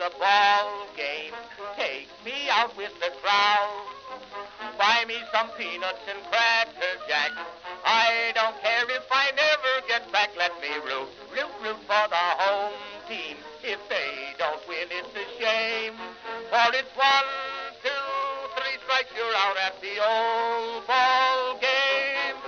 the ball game. Take me out with the crowd. Buy me some peanuts and cracker jack. I don't care if I never get back. Let me root for the home team. If they don't win, it's a shame. For it's 1, 2, 3 strikes, you're out at the old ball game.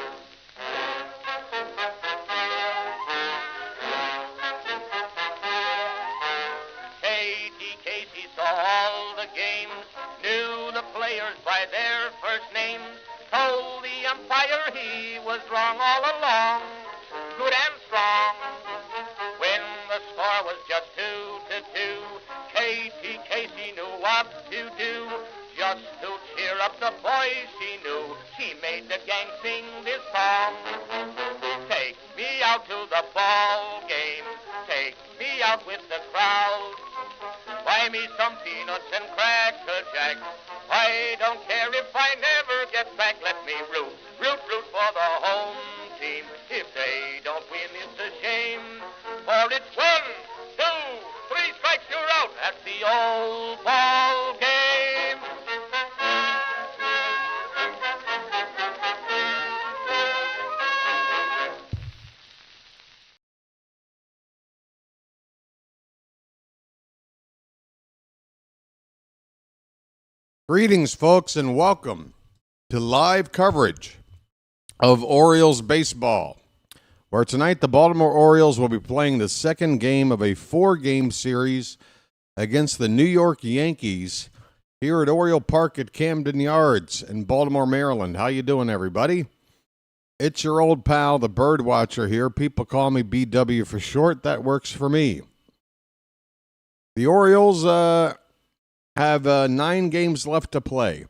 Casey saw all the games, knew the players by their first names, told the umpire he was wrong all along, good and strong. When the score was just 2-2, Casey knew what to do, just to cheer up the boys she knew. She made the gang sing this song. Take me out to the ball game, take me out with the crowd. Buy me some peanuts and cracker jack. I don't care if I never get back. Let me root for the home team. If they don't win, it's a shame. For it's 1, 2, 3 strikes, you're out at the old ball game. Greetings, folks, and welcome to live coverage of Orioles baseball, where tonight the Baltimore Orioles will be playing the second game of a 4-game series against the New York Yankees here at Oriole Park at Camden Yards in Baltimore, Maryland. How you doing, everybody? It's your old pal, the BirdWatcher here. People call me BW for short. That works for me. The Orioles have 9 games left to play,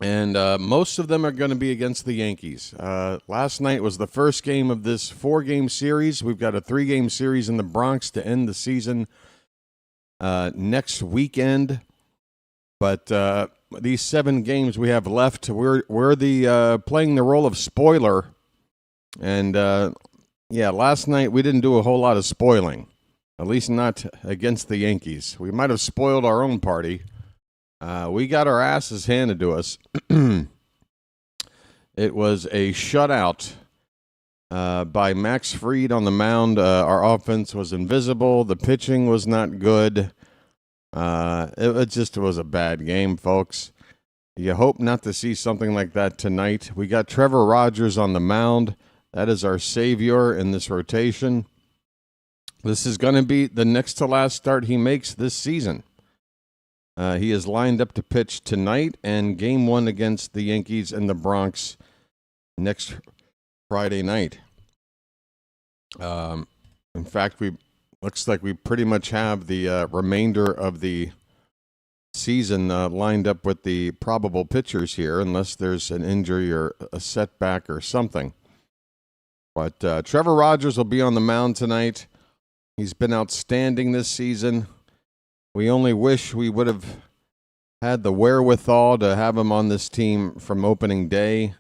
and most of them are going to be against the Yankees. Last night was the first game of this 4-game series. We've got a 3-game series in the Bronx to end the season next weekend. But these 7 games we have left, we're the playing the role of spoiler. And last night we didn't do a whole lot of spoiling. At least not against the Yankees. We might have spoiled our own party. We got our asses handed to us. It was a shutout by Max Fried on the mound. Our offense was invisible. The pitching was not good. It just was a bad game, folks. You hope not to see something like that tonight. We got Trevor Rogers on the mound. That is our savior in this rotation. This is going to be the next to last start he makes this season. He is lined up to pitch tonight and game 1 against the Yankees in the Bronx next Friday night. In fact, looks like we pretty much have the remainder of the season lined up with the probable pitchers here, unless there's an injury or a setback or something. But Trevor Rogers will be on the mound tonight. He's been outstanding this season. We only wish we would have had the wherewithal to have him on this team from opening day,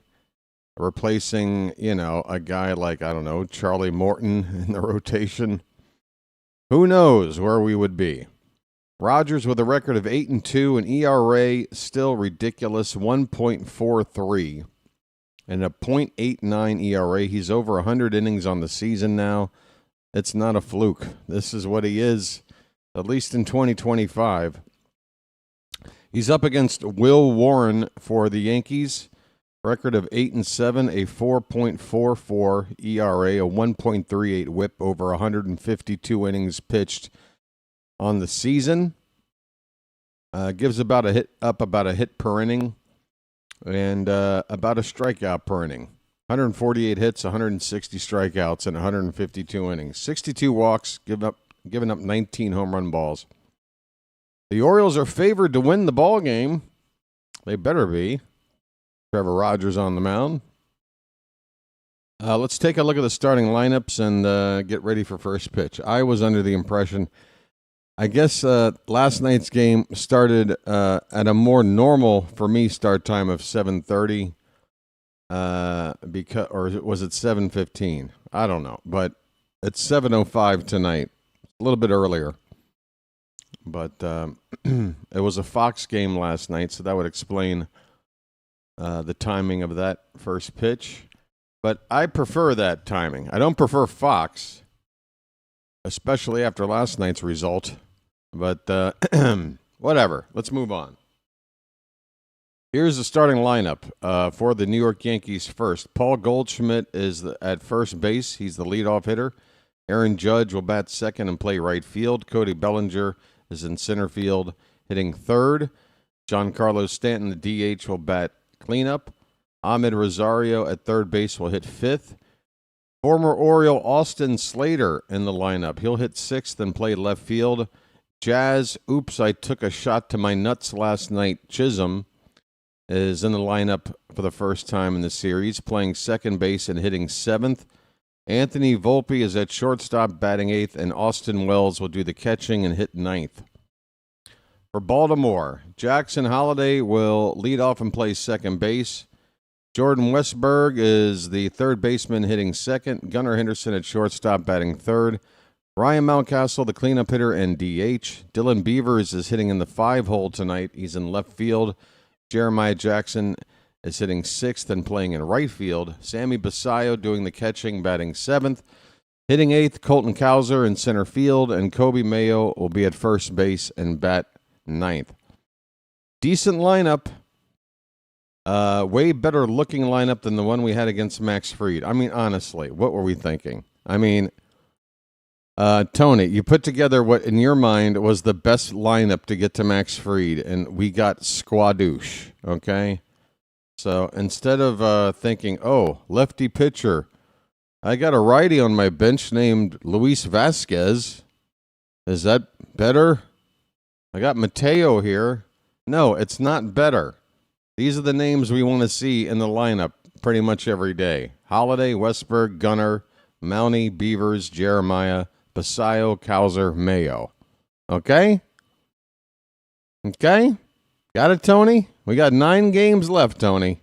replacing, a guy like, I don't know, Charlie Morton in the rotation. Who knows where we would be? Rogers with a record of 8-2, an ERA still ridiculous, 1.43, and a .89 ERA. He's over 100 innings on the season now. It's not a fluke. This is what he is, at least in 2025. He's up against Will Warren for the Yankees. Record of 8-7, a 4.44 ERA, a 1.38 WHIP over 152 innings pitched on the season. Gives about a hit per inning, and about a strikeout per inning. 148 hits, 160 strikeouts, and 152 innings. 62 walks, giving up 19 home run balls. The Orioles are favored to win the ball game. They better be. Trevor Rogers on the mound. Let's take a look at the starting lineups and get ready for first pitch. I was under the impression, I guess last night's game started at a more normal, for me, start time of 7:30. Or was it 7:15? I don't know, but it's 7:05 tonight, a little bit earlier. But it was a Fox game last night, so that would explain the timing of that first pitch. But I prefer that timing. I don't prefer Fox, especially after last night's result. But whatever. Let's move on. Here's the starting lineup for the New York Yankees first. Paul Goldschmidt is at first base. He's the leadoff hitter. Aaron Judge will bat second and play right field. Cody Bellinger is in center field, hitting third. Giancarlo Stanton, the DH, will bat cleanup. Ahmed Rosario at third base will hit fifth. Former Oriole Austin Slater in the lineup. He'll hit sixth and play left field. Jazz, oops, I took a shot to my nuts last night. Chisum is in the lineup for the first time in the series, playing second base and hitting seventh. Anthony Volpe is at shortstop, batting eighth, and Austin Wells will do the catching and hit ninth. For Baltimore, Jackson Holliday will lead off and play second base. Jordan Westberg is the third baseman, hitting second. Gunnar Henderson at shortstop, batting third. Ryan Mountcastle, the cleanup hitter and DH. Dylan Beavers is hitting in the 5-hole tonight. He's in left field. Jeremiah Jackson is hitting sixth and playing in right field. Sammy Basayo doing the catching, batting seventh. Hitting eighth, Colton Cowser in center field, and Kobe Mayo will be at first base and bat ninth. Decent lineup. Way better looking lineup than the one we had against Max Fried. I mean, honestly, what were we thinking? I mean, Tony, you put together what in your mind was the best lineup to get to Max Fried, and we got squadouche, okay? So instead of thinking, oh, lefty pitcher, I got a righty on my bench named Luis Vasquez. Is that better? I got Mateo here. No, it's not better. These are the names we want to see in the lineup pretty much every day. Holiday, Westberg, Gunnar, Mountie, Beavers, Jeremiah, Basayo, Cowser, Mayo. Okay? Okay? Got it, Tony? We got 9 games left, Tony.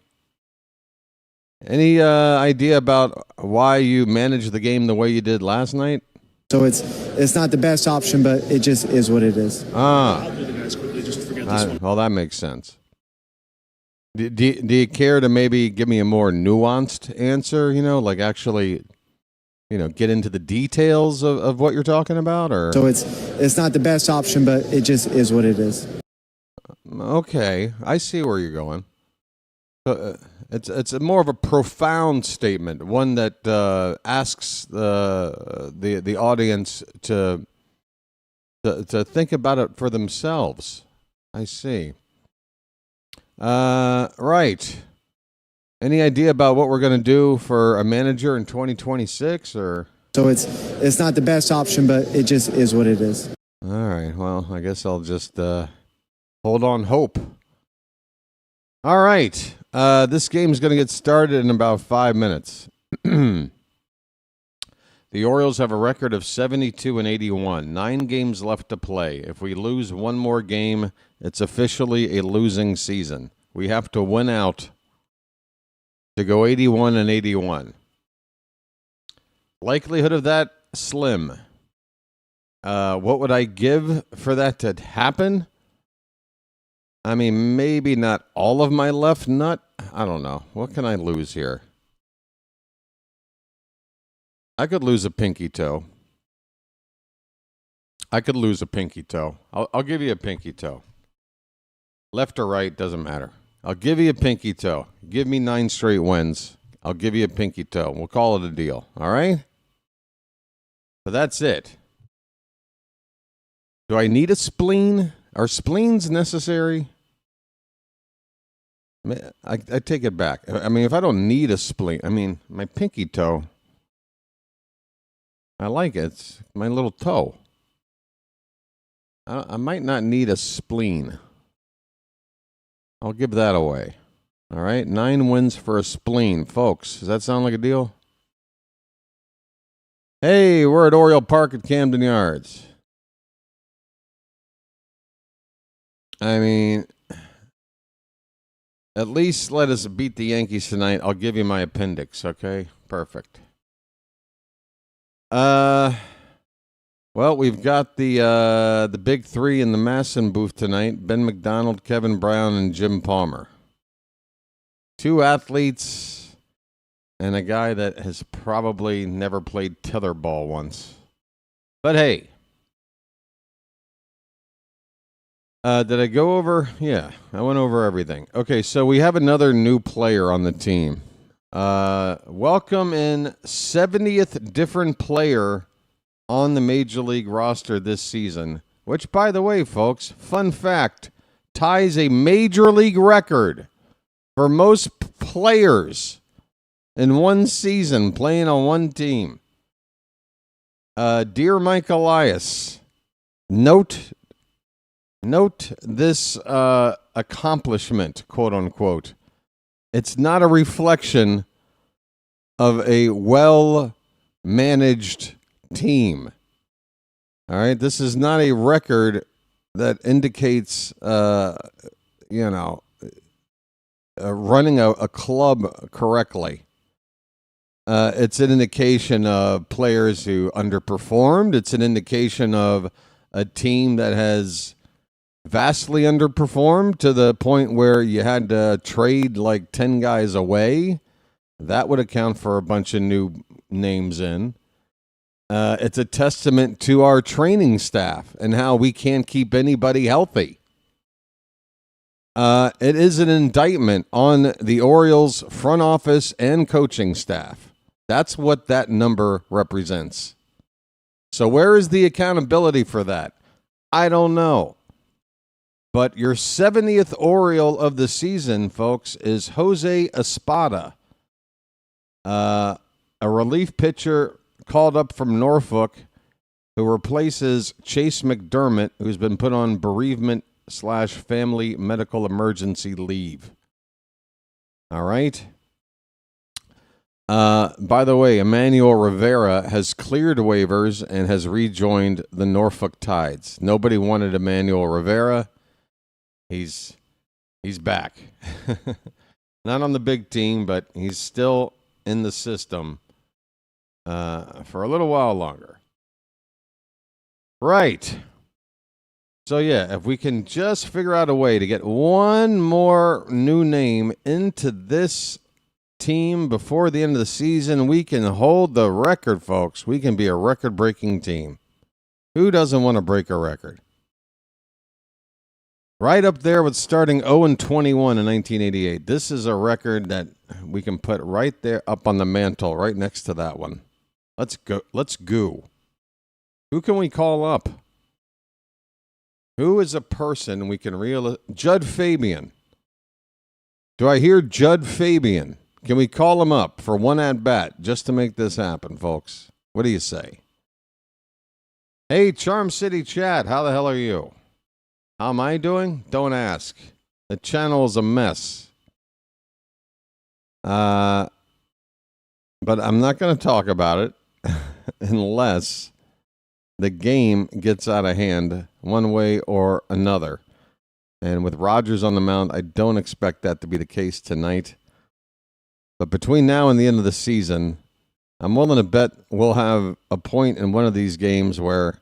Any idea about why you managed the game the way you did last night? So it's not the best option, but it just is what it is. Well, that makes sense. Do you care to maybe give me a more nuanced answer, like actually, get into the details of what you're talking about? Or So it's not the best option, but it just is what it is. Okay, I see where you're going. It's more of a profound statement, one that asks the audience to think about it for themselves. I see. Right. Any idea about what we're going to do for a manager in 2026, or? So it's not the best option, but it just is what it is. All right. Well, I guess I'll just hold on hope. All right. This game's going to get started in about 5 minutes. The Orioles have a record of 72-81. 9 games left to play. If we lose one more game, it's officially a losing season. We have to win out to go 81-81. Likelihood of that, slim. What would I give for that to happen? I mean, maybe not all of my left nut. I don't know. What can I lose here? I could lose a pinky toe. I'll give you a pinky toe. Left or right, doesn't matter. I'll give you a pinky toe. Give me 9 straight wins. I'll give you a pinky toe. We'll call it a deal. All right? So that's it. Do I need a spleen? Are spleens necessary? I take it back. I mean, if I don't need a spleen, my pinky toe, I like it. It's my little toe. I might not need a spleen. I'll give that away. All right? 9 wins for a spleen. Folks, does that sound like a deal? Hey, we're at Oriole Park at Camden Yards. I mean, at least let us beat the Yankees tonight. I'll give you my appendix, okay? Perfect. What Well, we've got the big three in the Masson booth tonight: Ben McDonald, Kevin Brown, and Jim Palmer. Two athletes and a guy that has probably never played tetherball once. But hey, did I go over? Yeah, I went over everything. Okay, so we have another new player on the team. Welcome in 70th different player on the Major League roster this season, which, by the way, folks, fun fact, ties a Major League record for most players in one season playing on one team. Dear Mike Elias, note this accomplishment, quote unquote. It's not a reflection of a well-managed team. All right, this is not a record that indicates, running a club correctly. It's an indication of players who underperformed. It's an indication of a team that has vastly underperformed to the point where you had to trade like 10 guys away. That would account for a bunch of new names in. It's a testament to our training staff and how we can't keep anybody healthy. It is an indictment on the Orioles front office and coaching staff. That's what that number represents. So where is the accountability for that? I don't know. But your 70th Oriole of the season, folks, is Jose Espada, a relief pitcher called up from Norfolk who replaces Chase McDermott, who's been put on bereavement/family medical emergency leave. All right. By the way, Emmanuel Rivera has cleared waivers and has rejoined the Norfolk Tides. Nobody wanted Emmanuel Rivera. He's back. Not on the big team, but he's still in the system for a little while longer. Right. So, yeah, if we can just figure out a way to get one more new name into this team before the end of the season, we can hold the record, folks. We can be a record-breaking team. Who doesn't want to break a record? Right up there with starting 0-21 in 1988. This is a record that we can put right there up on the mantle, right next to that one. Let's go. Let's go. Who can we call up? Who is a person we can Judd Fabian. Do I hear Judd Fabian? Can we call him up for one at-bat just to make this happen, folks? What do you say? Hey, Charm City Chat, how the hell are you? How am I doing? Don't ask. The channel is a mess. But I'm not going to talk about it unless the game gets out of hand one way or another. And with Rogers on the mound, I don't expect that to be the case tonight. But between now and the end of the season, I'm willing to bet we'll have a point in one of these games where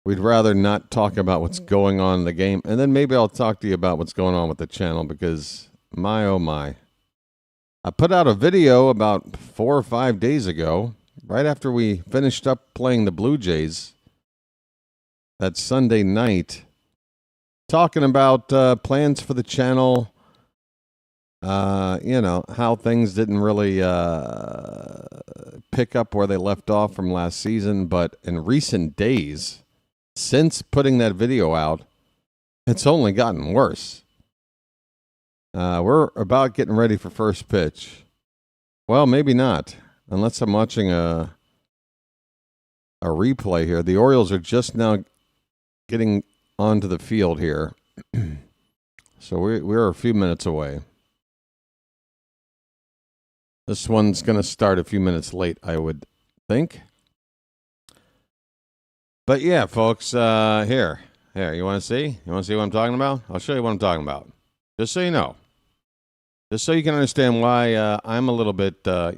we'd rather not talk about what's going on in the game. And then maybe I'll talk to you about what's going on with the channel because, my oh my. I put out a video about 4 or 5 days ago, right after we finished up playing the Blue Jays that Sunday night, talking about plans for the channel, how things didn't really pick up where they left off from last season. But in recent days, since putting that video out, it's only gotten worse. We're about getting ready for first pitch. Well, maybe not, unless I'm watching a replay here. The Orioles are just now getting onto the field here. So we're a few minutes away. This one's going to start a few minutes late, I would think. But yeah, folks, here, you want to see? You want to see what I'm talking about? I'll show you what I'm talking about. Just so you know. Just so you can understand why I'm a little bit, down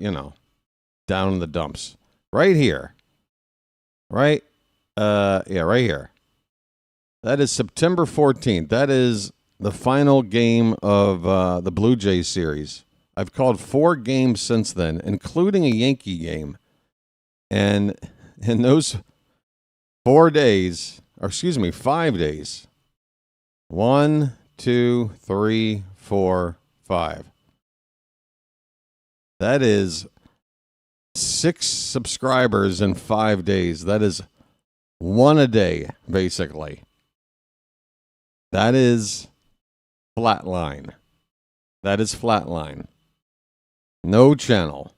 in the dumps. Right here. Right Yeah, right here. That is September 14th. That is the final game of the Blue Jays series. I've called 4 games since then, including a Yankee game. And in those 5 days, 1, 2, 3, 4, 5. That is 6 subscribers in 5 days. That is 1 a day, basically. That is flatline. That is flatline. No channel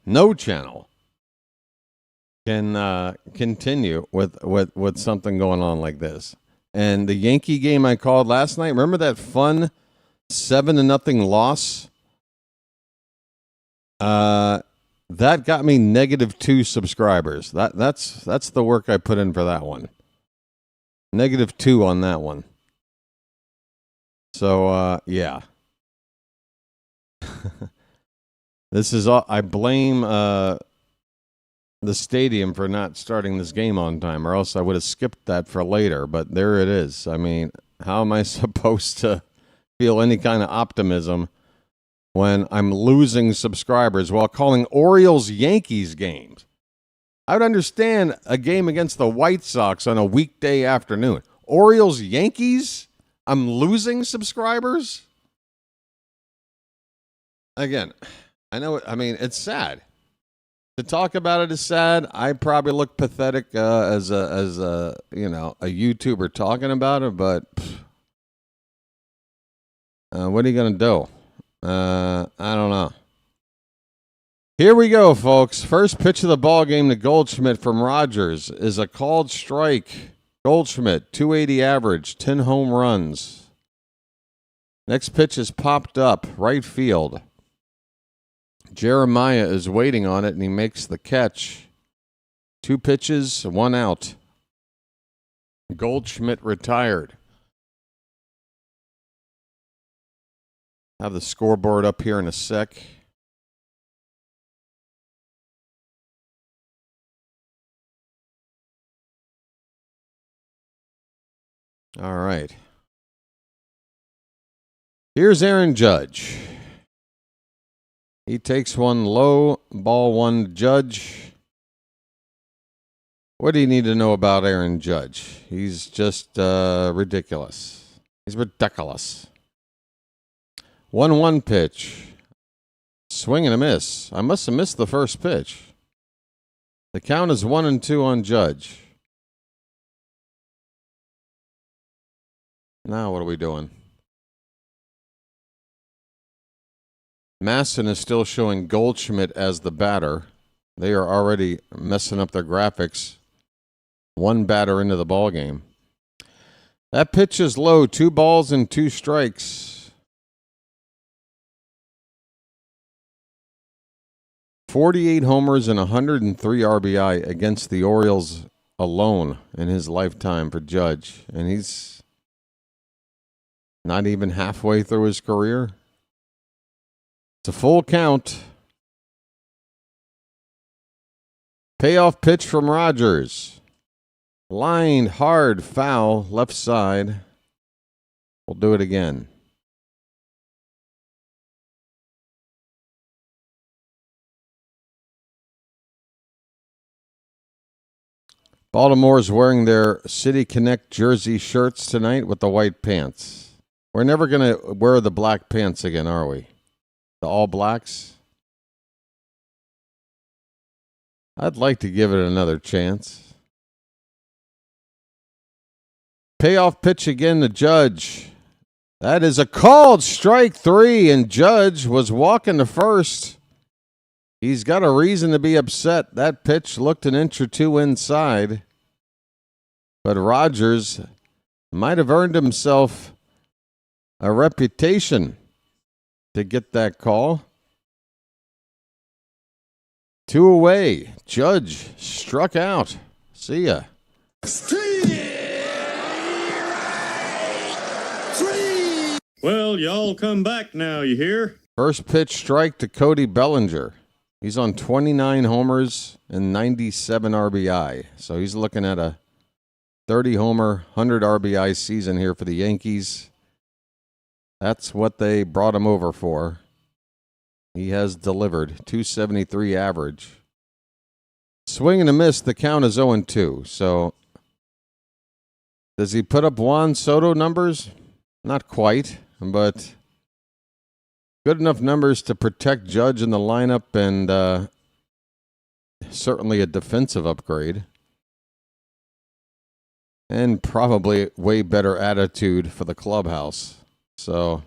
can continue with something going on like this. And the Yankee game I called last night, remember that fun 7-0 loss? That got me -2 subscribers. That's the work I put in for that one. -2 on that one. So yeah. This is all I blame the stadium for not starting this game on time, or else I would have skipped that for later, but there it is. I mean, how am I supposed to feel any kind of optimism when I'm losing subscribers while calling Orioles Yankees games? I would understand a game against the White Sox on a weekday afternoon. Orioles Yankees? I'm losing subscribers? Again, I know, I mean, it's sad. To talk about it is sad. I probably look pathetic as a YouTuber talking about it, but what are you gonna do? I don't know. Here we go, folks. First pitch of the ball game to Goldschmidt from Rogers is a called strike. Goldschmidt, 280 average, 10 home runs. Next pitch is popped up, right field. Jeremiah is waiting on it, and he makes the catch. 2 pitches, 1 out. Goldschmidt retired. Have the scoreboard up here in a sec. All right. Here's Aaron Judge. He takes one low, ball 1 to Judge. What do you need to know about Aaron Judge? He's just ridiculous. He's ridiculous. 1-1 pitch. Swing and a miss. I must have missed the first pitch. The count is 1-2 on Judge. Now what are we doing? Masson is still showing Goldschmidt as the batter. They are already messing up their graphics. 1 batter into the ball game. That pitch is low. 2 balls and 2 strikes. 48 homers and 103 RBI against the Orioles alone in his lifetime for Judge. And he's not even halfway through his career. It's a full count. Payoff pitch from Rogers. Lined hard foul left side. We'll do it again. Baltimore's wearing their City Connect jersey shirts tonight with the white pants. We're never going to wear the black pants again, are we? The All Blacks? I'd like to give it another chance. Payoff pitch again to Judge. That is a called strike 3, and Judge was walking to first. He's got a reason to be upset. That pitch looked an inch or 2 inside. But Rogers might have earned himself a reputation to get that call. 2 away. Judge struck out. See ya. Well, y'all come back now, you hear? First pitch strike to Cody Bellinger. He's on 29 homers and 97 RBI. So he's looking at a 30-homer, 100 RBI season here for the Yankees. That's what they brought him over for. He has delivered. 273 average. Swing and a miss. The count is 0-2. So, does he put up Juan Soto numbers? Not quite, but good enough numbers to protect Judge in the lineup and certainly a defensive upgrade. And probably way better attitude for the clubhouse. So,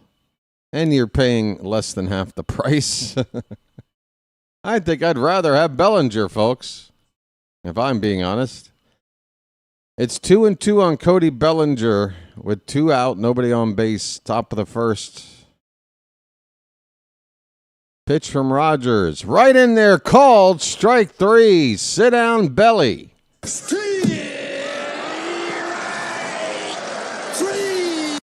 and you're paying less than half the price. I think I'd rather have Bellinger, folks, if I'm being honest. It's 2-2 on Cody Bellinger with 2 out, nobody on base, top of the first. Pitch from Rogers. Right in there, called. Strike 3. Sit down, Belly.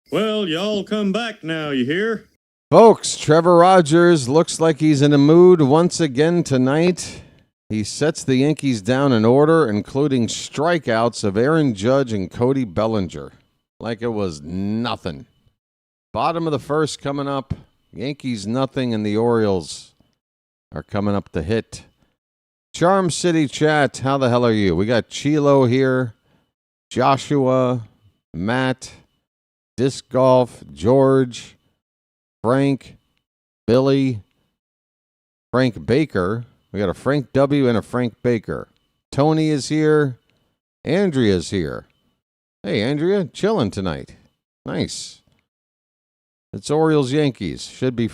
Well, y'all come back now, you hear? Folks, Trevor Rogers looks like he's in a mood once again tonight. He sets the Yankees down in order, including strikeouts of Aaron Judge and Cody Bellinger. Like it was nothing. Bottom of the first coming up. Yankees nothing, and the Orioles are coming up to hit. Charm City chat, how the hell are you? We got Chilo here, Joshua, Matt, Disc Golf, George, Frank, Billy, Frank Baker. We got a Frank W. and a Frank Baker. Tony is here. Andrea's here. Hey, Andrea, chilling tonight. Nice. It's Orioles Yankees. Should be,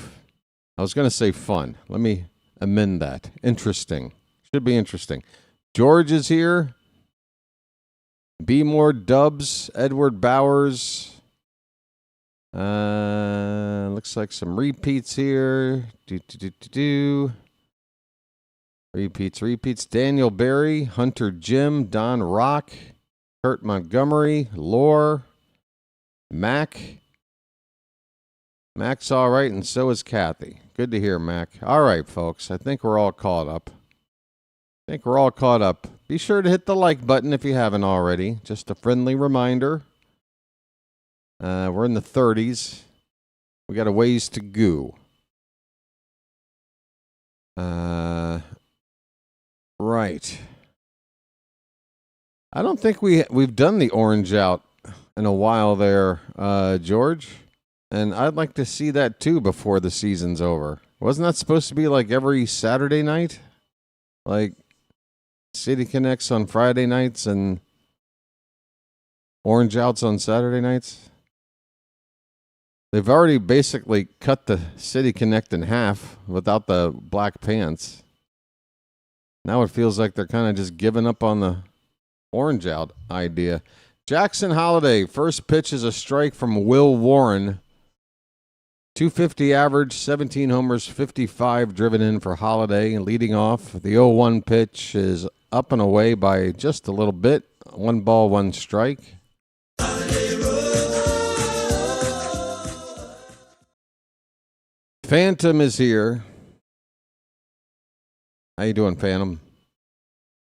I was going to say fun. Let me amend that. Interesting. Should be interesting. George is here. B. More Dubs, Edward Bowers. Looks like some repeats here. Repeats. Daniel Barry, Hunter Jim, Don Rock, Kurt Montgomery, Lore, Mac. Mac's all right, and so is Kathy. Good to hear, Mac. All right, folks. I think we're all caught up. Be sure to hit the like button if you haven't already. Just a friendly reminder. We're in the 30s. We got a ways to go. Right. I don't think we've done the orange out in a while there, George. And I'd like to see that too before the season's over. Wasn't that supposed to be like every Saturday night? Like City Connects on Friday nights and orange outs on Saturday nights? They've already basically cut the City Connect in half without the black pants. Now it feels like they're kind of just giving up on the orange out idea. Jackson Holiday, first pitch is a strike from Will Warren. 250 average, 17 homers, 55 driven in for Holiday. Leading off, the 0-1 pitch is up and away by just a little bit. 1 ball, 1 strike. Phantom is here. How you doing, Phantom?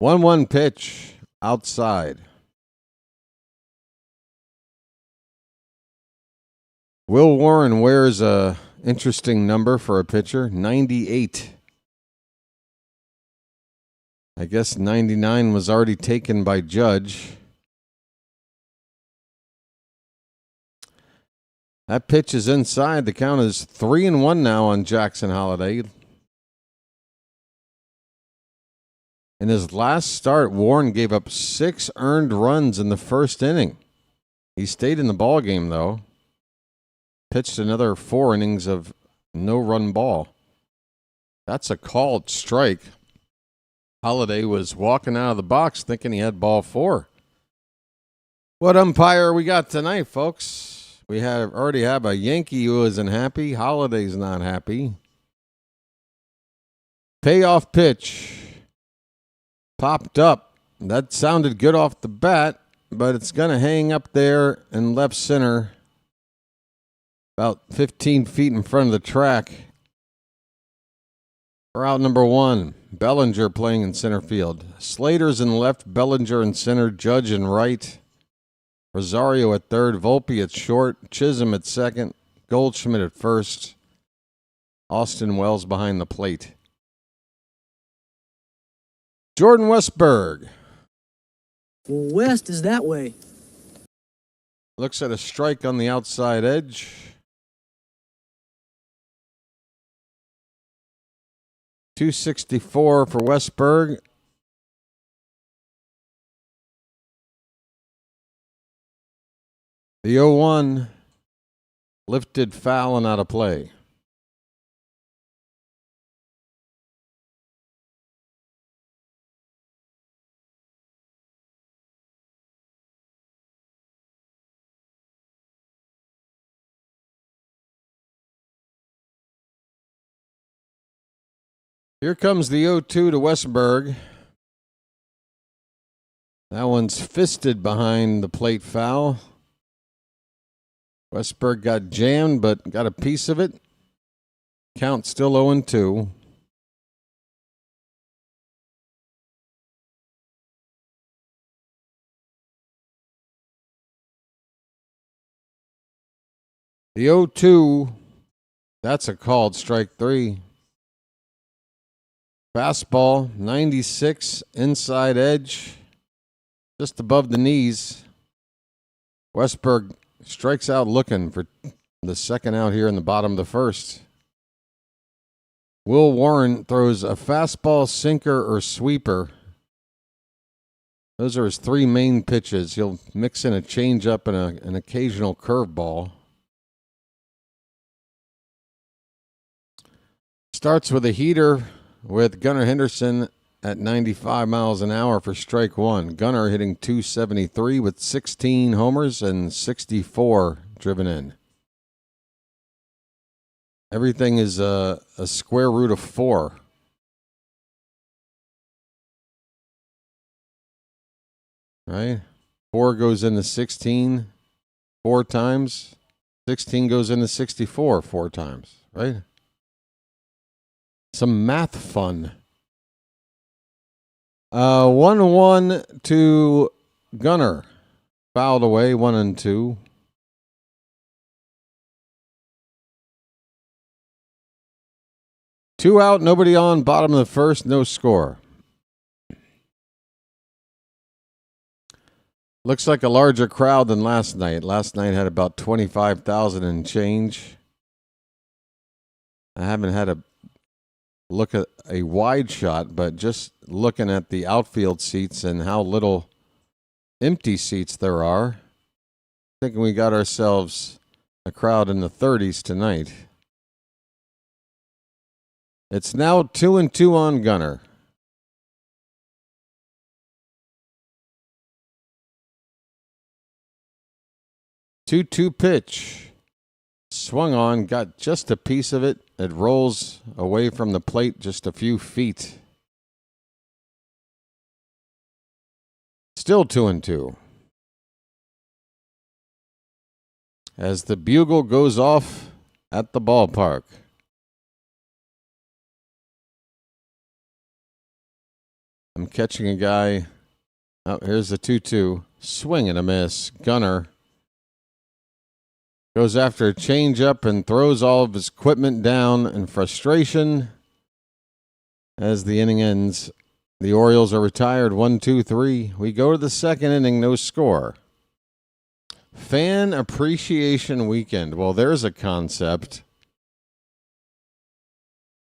1-1 pitch outside. Will Warren wears a interesting number for a pitcher, 98. I guess 99 was already taken by Judge. That pitch is inside. The count is 3-1 now on Jackson Holiday. In his last start, Warren gave up 6 earned runs in the first inning. He stayed in the ballgame, though. Pitched another 4 innings of no-run ball. That's a called strike. Holiday was walking out of the box thinking he had ball 4. What umpire we got tonight, folks? We already have a Yankee who isn't happy. Holiday's not happy. Payoff pitch. Popped up. That sounded good off the bat, but it's going to hang up there in left center. About 15 feet in front of the track. For out number 1, Bellinger playing in center field. Slater's in left, Bellinger in center, Judge in right. Rosario at third, Volpe at short, Chisum at second, Goldschmidt at first, Austin Wells behind the plate. Jordan Westberg. West is that way. Looks at a strike on the outside edge. .264 for Westberg. The 0-1 lifted foul and out of play. Here comes the 0-2 to Westberg. That one's fisted behind the plate foul. Westberg got jammed, but got a piece of it. Count still 0-2. The 0-2, that's a called strike three. Fastball, 96, inside edge, just above the knees. Westberg strikes out looking for the second out here in the bottom of the first. Will Warren throws a fastball, sinker, or sweeper. Those are his three main pitches. He'll mix in a changeup and an occasional curveball. Starts with a heater with Gunnar Henderson at 95 miles an hour for strike one. Gunnar hitting .273 with 16 homers and 64 driven in. Everything is a square root of 4. Right? 4 goes into 16 4 times. 16 goes into 64 4 times. Right? Some math fun. 1-1 to Gunnar. Fouled away, 1-2. Two out, nobody on, bottom of the first, no score. Looks like a larger crowd than last night. Last night had about 25,000 and change. I haven't had a look at a wide shot, but just looking at the outfield seats and how little empty seats there are, thinking we got ourselves a crowd in the 30s tonight. It's now 2-2 on Gunnar. Two pitch. Swung on, got just a piece of it. It rolls away from the plate just a few feet. Still 2-2. As the bugle goes off at the ballpark. I'm catching a guy. Oh, here's the 2-2. Swing and a miss. Gunnar goes after a changeup and throws all of his equipment down in frustration. As the inning ends, the Orioles are retired 1-2-3. We go to the second inning, no score. Fan Appreciation Weekend. Well, there's a concept.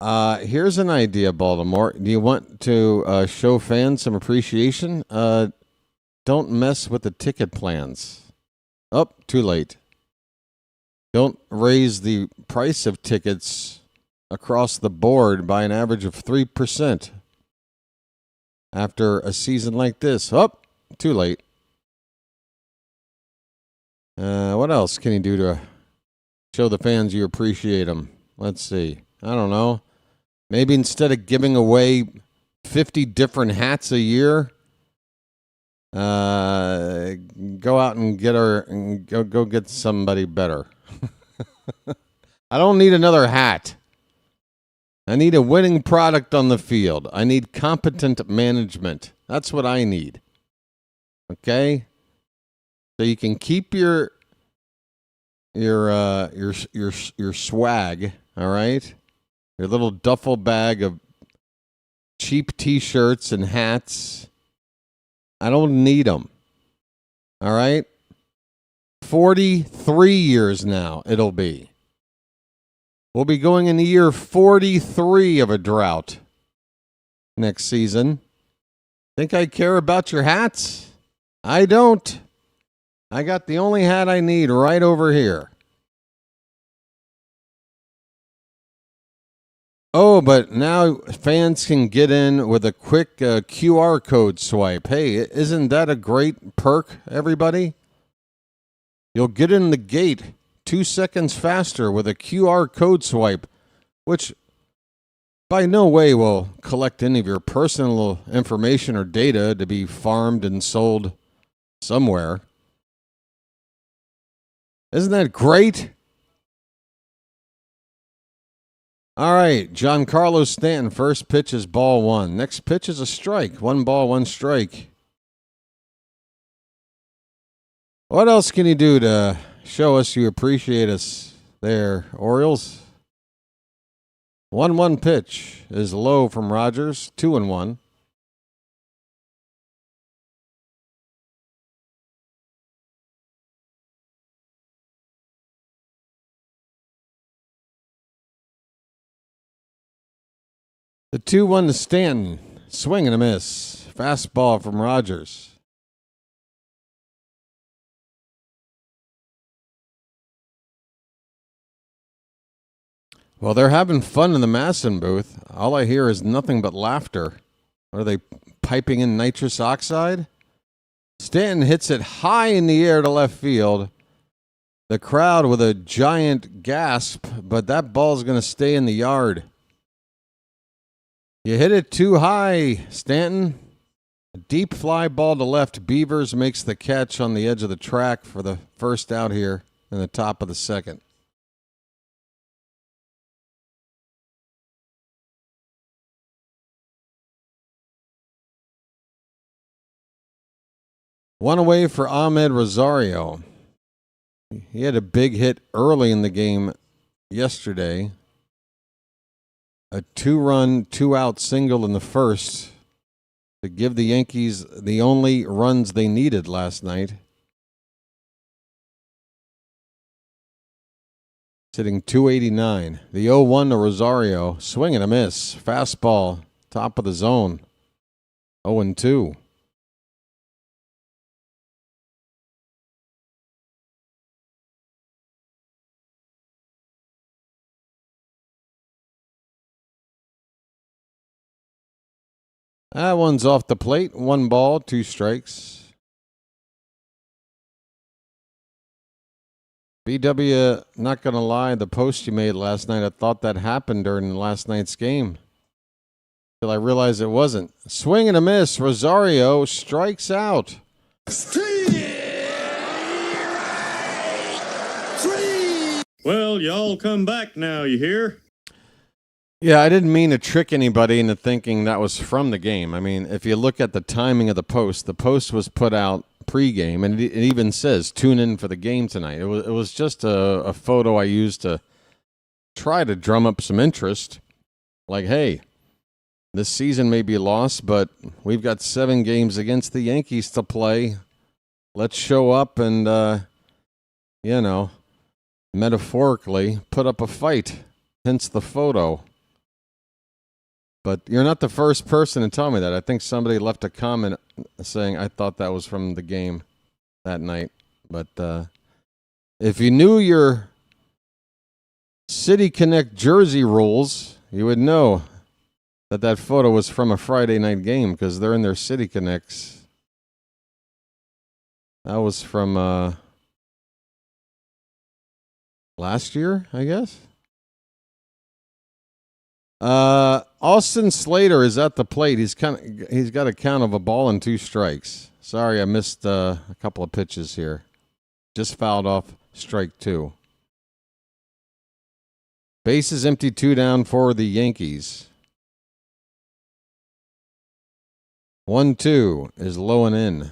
Here's an idea, Baltimore. Do you want to show fans some appreciation? Don't mess with the ticket plans. Oh, too late. Don't raise the price of tickets across the board by an average of 3% after a season like this. Oh, too late. What else can you do to show the fans you appreciate them? Let's see. I don't know. Maybe instead of giving away 50 different hats a year, go out and go get somebody better. I don't need another hat. I need a winning product on the field. I need competent management. That's what I need. Okay? So you can keep your swag, all right? Your little duffel bag of cheap T-shirts and hats. I don't need them. All right? 43 years now it'll be. We'll be going into year 43 of a drought next season. Think I care about your hats? I don't. I got the only hat I need right over here. Oh, but now fans can get in with a quick QR code swipe. Hey, isn't that a great perk, everybody? You'll get in the gate 2 seconds faster with a QR code swipe, which by no way will collect any of your personal information or data to be farmed and sold somewhere. Isn't that great? All right, Giancarlo Stanton, first pitch is ball one. Next pitch is a strike. 1 ball, 1 strike. What else can you do to show us you appreciate us there, Orioles? 1-1 pitch is low from Rogers, 2-1. The 2-1 to Stanton. Swing and a miss. Fastball from Rogers. Well, they're having fun in the Masson booth. All I hear is nothing but laughter. Are they piping in nitrous oxide? Stanton hits it high in the air to left field. The crowd with a giant gasp, but that ball's going to stay in the yard. You hit it too high, Stanton. A deep fly ball to left. Beavers makes the catch on the edge of the track for the first out here in the top of the second. One away for Ahmed Rosario. He had a big hit early in the game yesterday. A 2-run, 2-out single in the first to give the Yankees the only runs they needed last night. Sitting 289. The 0-1 to Rosario. Swing and a miss. Fastball. Top of the zone. 0-2. That one's off the plate. 1 ball, 2 strikes. BW, not going to lie, the post you made last night, I thought that happened during last night's game. Till I realized it wasn't. Swing and a miss. Rosario strikes out. Well, y'all come back now, you hear? Yeah, I didn't mean to trick anybody into thinking that was from the game. I mean, if you look at the timing of the post was put out pregame, and it even says, tune in for the game tonight. It was just a photo I used to try to drum up some interest. Like, hey, this season may be lost, but we've got 7 games against the Yankees to play. Let's show up and, metaphorically put up a fight. Hence the photo. But you're not the first person to tell me that. I think somebody left a comment saying I thought that was from the game that night. But if you knew your City Connect jersey rules, you would know that photo was from a Friday night game because they're in their City Connects. That was from last year, I guess. Austin Slater is at the plate. He's got a count of a ball and 2 strikes. Sorry, I missed a couple of pitches here. Just fouled off strike 2. Bases empty, 2 down for the Yankees. 1-2 is low and in.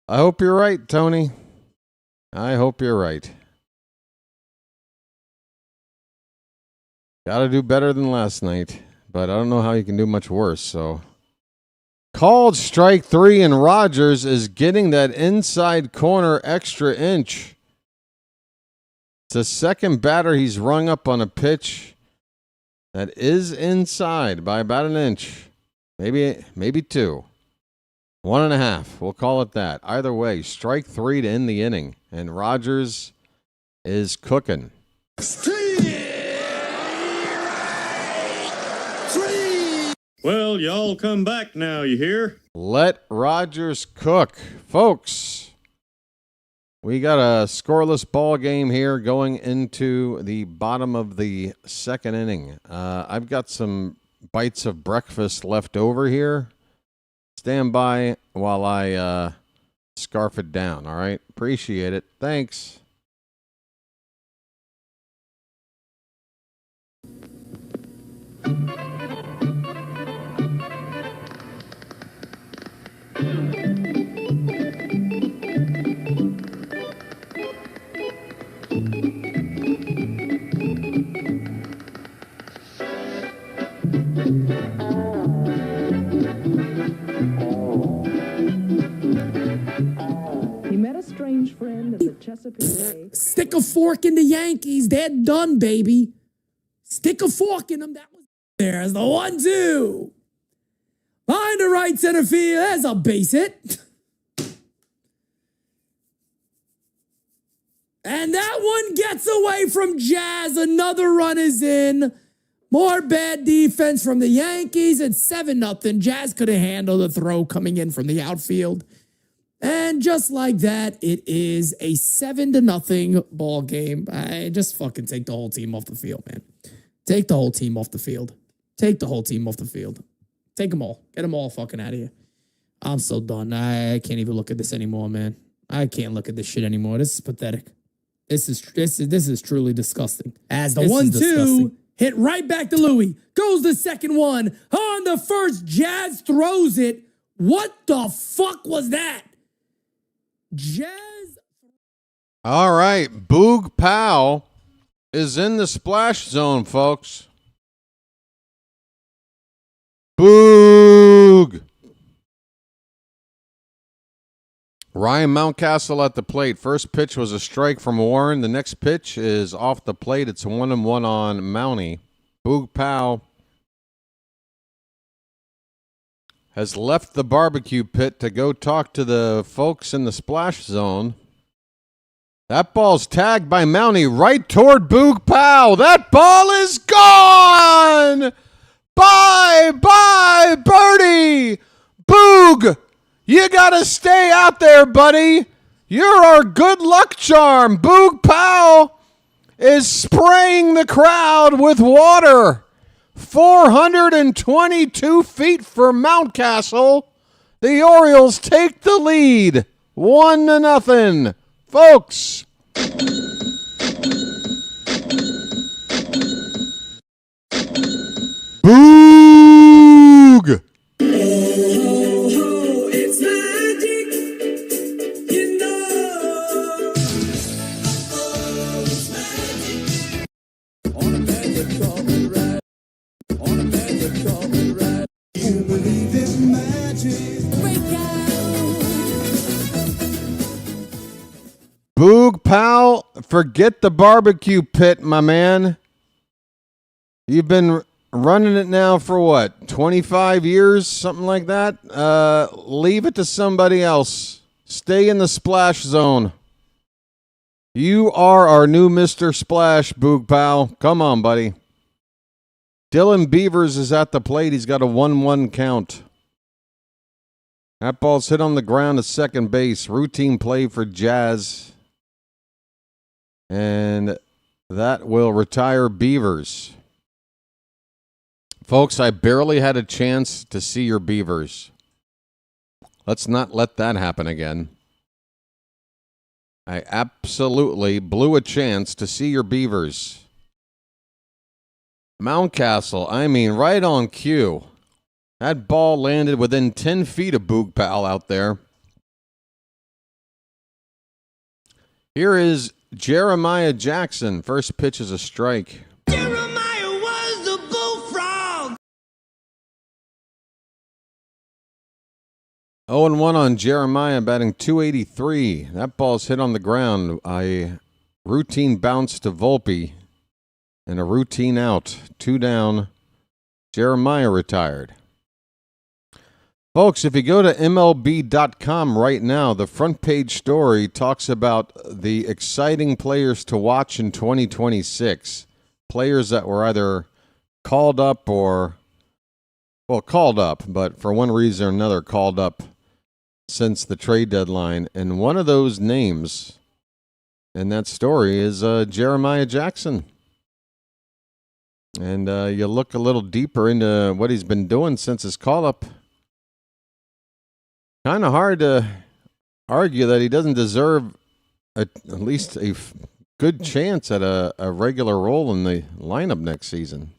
I hope you're right, Tony. I hope you're right. Got to do better than last night, but I don't know how you can do much worse, so. Called strike 3, and Rogers is getting that inside corner extra inch. It's the second batter he's rung up on a pitch that is inside by about an inch. Maybe 2. 1.5. We'll call it that. Either way, strike 3 to end the inning, and Rogers is cooking. Well, y'all come back now, you hear? Let Rogers cook. Folks, we got a scoreless ball game here going into the bottom of the second inning. I've got some bites of breakfast left over here. Stand by while I scarf it down, all right? Appreciate it. Thanks. He met a strange friend at the Chesapeake Bay. Stick a fork in the Yankees. They're done, baby. Stick a fork in them. That was there's the 1-2. Behind the right center field. There's a base hit. And that one gets away from Jazz. Another run is in. More bad defense from the Yankees. It's 7-0. Jazz could have handled the throw coming in from the outfield. And just like that, it is a 7-0 ball game. I just fucking take the whole team off the field, man. Take the whole team off the field. Take the whole team off the field. Take them all. Get them all fucking out of here. I'm so done. I can't even look at this anymore, man. I can't look at this shit anymore. This is pathetic. This is truly disgusting. As the 1-2 hit right back to Louis. Goes the second one. On the first, Jazz throws it. What the fuck was that? Jazz. All right. Boog Powell is in the splash zone, folks. Boog. Ryan Mountcastle at the plate. First pitch was a strike from Warren. The next pitch is off the plate. It's 1-1 on Mountie. Boog Powell has left the barbecue pit to go talk to the folks in the splash zone. That ball's tagged by Mountie right toward Boog Powell. That ball is gone! Bye, birdie! Boog! You gotta stay out there, buddy. You're our good luck charm. Boog Powell is spraying the crowd with water. 422 feet for Mountcastle. The Orioles take the lead. 1-0. Folks. Boog. It's magic, you know. It's magic. On a magic carpet ride. On a magic carpet ride. You believe in magic. Boog Powell, forget the barbecue pit, my man. You've been running it now for what, 25 years, something like that? Leave it to somebody else. Stay in the splash zone. You are our new Mr. Splash, Boog Powell. Come on, buddy. Dylan Beavers is at the plate. He's got a 1-1 count. That ball's hit on the ground at second base. Routine play for Jazz. And that will retire Beavers. Folks, I barely had a chance to see your Beavers. Let's not let that happen again. I absolutely blew a chance to see your Beavers. Mountcastle, I mean, right on cue. That ball landed within 10 feet of Boog Powell out there. Here is Jeremiah Jackson. First pitch is a strike. Jeremiah was the bullfrog. 0-1 on Jeremiah, batting .283. That ball's hit on the ground. A routine bounce to Volpe and a routine out. 2 down. Jeremiah retired. Folks, if you go to MLB.com right now, the front page story talks about the exciting players to watch in 2026. Players that were either called up called up, but for one reason or another called up since the trade deadline. And one of those names in that story is Jeremiah Jackson. And you look a little deeper into what he's been doing since his call-up. Kind of hard to argue that he doesn't deserve at least a good chance at a regular role in the lineup next season.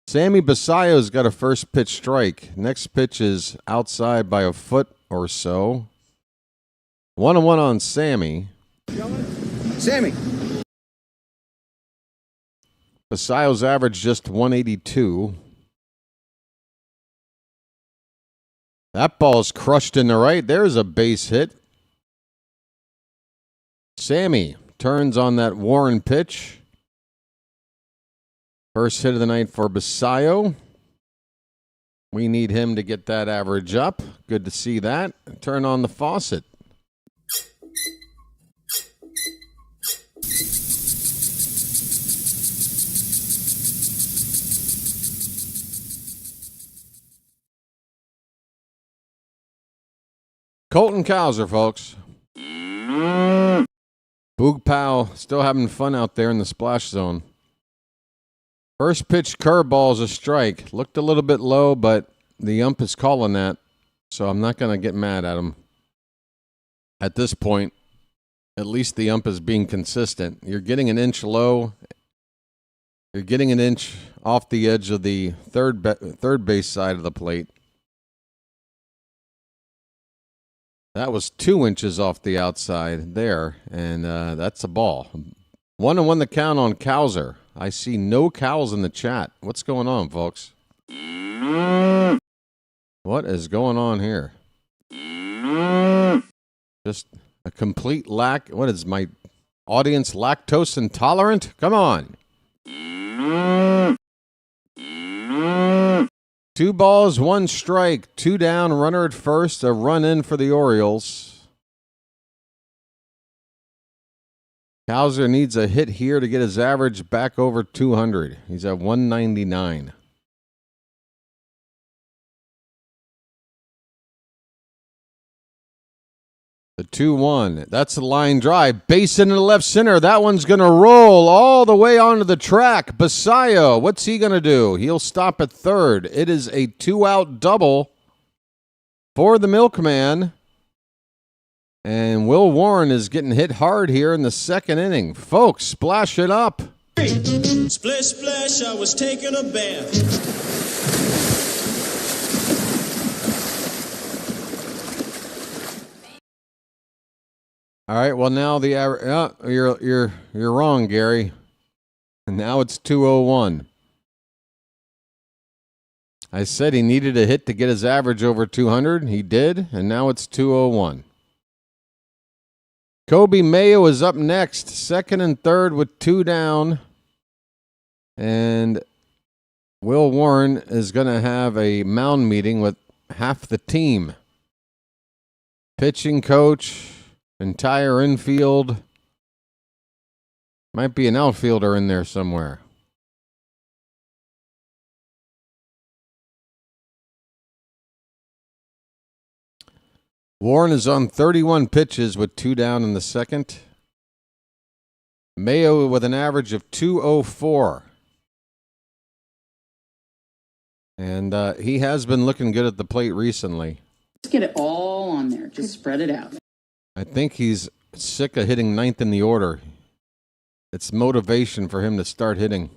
Sammy Basayo's got a first pitch strike. Next pitch is outside by a foot or so. 1-1 on Sammy. Sammy. Basayo's average just 182. That ball's crushed in the right. There's a base hit. Sammy turns on that Warren pitch. First hit of the night for Basayo. We need him to get that average up. Good to see that. Turn on the faucet. Colton Cowser, folks. Boog Powell still having fun out there in the splash zone. First pitch curveball is a strike. Looked a little bit low, but the ump is calling that, so I'm not going to get mad at him. At this point, at least the ump is being consistent. You're getting an inch low. You're getting an inch off the edge of the third base side of the plate. That was 2 inches off the outside there, and that's a ball. 1-1 the count on Cowser. I see no cows in the chat. What's going on, folks? What is going on here? Just a complete lack. What is my audience lactose intolerant? Come on. 2 balls, 1 strike, 2 down, runner at first, a run in for the Orioles. Cowser needs a hit here to get his average back over 200. He's at 199. The 2-1. That's the line drive. Base into the left center. That one's going to roll all the way onto the track. Basayo, what's he going to do? He'll stop at third. It is a 2-out double for the Milkman. And Will Warren is getting hit hard here in the second inning. Folks, splash it up. Splish, splash, I was taking a bath. All right, well now the you're wrong, Gary. And now it's 201. I said he needed a hit to get his average over 200. He did, and now it's 201. Kobe Mayo is up next, second and third with 2 down. And Will Warren is going to have a mound meeting with half the team. Pitching coach, entire infield. Might be an outfielder in there somewhere. Warren is on 31 pitches with 2 down in the second. Mayo with an average of 204. And he has been looking good at the plate recently. Let's get it all on there. Just spread it out. I think he's sick of hitting ninth in the order. It's motivation for him to start hitting.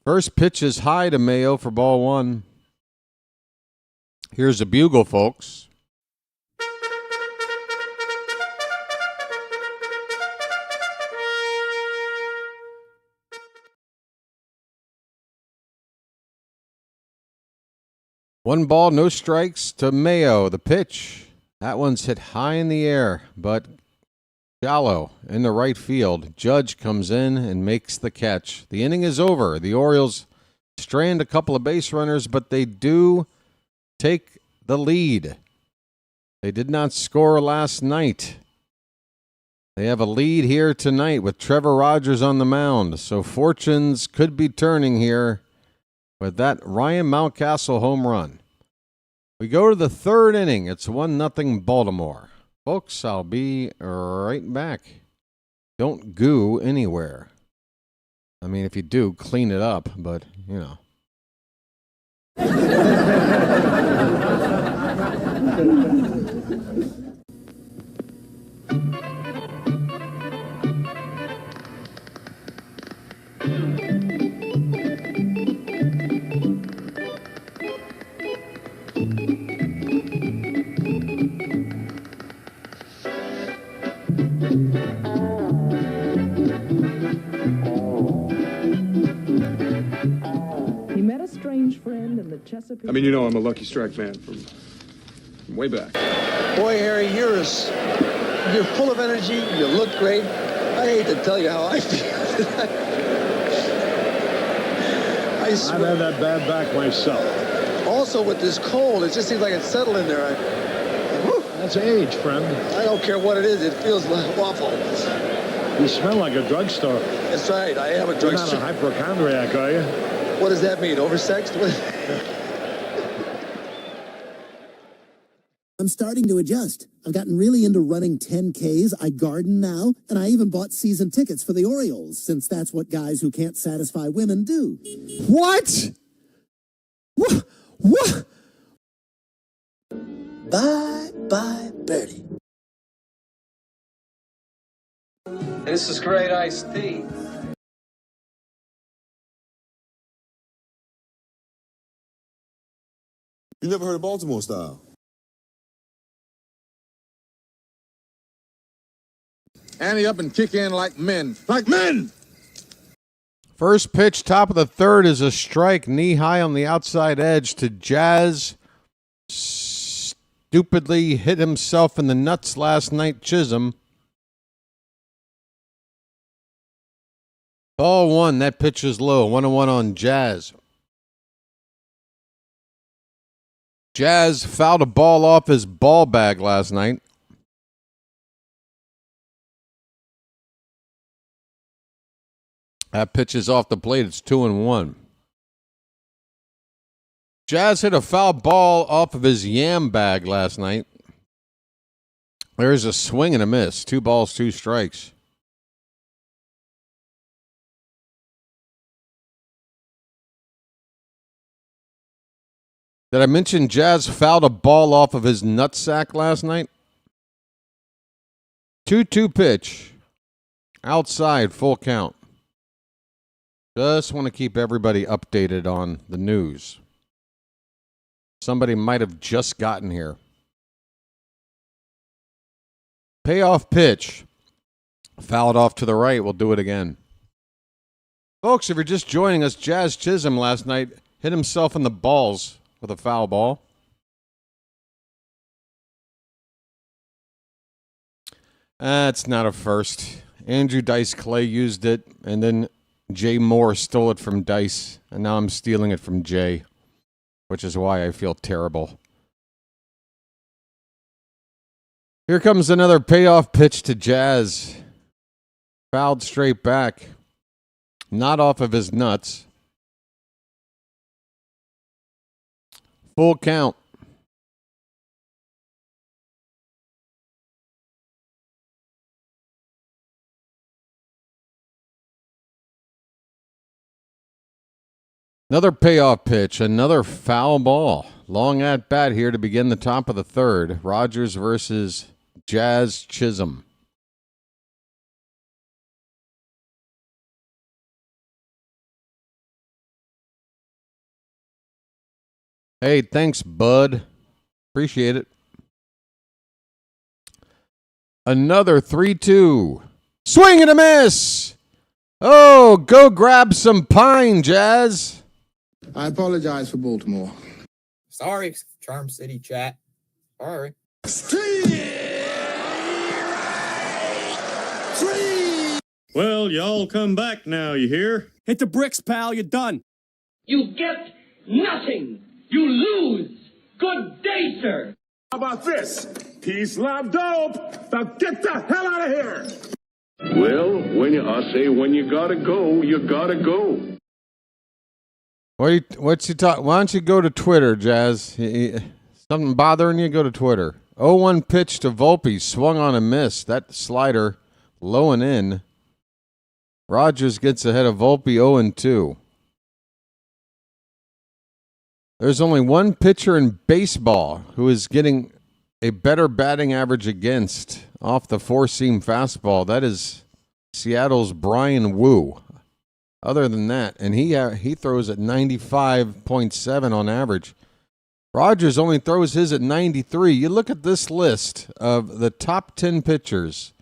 First pitch is high to Mayo for ball 1. Here's a bugle, folks. 1 ball, no strikes to Mayo. The pitch. That one's hit high in the air, but shallow in the right field. Judge comes in and makes the catch. The inning is over. The Orioles strand a couple of base runners, but they do take the lead. They did not score last night. They have a lead here tonight with Trevor Rogers on the mound, so fortunes could be turning here with that Ryan Mountcastle home run. We go to the 3rd inning. It's 1-0 Baltimore. Folks, I'll be right back. Don't goo anywhere. I mean, if you do, clean it up, but, you know. He met a strange friend in the Chesapeake. I mean, you know I'm a Lucky Strike fan from way back. Boy, Harry, you're full of energy. You look great. I hate to tell you how I feel. I swear. I've had that bad back myself. Also, with this cold, it just seems like it's settled in there. That's age, friend. I don't care what it is. It feels awful. You smell like a drugstore. That's right. I am a You're drugstore. not a hypochondriac, are you? What does that mean? Oversexed? I'm starting to adjust. I've gotten really into running 10Ks. I garden now, and I even bought season tickets for the Orioles, since that's what guys who can't satisfy women do. What? What? Bye, Birdie. This is great iced tea. You never heard of Baltimore style? Ante up and kick in like men. Like men! First pitch, top of the 3rd, is a strike, knee high on the outside edge to Jazz. Stupidly hit himself in the nuts last night, Chisum. Ball 1, that pitch is low. 1-1 on Jazz. Jazz fouled a ball off his ball bag last night. That pitch is off the plate. It's 2-1. Jazz hit a foul ball off of his yam bag last night. There's a swing and a miss. 2 balls, 2 strikes. Did I mention Jazz fouled a ball off of his nutsack last night? 2-2 pitch. Outside, full count. Just want to keep everybody updated on the news. Somebody might have just gotten here. Payoff pitch. Fouled off to the right. We'll do it again. Folks, if you're just joining us, Jazz Chisum last night hit himself in the balls with a foul ball. That's not a first. Andrew Dice Clay used it, and then Jay Moore stole it from Dice, and now I'm stealing it from Jay, which is why I feel terrible. Here comes another payoff pitch to Jazz. Fouled straight back. Not off of his nuts. Full count. Another payoff pitch, another foul ball. Long at bat here to begin the top of the 3rd. Rogers versus Jazz Chisum. Hey, thanks, bud. Appreciate it. Another 3-2. Swing and a miss. Oh, go grab some pine, Jazz. I apologize for Baltimore. Sorry, Charm City chat. Sorry. Well, y'all come back now, you hear? Hit the bricks, pal. You're done. You get nothing. You lose. Good day, sir. How about this? Peace, love, dope. Now get the hell out of here. Well, when you gotta go, you gotta go. What's you talk? Why don't you go to Twitter, Jazz? Something bothering you? Go to Twitter. 0-1 pitch to Volpe, swung on a miss. That slider low and in. Rogers gets ahead of Volpe 0-2. There's only one pitcher in baseball who is getting a better batting average against off the four-seam fastball. That is Seattle's Brian Wu. Other than that, and he throws at 95.7 on average. Rogers only throws his at 93. You look at this list of the top 10 pitchers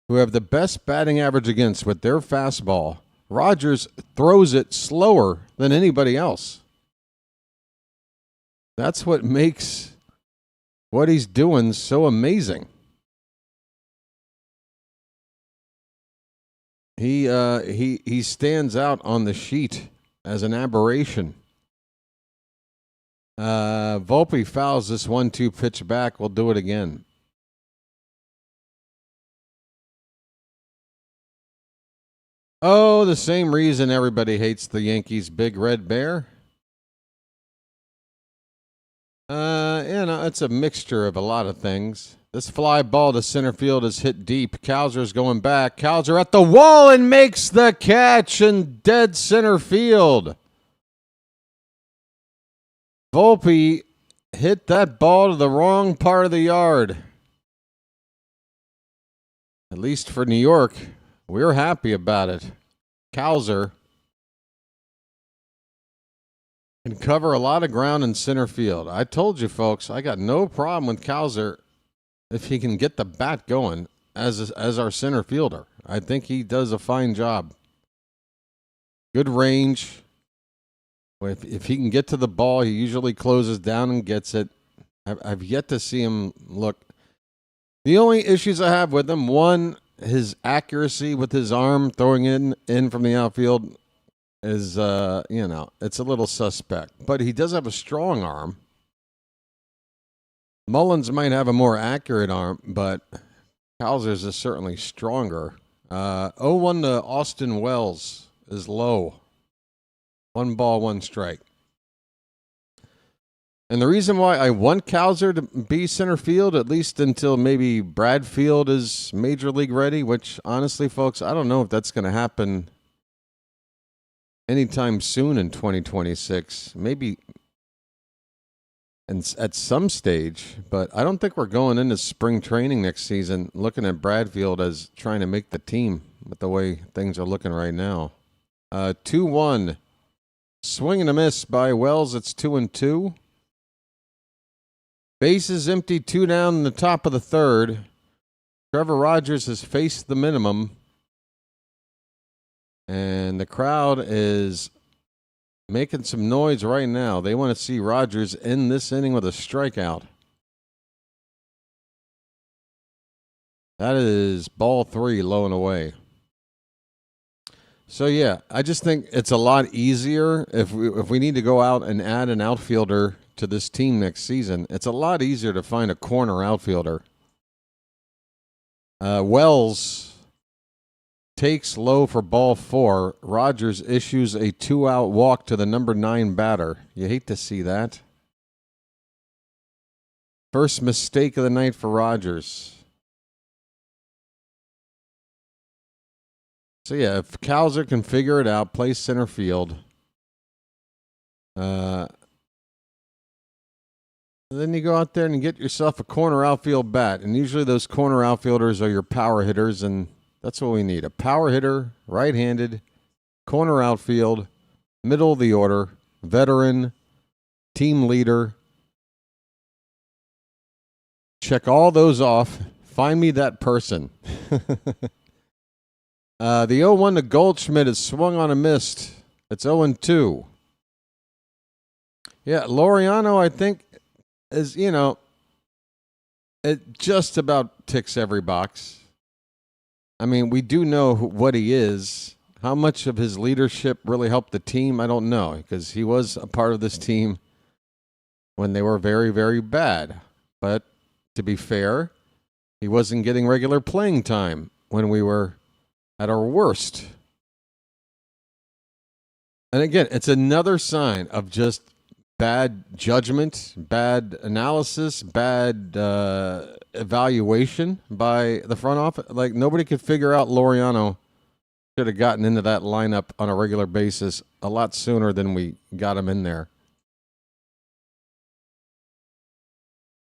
who have the best batting average against with their fastball. Rogers throws it slower than anybody else. That's what makes what he's doing so amazing. He stands out on the sheet as an aberration. Volpe fouls this 1-2 pitch back. We'll do it again. Oh, the same reason everybody hates the Yankees' Big Red Bear. It's a mixture of a lot of things. This fly ball to center field is hit deep. Cowser's going back. Cowser at the wall and makes the catch in dead center field. Volpe hit that ball to the wrong part of the yard. At least for New York, we're happy about it. Cowser can cover a lot of ground in center field. I told you, folks, I got no problem with Cowser if he can get the bat going as our center fielder. I think he does a fine job. Good range. If he can get to the ball, he usually closes down and gets it. I've yet to see him look. The only issues I have with him, one, his accuracy with his arm throwing in from the outfield is, it's a little suspect. But he does have a strong arm. Mullins might have a more accurate arm, but Cowser's is certainly stronger. 0-1 to Austin Wells is low. 1 ball, 1 strike. And the reason why I want Cowser to be center field, at least until maybe Bradfield is major league ready, which honestly, folks, I don't know if that's going to happen anytime soon in 2026. Maybe at some stage, but I don't think we're going into spring training next season looking at Bradfield as trying to make the team with the way things are looking right now. 2-1. Swing and a miss by Wells. It's 2-2. Bases empty, 2 down in the top of the third. Trevor Rogers has faced the minimum. And the crowd is making some noise right now. They want to see Rogers end this inning with a strikeout. That is ball 3, low and away. So, yeah, I just think it's a lot easier if we need to go out and add an outfielder to this team next season. It's a lot easier to find a corner outfielder. Wells takes low for ball 4. Rogers issues a 2-out walk to the number 9 batter. You hate to see that. First mistake of the night for Rogers. So, yeah, if Cowser can figure it out, play center field, then you go out there and you get yourself a corner outfield bat. And usually those corner outfielders are your power hitters, and that's what we need. A power hitter, right-handed, corner outfield, middle of the order, veteran, team leader. Check all those off. Find me that person. The 0-1 to Goldschmidt is swung on a missed. It's 0-2. Yeah, Laureano, I think, is, it just about ticks every box. I mean, we do know what he is. How much of his leadership really helped the team, I don't know, because he was a part of this team when they were very, very bad. But to be fair, he wasn't getting regular playing time when we were at our worst. And again, it's another sign of just bad judgment, bad analysis, bad evaluation by the front office. Like, nobody could figure out Laureano should have gotten into that lineup on a regular basis a lot sooner than we got him in there.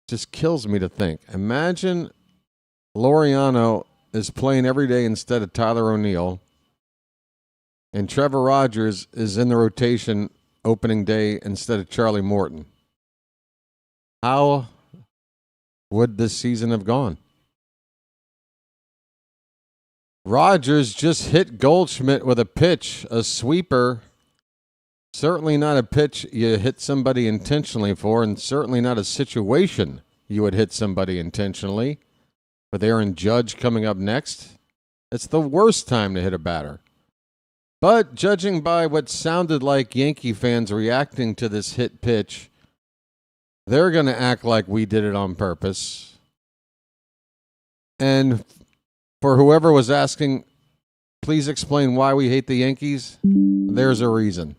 Just kills me to think. Imagine Laureano is playing every day instead of Tyler O'Neill, and Trevor Rogers is in the rotation opening day instead of Charlie Morton. How would this season have gone? Rogers just hit Goldschmidt with a pitch, a sweeper. Certainly not a pitch you hit somebody intentionally for, and certainly not a situation you would hit somebody intentionally. With Aaron Judge coming up next, it's the worst time to hit a batter. But judging by what sounded like Yankee fans reacting to this hit pitch, they're going to act like we did it on purpose. And for whoever was asking, please explain why we hate the Yankees, there's a reason.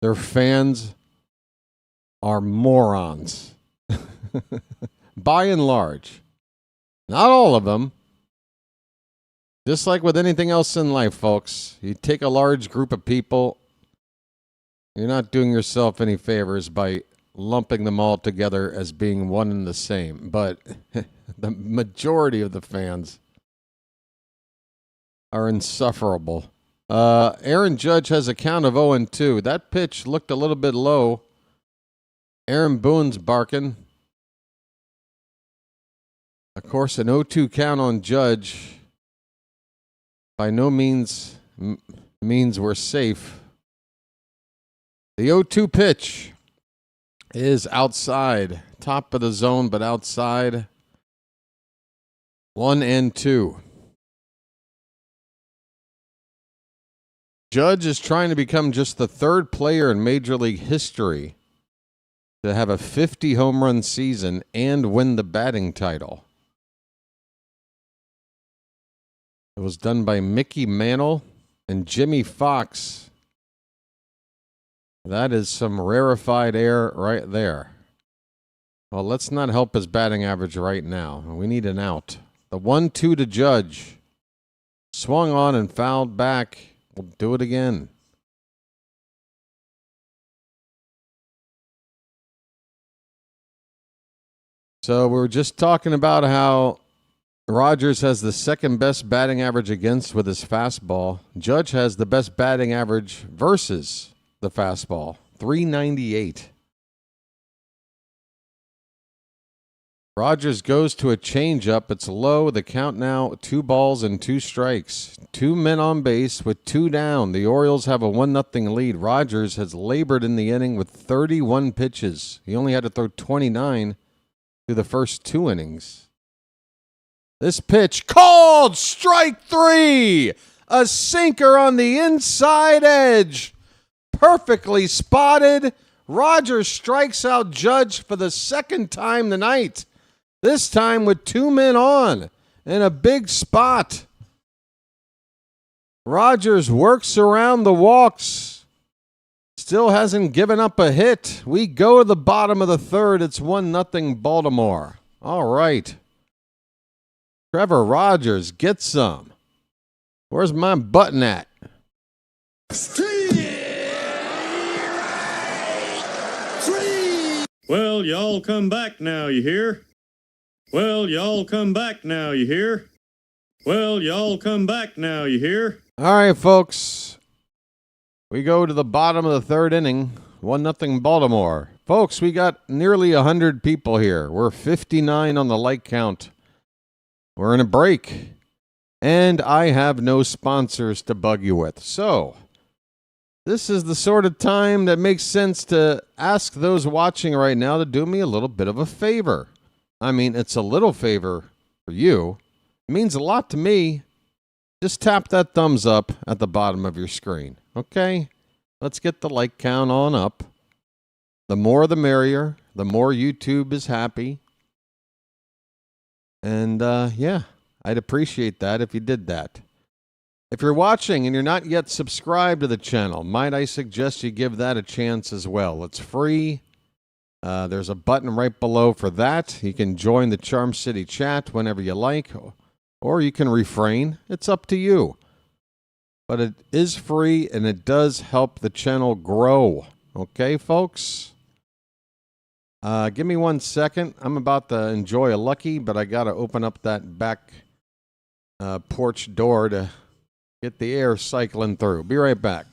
Their fans are morons. By and large. Not all of them. Just like with anything else in life, folks, you take a large group of people, you're not doing yourself any favors by lumping them all together as being one and the same. But the majority of the fans are insufferable. Aaron Judge has a count of 0-2. That pitch looked a little bit low. Aaron Boone's barking. Of course, an 0-2 count on Judge by no means means we're safe. The 0-2 pitch is outside. Top of the zone, but outside. 1-2. Judge is trying to become just the third player in Major League history to have a 50 home run season and win the batting title. It was done by Mickey Mantle and Jimmy Fox. That is some rarefied air right there. Well, let's not help his batting average right now. We need an out. The 1-2 to Judge. Swung on and fouled back. We'll do it again. So we were just talking about how Rogers has the second best batting average against with his fastball. Judge has the best batting average versus the fastball, 398. Rogers goes to a changeup. It's low. The count now 2 balls and 2 strikes. 2 men on base with 2 down. The Orioles have a 1-0 lead. Rogers has labored in the inning with 31 pitches. He only had to throw 29 through the first 2 innings. This pitch called strike 3. A sinker on the inside edge. Perfectly spotted. Rogers strikes out Judge for the second time tonight. This time with 2 men on in a big spot. Rogers works around the walks. Still hasn't given up a hit. We go to the bottom of the third. It's 1-0 Baltimore. All right. Trevor Rogers, get some. Where's my button at? Well, y'all come back now, you hear? Well, y'all come back now, you hear? Well, y'all come back now, you hear? All right, folks. We go to the bottom of the third inning. 1-0 Baltimore. Folks, we got nearly 100 people here. We're 59 on the like count. We're in a break. And I have no sponsors to bug you with. So, This is the sort of time that makes sense to ask those watching right now to do me a little bit of a favor. I mean, it's a little favor for you. It means a lot to me. Just tap that thumbs up at the bottom of your screen, okay? Let's get the like count on up. The more the merrier. The more YouTube is happy. And, yeah, I'd appreciate that if you did that. If you're watching and you're not yet subscribed to the channel, might I suggest you give that a chance as well. It's free. There's a button right below for that. You can join the Charm City chat whenever you like, or you can refrain. It's up to you. But it is free, and it does help the channel grow. Okay, folks? Give me 1 second. I'm about to enjoy a Lucky, but I got to open up that back porch door to get the air cycling through. Be right back.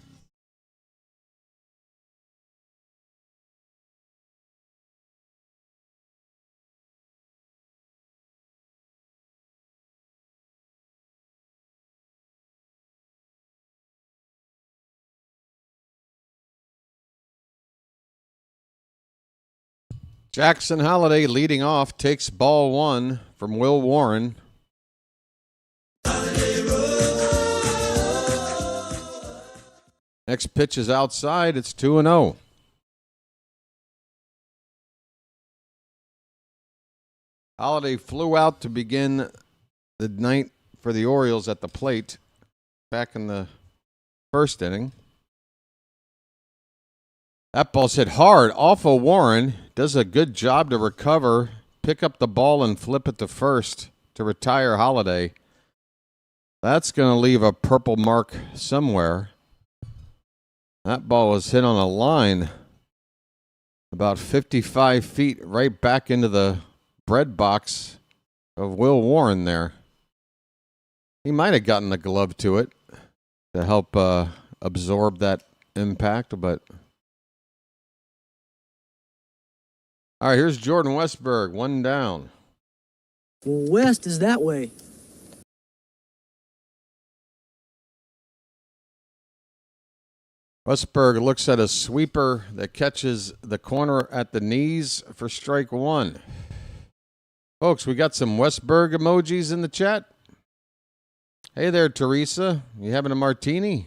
Jackson Holliday leading off, takes ball one from Will Warren. Next pitch is outside. It's 2-0. Holliday flew out to begin the night for the Orioles at the plate back in the first inning. That ball's hit hard off of Warren. Does a good job to recover, pick up the ball and flip it to first to retire Holliday. That's going to leave a purple mark somewhere. That ball was hit on a line about 55 feet right back into the bread box of Will Warren there. He might have gotten a glove to it to help absorb that impact, but... All right, here's Jordan Westburg, one down. Well, West is that way. Westburg looks at a sweeper that catches the corner at the knees for strike one. Folks, we got some Westburg emojis in the chat. Hey there, Teresa. You having a martini?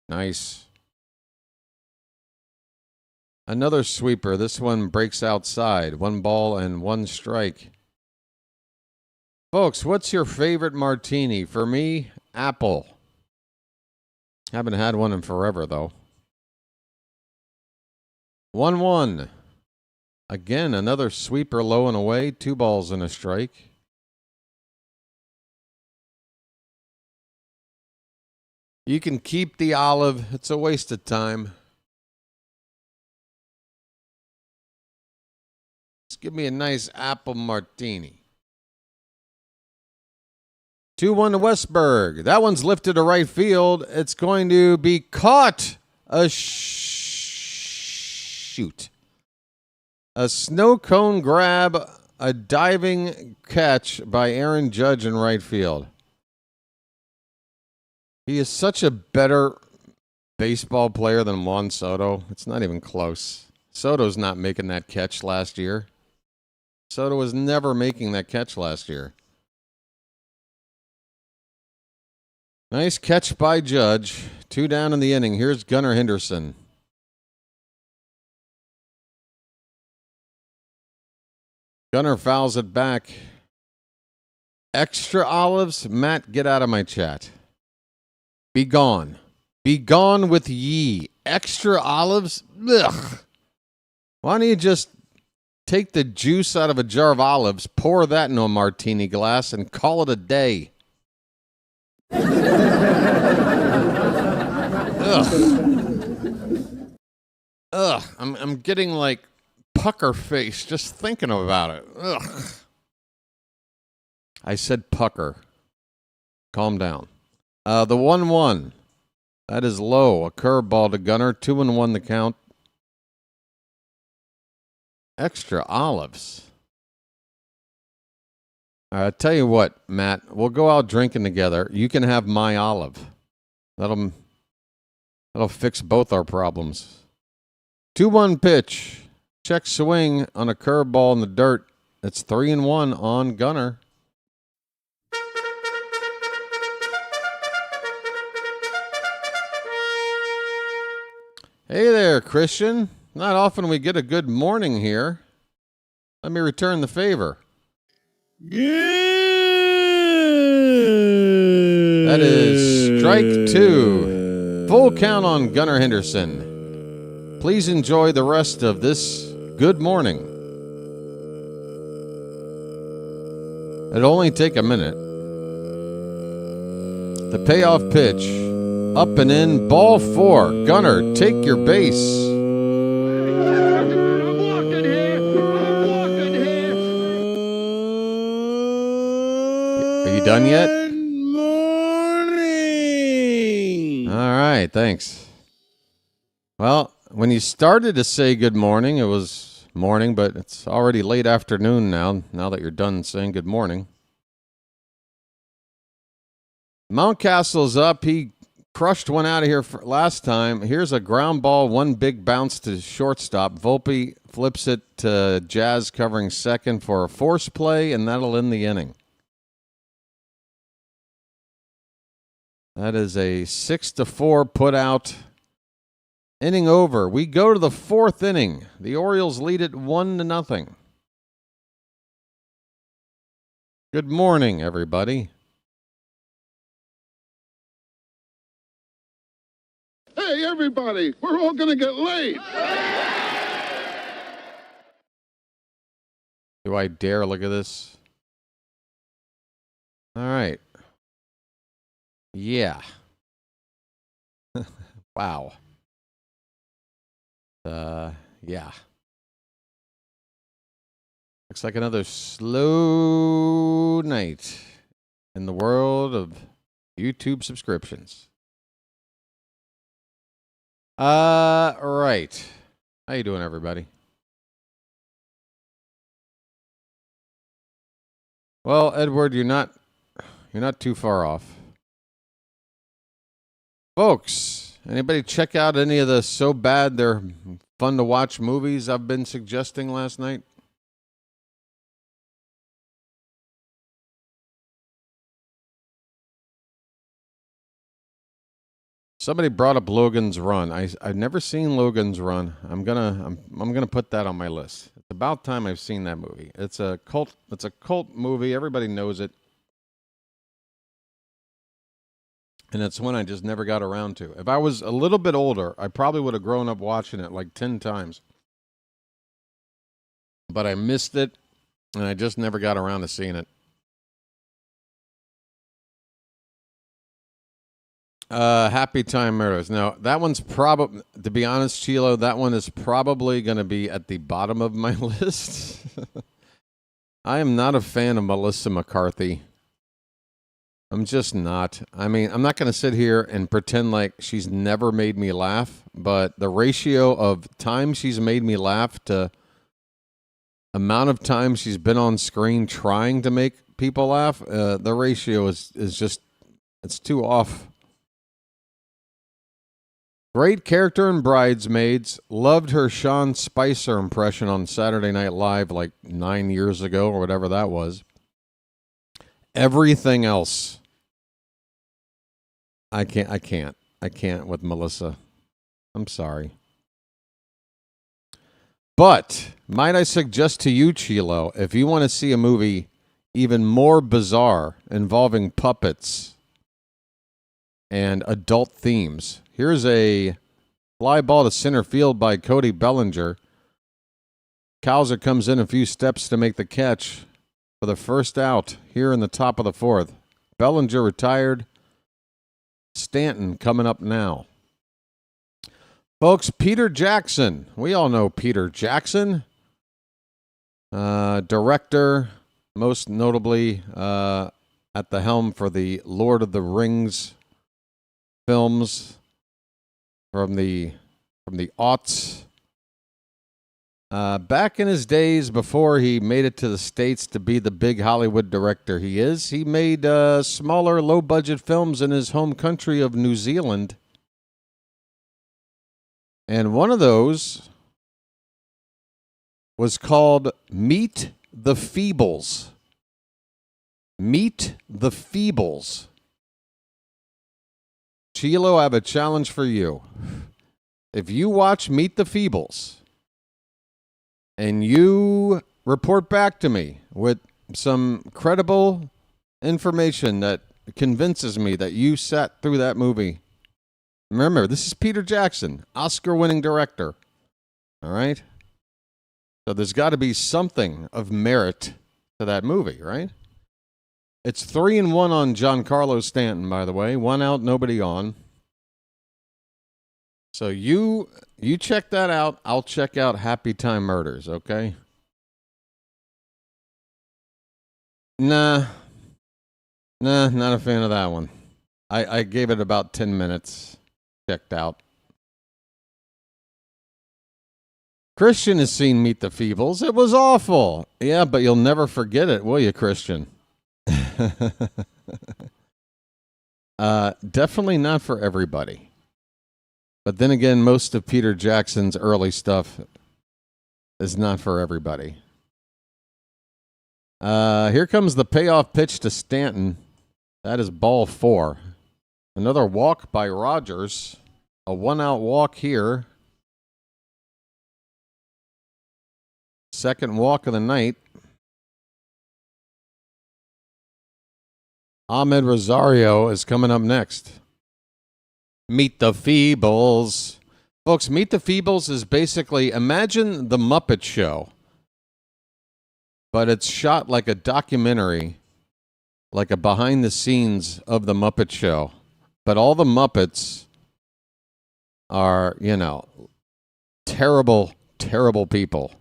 Nice. Another sweeper. This one breaks outside. 1 ball and 1 strike. Folks, what's your favorite martini? For me, apple. Haven't had one in forever, though. 1-1. Again, another sweeper low and away. 2 balls and a strike. You can keep the olive. It's a waste of time. Just give me a nice apple martini. 2-1 to Westburg. That one's lifted to right field. It's going to be caught. A shoot. A snow cone grab. A diving catch by Aaron Judge in right field. He is such a better baseball player than Juan Soto. It's not even close. Soto's not making that catch last year. Soto was never making that catch last year. Nice catch by Judge. 2 down in the inning. Here's Gunnar Henderson. Gunnar fouls it back. Extra olives? Matt, get out of my chat. Be gone. Be gone with ye. Extra olives? Ugh. Why don't you just take the juice out of a jar of olives, pour that into a martini glass, and call it a day? Ugh. Ugh. I'm getting like pucker face just thinking about it. Ugh. I said pucker. Calm down. The 1-1. That is low. A curveball to Gunnar. 2-1 the count. Extra olives. All right, I'll tell you what, Matt. We'll go out drinking together. You can have my olive. That'll That'll fix both our problems. 2-1 pitch. Check swing on a curveball in the dirt. It's 3-1 on Gunner. Hey there, Christian. Not often we get a good morning here. Let me return the favor. That is strike 2. Full count on Gunnar Henderson. Please enjoy the rest of this good morning. It'll only take a minute. The payoff pitch. Up and in, ball 4. Gunnar, take your base. Are you done yet? Good morning. All right, thanks. Well, when you started to say good morning, it was morning, but it's already late afternoon now that you're done saying good morning. Mountcastle's up. He crushed one out of here last time. Here's a ground ball, one big bounce to shortstop. Volpe flips it to Jazz covering second for a force play, and that'll end the inning. That is a 6-4 put out. Inning over. We go to the 4th inning. The Orioles lead it 1-0. Good morning, everybody. Hey, everybody, we're all going to get laid. Do I dare look at this? All right. Yeah. Wow. Yeah. Looks like another slow night in the world of YouTube subscriptions. Right. How you doing, everybody? Well, Edward, you're not too far off. Folks, anybody check out any of the so bad they're fun to watch movies I've been suggesting last night? Somebody brought up Logan's Run. I've never seen Logan's Run. I'm gonna put that on my list. It's about time I've seen that movie. It's a cult movie. Everybody knows it. And it's one I just never got around to. If I was a little bit older, I probably would have grown up watching it like 10 times. But I missed it, and I just never got around to seeing it. Happy Time Murders. Now, that one's probably, to be honest, Chilo, that one is probably going to be at the bottom of my list. I am not a fan of Melissa McCarthy. I'm just not. I mean, I'm not going to sit here and pretend like she's never made me laugh, but the ratio of time she's made me laugh to amount of time she's been on screen trying to make people laugh, the ratio is just, it's too off. Great character in Bridesmaids. Loved her Sean Spicer impression on Saturday Night Live like 9 years ago or whatever that was. Everything else, I can't with Melissa. I'm sorry. But might I suggest to you, Chilo, if you want to see a movie even more bizarre involving puppets and adult themes, here's a fly ball to center field by Cody Bellinger. Cowser comes in a few steps to make the catch for the first out here in the top of the 4th. Bellinger retired. Stanton coming up now. Folks, Peter Jackson. We all know Peter Jackson. Director, most notably at the helm for the Lord of the Rings films from the aughts. Back in his days before he made it to the States to be the big Hollywood director he made smaller, low-budget films in his home country of New Zealand. And one of those was called Meet the Feebles. Meet the Feebles. Chilo, I have a challenge for you. If you watch Meet the Feebles and you report back to me with some credible information that convinces me that you sat through that movie. Remember, this is Peter Jackson, Oscar-winning director. All right? So there's got to be something of merit to that movie, right? It's 3-1 on Giancarlo Stanton, by the way. 1 out, nobody on. So you check that out. I'll check out Happy Time Murders, okay? Nah, not a fan of that one. I gave it about 10 minutes. Checked out. Christian has seen Meet the Feebles. It was awful. Yeah, but you'll never forget it, will you, Christian? Definitely not for everybody. But then again, most of Peter Jackson's early stuff is not for everybody. Here comes the payoff pitch to Stanton. That is ball 4. Another walk by Rogers. A 1-out walk here. Second walk of the night. Ahmed Rosario is coming up next. Meet the Feebles. Folks, Meet the Feebles is basically, imagine the Muppet Show, but it's shot like a documentary, like a behind the scenes of the Muppet Show. But all the Muppets are, terrible, terrible people.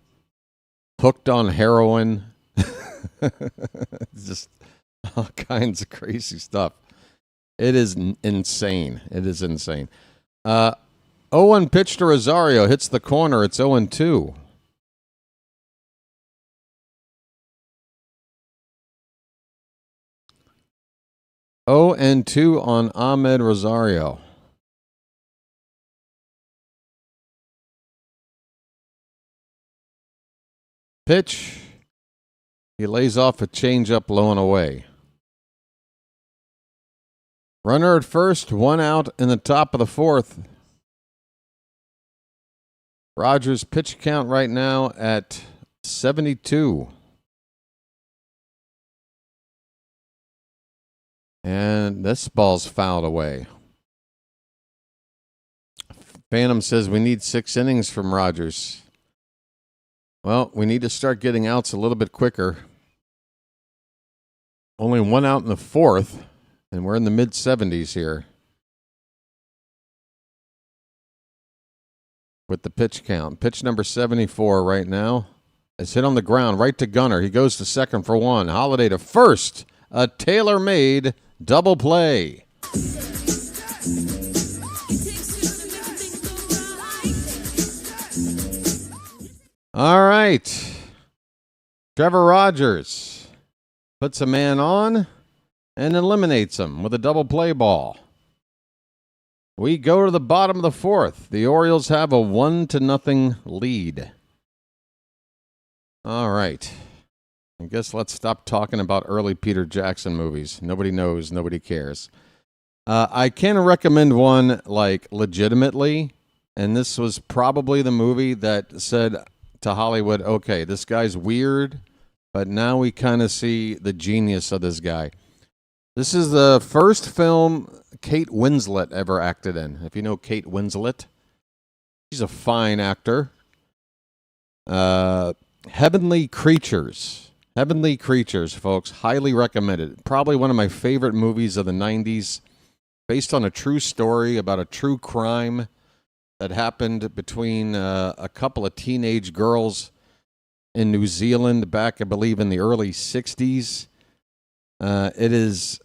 Hooked on heroin. Just all kinds of crazy stuff. It is insane. It is insane. 0-1 pitch to Rosario. Hits the corner. It's 0-2. (0-2) on Ahmed Rosario. Pitch. He lays off a changeup low and away. Runner at first, 1 out in the top of the 4th. Rogers' pitch count right now at 72. And this ball's fouled away. Phantom says we need 6 innings from Rogers. Well, we need to start getting outs a little bit quicker. Only 1 out in the 4th, and we're in the mid-70s here with the pitch count. Pitch number 74 right now. It's hit on the ground, right to Gunnar. He goes to second for 1. Holiday to first. A tailor-made double play. All right. Trevor Rogers puts a man on and eliminates him with a double play ball. We go to the bottom of the 4th. The Orioles have a 1-0 lead. All right. I guess let's stop talking about early Peter Jackson movies. Nobody knows. Nobody cares. I can recommend one, like, legitimately, and this was probably the movie that said to Hollywood, okay, this guy's weird, but now we kind of see the genius of this guy. This is the first film Kate Winslet ever acted in. If you know Kate Winslet, she's a fine actor. Heavenly Creatures. Heavenly Creatures, folks. Highly recommended. Probably one of my favorite movies of the 90s. Based on a true story about a true crime that happened between a couple of teenage girls in New Zealand back, I believe, in the early 60s. It's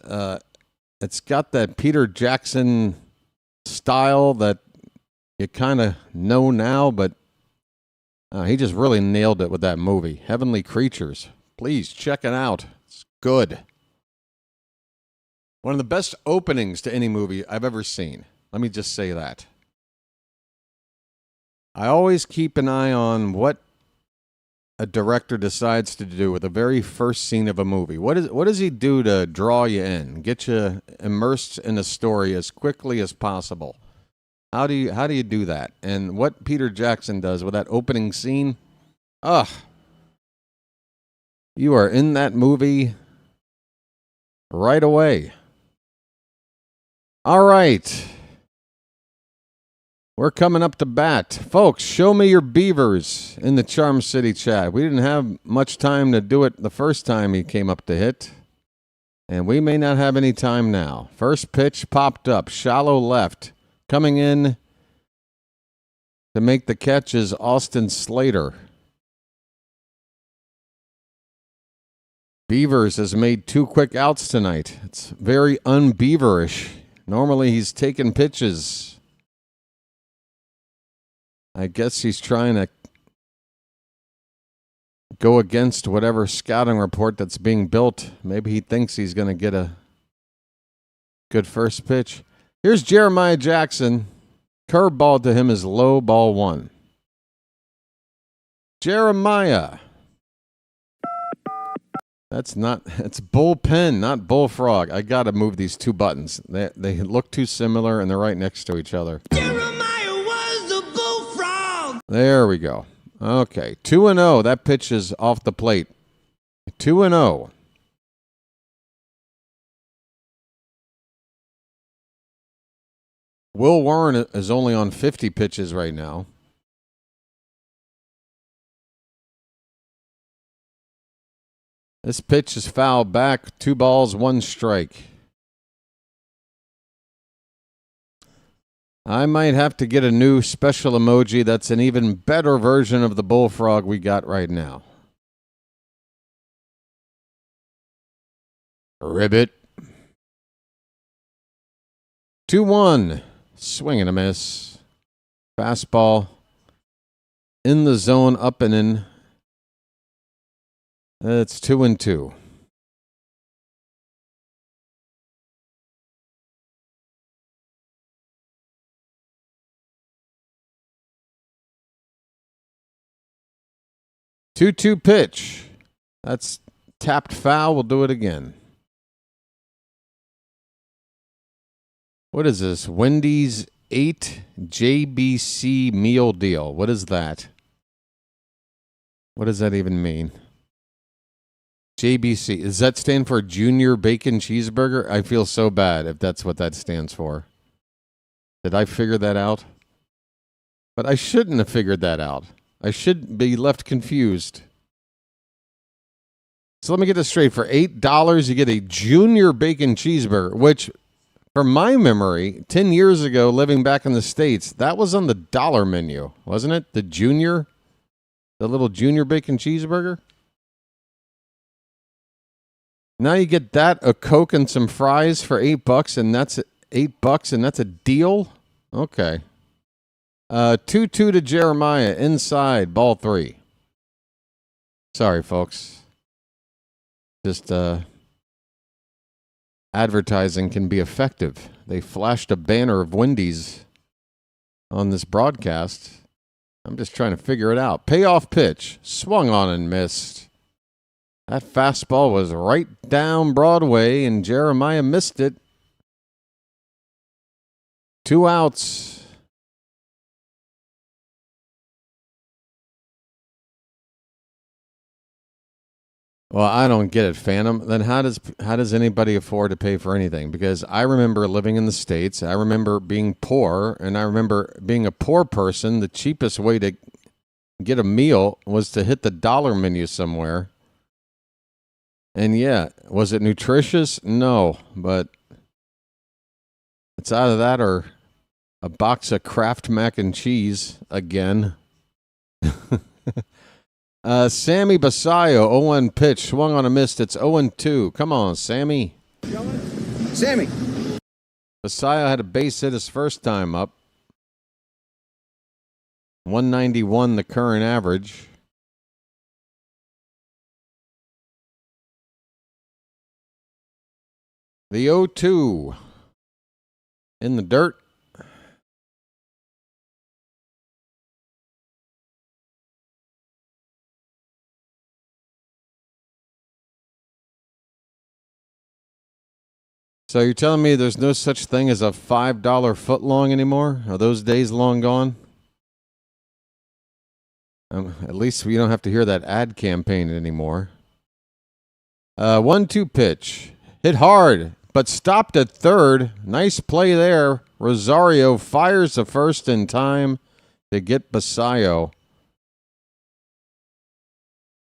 got that Peter Jackson style that you kind of know now, but he just really nailed it with that movie. Heavenly Creatures. Please check it out. It's good. One of the best openings to any movie I've ever seen. Let me just say that. I always keep an eye on what a director decides to do with the very first scene of a movie. What does he do to draw you in, get you immersed in a story as quickly as possible? How do you do that? And what Peter Jackson does with that opening scene, you are in that movie right away. All right. We're coming up to bat. Folks, show me your Beavers in the Charm City chat. We didn't have much time to do it the first time he came up to hit. And we may not have any time now. First pitch popped up. Shallow left. Coming in to make the catch is Austin Slater. Beavers has made 2 quick outs tonight. It's very un-Beaverish. Normally he's taking pitches. I guess he's trying to go against whatever scouting report that's being built. Maybe he thinks he's going to get a good first pitch. Here's Jeremiah Jackson. Curveball to him is low, ball 1. Jeremiah. It's bullpen, not bullfrog. I got to move these 2 buttons. They look too similar and they're right next to each other. There we go. Okay, 2-0. That pitch is off the plate. 2-0. Will Warren is only on 50 pitches right now. This pitch is fouled back. 2 balls, 1 strike. I might have to get a new special emoji that's an even better version of the bullfrog we got right now. Ribbit. 2-1. Swing and a miss. Fastball. In the zone, up and in. It's 2-2. Two pitch. That's tapped foul. We'll do it again. What is this? Wendy's 8 JBC meal deal. What is that? What does that even mean? JBC. Does that stand for Junior Bacon Cheeseburger? I feel so bad if that's what that stands for. Did I figure that out? But I shouldn't have figured that out. I should be left confused. So let me get this straight. For $8, you get a Junior Bacon Cheeseburger, which, from my memory, 10 years ago, living back in the States, that was on the dollar menu, wasn't it? The little Junior Bacon Cheeseburger? Now you get that, a Coke, and some fries for $8, and that's $8, and that's a deal? Okay. 2-2 to Jeremiah. Inside, ball 3. Sorry, folks. Just advertising can be effective. They flashed a banner of Wendy's on this broadcast. I'm just trying to figure it out. Payoff pitch. Swung on and missed. That fastball was right down Broadway, and Jeremiah missed it. 2 outs. Well, I don't get it, Phantom. Then how does anybody afford to pay for anything? Because I remember living in the States. I remember being poor, and I remember being a poor person. The cheapest way to get a meal was to hit the dollar menu somewhere. And yeah, was it nutritious? No, but it's either that or a box of Kraft mac and cheese again. Sammy Basayo, 0-1 pitch, swung on a miss. It's 0-2. Come on, Sammy. Sammy. Basayo had a base hit his first time up. 191 the current average. The 0-2 in the dirt. So you're telling me there's no such thing as a $5 foot long anymore? Are those days long gone? At least we don't have to hear that ad campaign anymore. 1-2 pitch. Hit hard, but stopped at third. Nice play there. Rosario fires the first in time to get Basayo.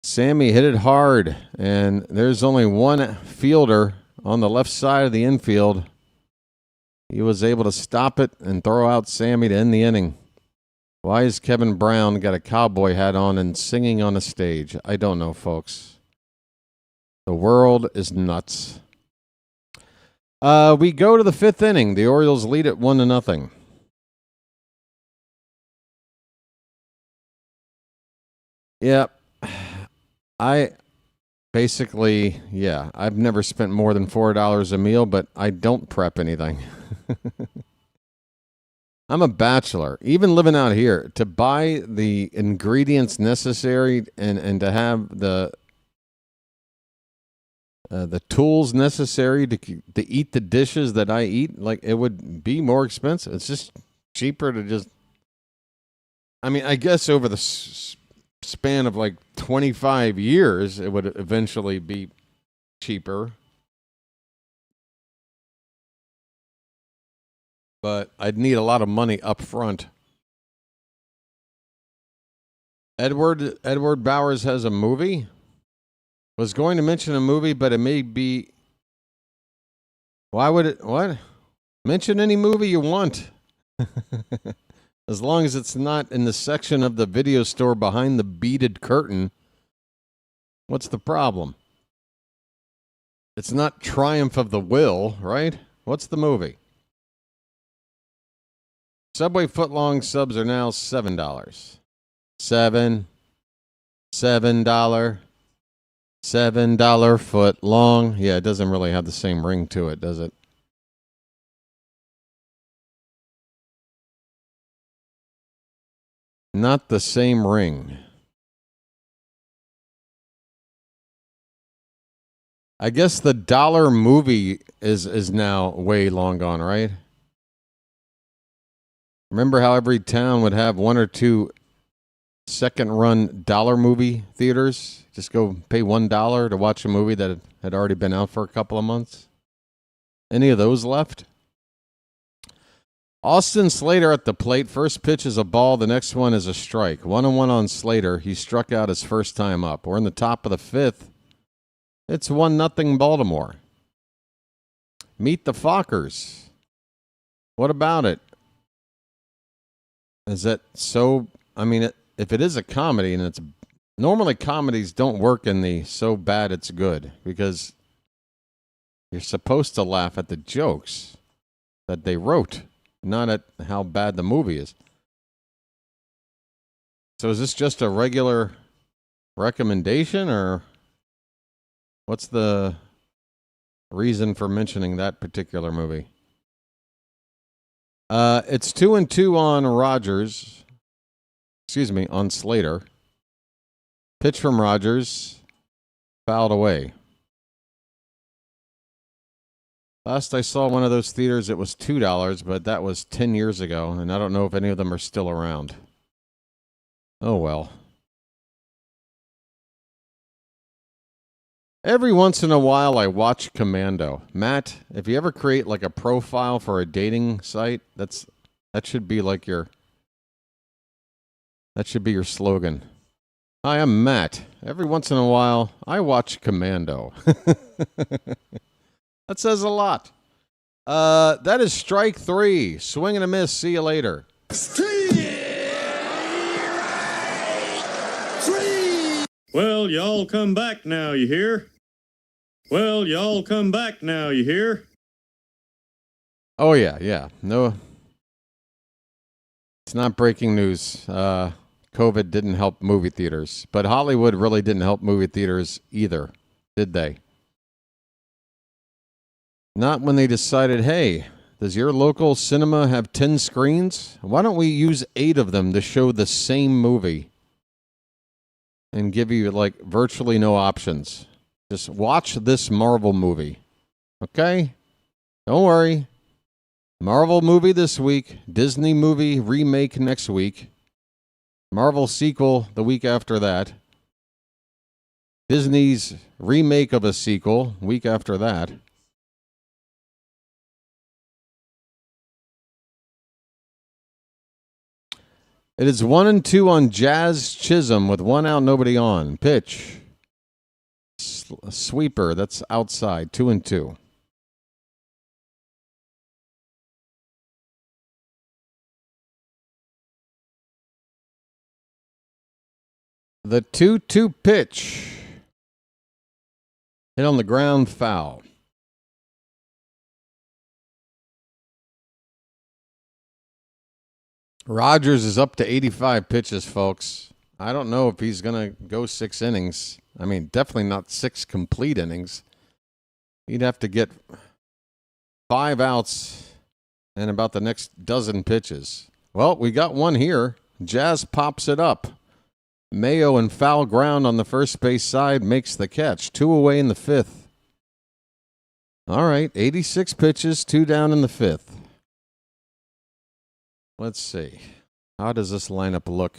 Sammy hit it hard, and there's only one fielder on the left side of the infield. He was able to stop it and throw out Sammy to end the inning. Why is Kevin Brown got a cowboy hat on and singing on a stage? I don't know, folks. The world is nuts. We go to the fifth inning. The Orioles lead it 1-0. Yep. I've never spent more than $4 a meal, but I don't prep anything. I'm a bachelor. Even living out here, to buy the ingredients necessary and to have the tools necessary to eat the dishes that I eat, like, it would be more expensive. It's just cheaper to just... I mean, I guess over the span of like 25 years, it would eventually be cheaper. But I'd need a lot of money up front. Edward Bowers has a movie. Was going to mention a movie, but it may be... Why would it... What? Mention any movie you want. As long as it's not in the section of the video store behind the beaded curtain. What's the problem? It's not Triumph of the Will, right? What's the movie? Subway footlong subs are now $7. $7 foot long. Yeah, it doesn't really have the same ring to it, does it? Not the same ring. I guess the dollar movie is now way long gone, right? Remember how every town would have one or two second-run dollar movie theaters? Just go pay $1 to watch a movie that had already been out for a couple of months. Any of those left? Austin Slater at the plate. First pitch is a ball. The next one is a strike. 1-1 on Slater. He struck out his first time up. We're in the top of the fifth. It's 1-0 Baltimore. Meet the Fockers. What about it? Is that so? I mean, if it is a comedy, and it's normally comedies don't work in the so bad it's good, because you're supposed to laugh at the jokes that they wrote, not at how bad the movie is. So is this just a regular recommendation, or what's the reason for mentioning that particular movie? It's 2-2 on Rogers. Excuse me, on Slater. Pitch from Rogers. Fouled away. Last I saw one of those theaters, it was $2, but that was 10 years ago, and I don't know if any of them are still around. Oh, well. Every once in a while, I watch Commando. Matt, if you ever create like a profile for a dating site, that should be like your slogan. Hi, I'm Matt. Every once in a while, I watch Commando. That says a lot. That is strike 3. Swing and a miss. See you later. Well, y'all come back now, you hear? Well, y'all come back now, you hear? Oh, yeah. No, it's not breaking news. COVID didn't help movie theaters, but Hollywood really didn't help movie theaters either, did they? Not when they decided, hey, does your local cinema have 10 screens? Why don't we use 8 of them to show the same movie and give you like virtually no options? Just watch this Marvel movie, okay? Don't worry. Marvel movie this week. Disney movie remake next week. Marvel sequel the week after that. Disney's remake of a sequel week after that. It is 1-2 on Jazz Chisum with 1 out, nobody on. Pitch. Sweeper, that's outside. 2-2. The 2-2 pitch. Hit on the ground, foul. Rogers is up to 85 pitches, folks. I don't know if he's going to go 6 innings. I mean, definitely not 6 complete innings. He'd have to get 5 outs and about the next dozen pitches. Well, we got one here. Jazz pops it up. Mayo in foul ground on the first base side makes the catch. 2 away in the 5th. All right, 86 pitches, 2 down in the 5th. Let's see. How does this lineup look?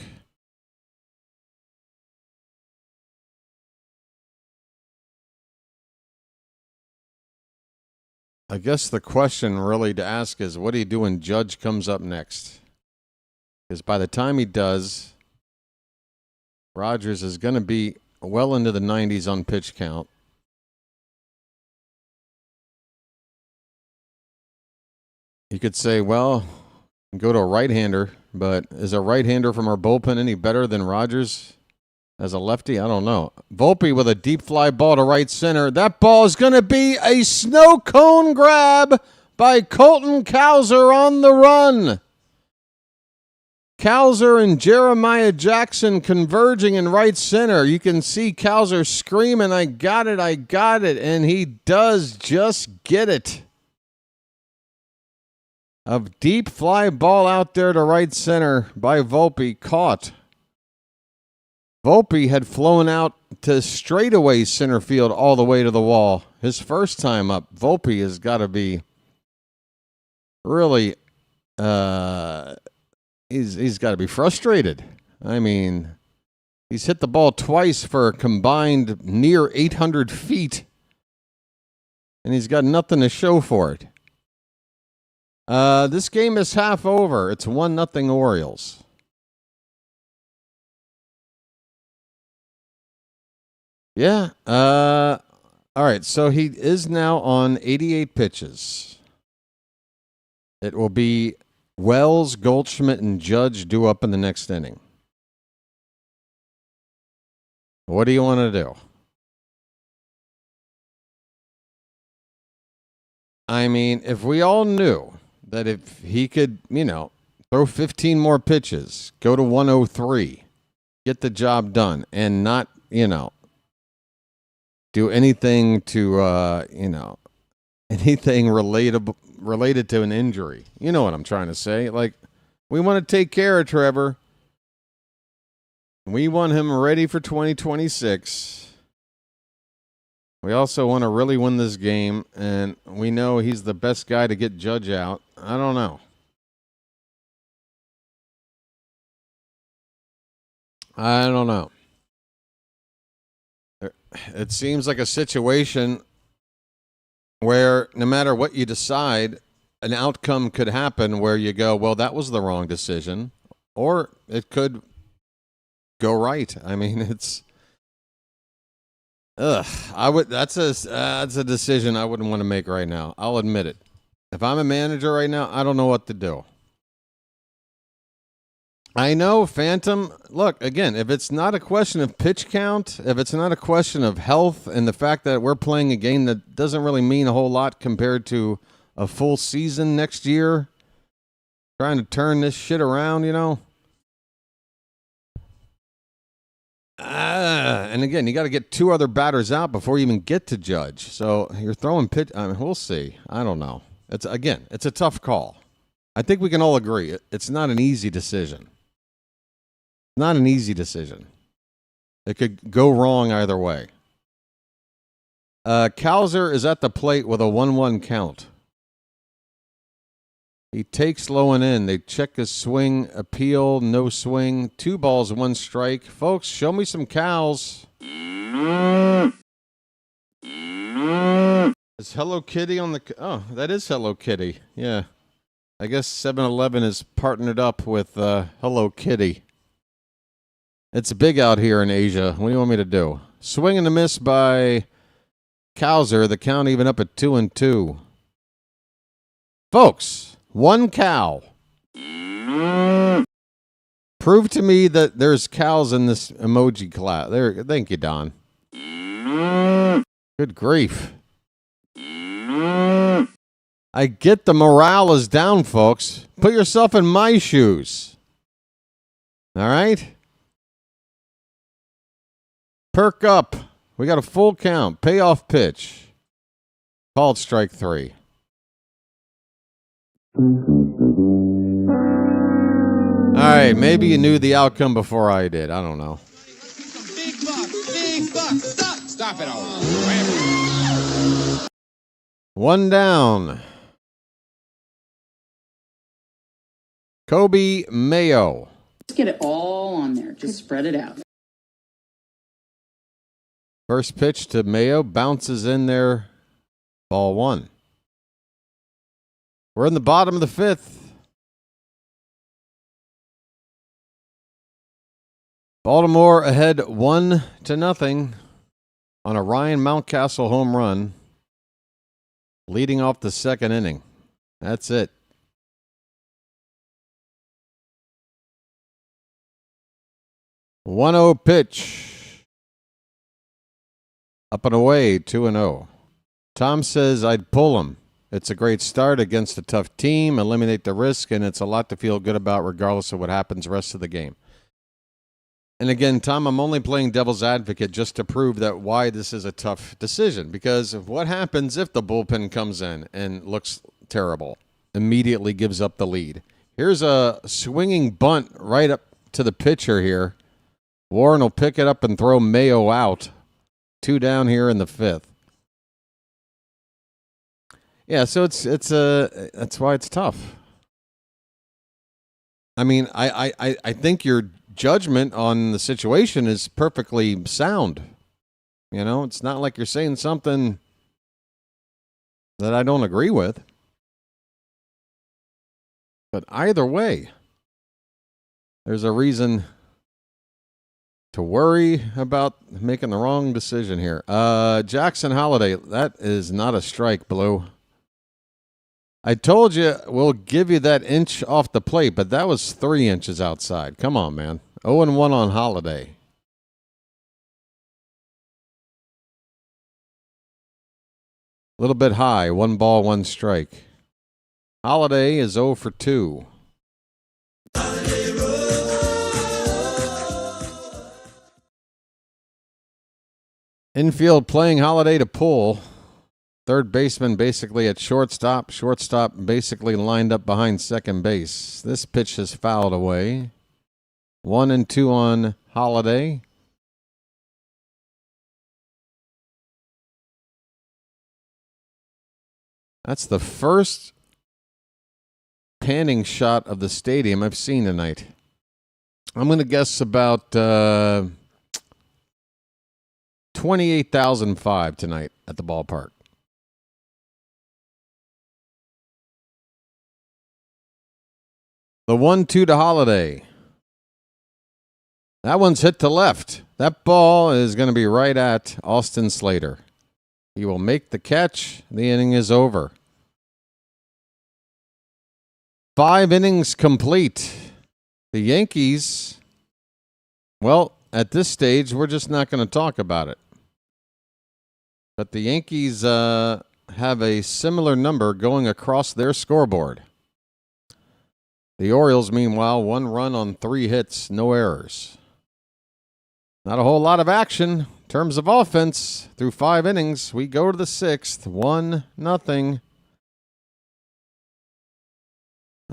I guess the question really to ask is, what do you do when Judge comes up next? Because by the time he does, Rogers is going to be well into the 90s on pitch count. You could say, well, go to a right-hander, but is a right-hander from our bullpen any better than Rogers as a lefty? I don't know. Volpe with a deep fly ball to right center. That ball is going to be a snow cone grab by Colton Cowser on the run. Cowser and Jeremiah Jackson converging in right center. You can see Cowser screaming, I got it, and he does just get it. A deep fly ball out there to right center by Volpe, caught. Volpe had flown out to straightaway center field all the way to the wall. His first time up. Volpe has got to be really, he's got to be frustrated. I mean, he's hit the ball twice for a combined near 800 feet, and he's got nothing to show for it. This game is half over. It's 1-0 Orioles. Yeah. All right. So he is now on 88 pitches. It will be Wells, Goldschmidt, and Judge due up in the next inning. What do you want to do? I mean, if we all knew that if he could, throw 15 more pitches, go to 103, get the job done, and not, do anything to, anything related to an injury. You know what I'm trying to say? Like, we want to take care of Trevor. We want him ready for 2026. We also want to really win this game, and we know he's the best guy to get Judge out. I don't know. It seems like a situation where no matter what you decide, an outcome could happen where you go, well, that was the wrong decision, or it could go right. I mean, it's... That's a decision I wouldn't want to make right now. I'll admit it. If I'm a manager right now, I don't know what to do. I know, Phantom. Look, again, if it's not a question of pitch count, if it's not a question of health and the fact that we're playing a game that doesn't really mean a whole lot compared to a full season next year, trying to turn this shit around, and again, you got to get 2 other batters out before you even get to Judge. So you're throwing pitch. I mean, we'll see. I don't know. It's a tough call. I think we can all agree it's not an easy decision. Not an easy decision. It could go wrong either way. Cowser is at the plate with a 1-1 count. He takes low and in. They check his swing, appeal, no swing. 2 balls, 1 strike. Folks, show me some cows. Is Hello Kitty on the... Oh, that is Hello Kitty. Yeah. I guess 7-Eleven is partnered up with Hello Kitty. It's big out here in Asia. What do you want me to do? Swing and a miss by Cowser. The count even up at 2-2. Folks, 1 cow. Prove to me that there's cows in this emoji class. There, thank you, Don. Good grief. I get the morale is down, folks. Put yourself in my shoes. All right? Perk up. We got a full count. Payoff pitch. Called strike 3. All right, maybe you knew the outcome before I did. I don't know. Big buck, big buck. Stop it all. 1 down. Kobe Mayo. Let's get it all on there. Just spread it out. First pitch to Mayo. Bounces in there. Ball 1. We're in the bottom of the 5th. Baltimore ahead 1-0 on a Ryan Mountcastle home run, leading off the 2nd inning. That's it. One-oh pitch. Up and away, 2-0. Tom says I'd pull him. It's a great start against a tough team, eliminate the risk, and it's a lot to feel good about regardless of what happens the rest of the game. And again, Tom, I'm only playing devil's advocate just to prove that why this is a tough decision. Because what happens if the bullpen comes in and looks terrible, immediately gives up the lead? Here's a swinging bunt right up to the pitcher here. Warren will pick it up and throw Mayo out. 2 down here in the 5th. Yeah, so that's why it's tough. I mean, I think your judgment on the situation is perfectly sound. You know, it's not like you're saying something that I don't agree with. But either way, there's a reason to worry about making the wrong decision here. Jackson Holiday, that is not a strike, Blue. I told you we'll give you that inch off the plate, but that was 3 inches outside. Come on, man. 0-1 on Holiday. A little bit high. 1 ball, 1 strike. Holiday is 0 for 2. Infield playing Holiday to pull. Third baseman basically at shortstop. Shortstop basically lined up behind second base. This pitch is fouled away. 1-2 on Holiday. That's the first panning shot of the stadium I've seen tonight. I'm going to guess about 28,005 tonight at the ballpark. The 1-2 to Holiday. That one's hit to left. That ball is going to be right at Austin Slater. He will make the catch. The inning is over. 5 innings complete. The Yankees, well, at this stage, we're just not going to talk about it. But the Yankees have a similar number going across their scoreboard. The Orioles, meanwhile, 1 run on 3 hits, no errors. Not a whole lot of action in terms of offense. Through 5 innings, we go to the 6th, 1-0.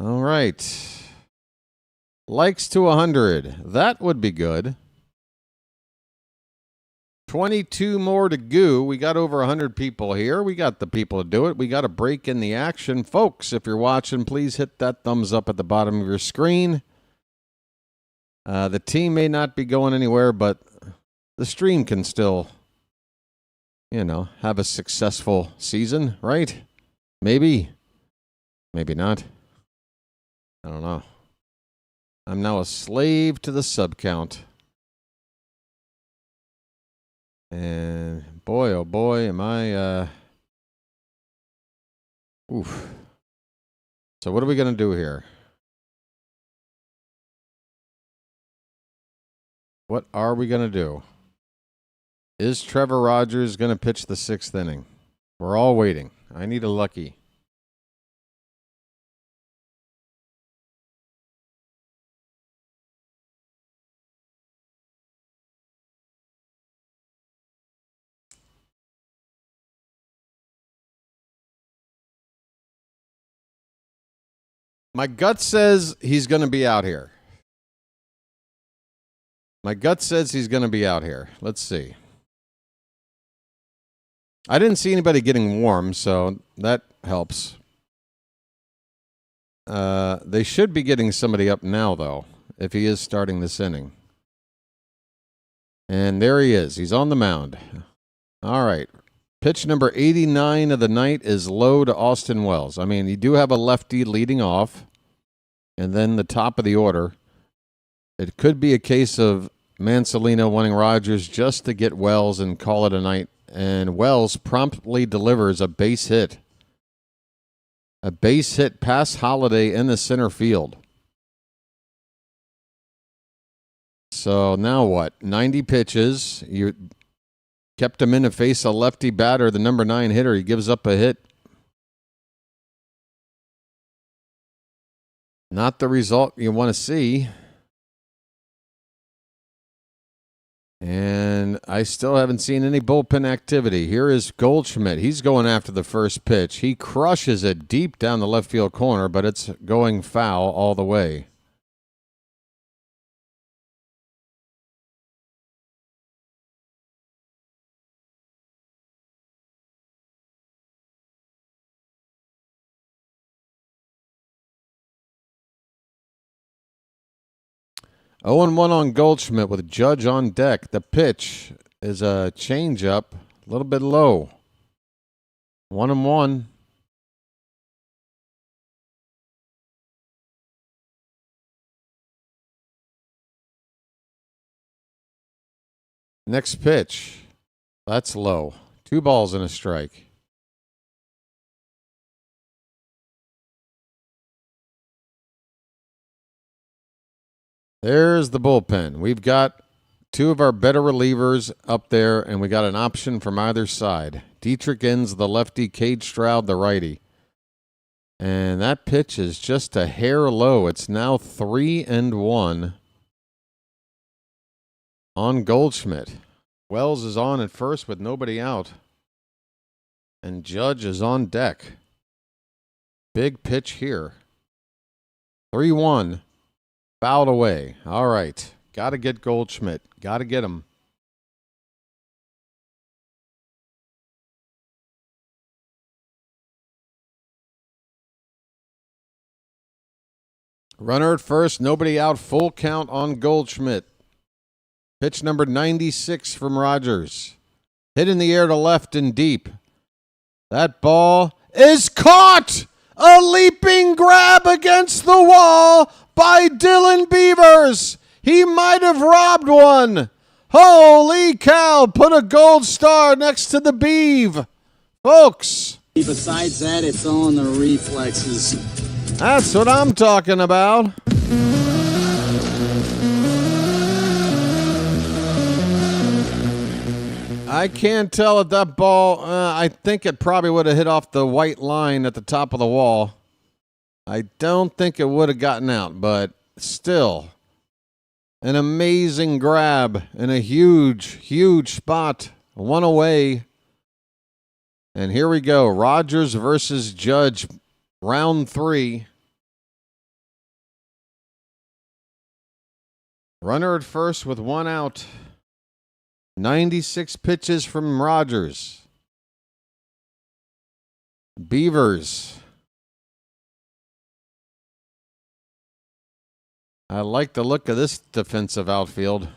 All right. Likes to 100. That would be good. 22 more to go. We got over 100 people here. We got the people to do it. We got a break in the action. Folks, if you're watching, please hit that thumbs up at the bottom of your screen. The team may not be going anywhere, but the stream can still, have a successful season, right? Maybe. Maybe not. I don't know. I'm now a slave to the sub count. And boy, oh boy, am I, oof. So what are we going to do here? What are we going to do? Is Trevor Rogers going to pitch the 6th inning? We're all waiting. I need a lucky. My gut says he's going to be out here. My gut says he's going to be out here. Let's see. I didn't see anybody getting warm, so that helps. They should be getting somebody up now, though, if he is starting this inning. And there he is. He's on the mound. All right. Pitch number 89 of the night is low to Austin Wells. I mean, you do have a lefty leading off, and then the top of the order. It could be a case of Mansolino wanting Rogers just to get Wells and call it a night, and Wells promptly delivers a base hit. A base hit past Holiday in the center field. So now what? 90 pitches. You kept him in to face a lefty batter, the number 9 hitter. He gives up a hit. Not the result you want to see. And I still haven't seen any bullpen activity. Here is Goldschmidt. He's going after the first pitch. He crushes it deep down the left field corner, but it's going foul all the way. Oh, 0-1 on Goldschmidt with Judge on deck. The pitch is a changeup, a little bit low. 1-1. Next pitch. That's low. 2 balls and a strike. There's the bullpen. We've got 2 of our better relievers up there, and we got an option from either side. Dietrich ends the lefty, Cade Stroud the righty. And that pitch is just a hair low. It's now 3-1 on Goldschmidt. Wells is on at first with nobody out. And Judge is on deck. Big pitch here. 3-1. Fouled away. All right. Got to get Goldschmidt. Got to get him. Runner at first. Nobody out. Full count on Goldschmidt. Pitch number 96 from Rogers. Hit in the air to left and deep. That ball is caught! A leaping grab against the wall by Dylan Beavers. He might have robbed one. Holy cow, put a gold star next to the Beav. Folks. Besides that, it's all in the reflexes. That's what I'm talking about. I can't tell if that ball, I think it probably would have hit off the white line at the top of the wall. I don't think it would have gotten out, but still, an amazing grab in a huge, huge spot. 1 away. And here we go. Rogers versus Judge, round 3. Runner at first with 1 out. 96 pitches from Rogers. Beavers. I like the look of this defensive outfield.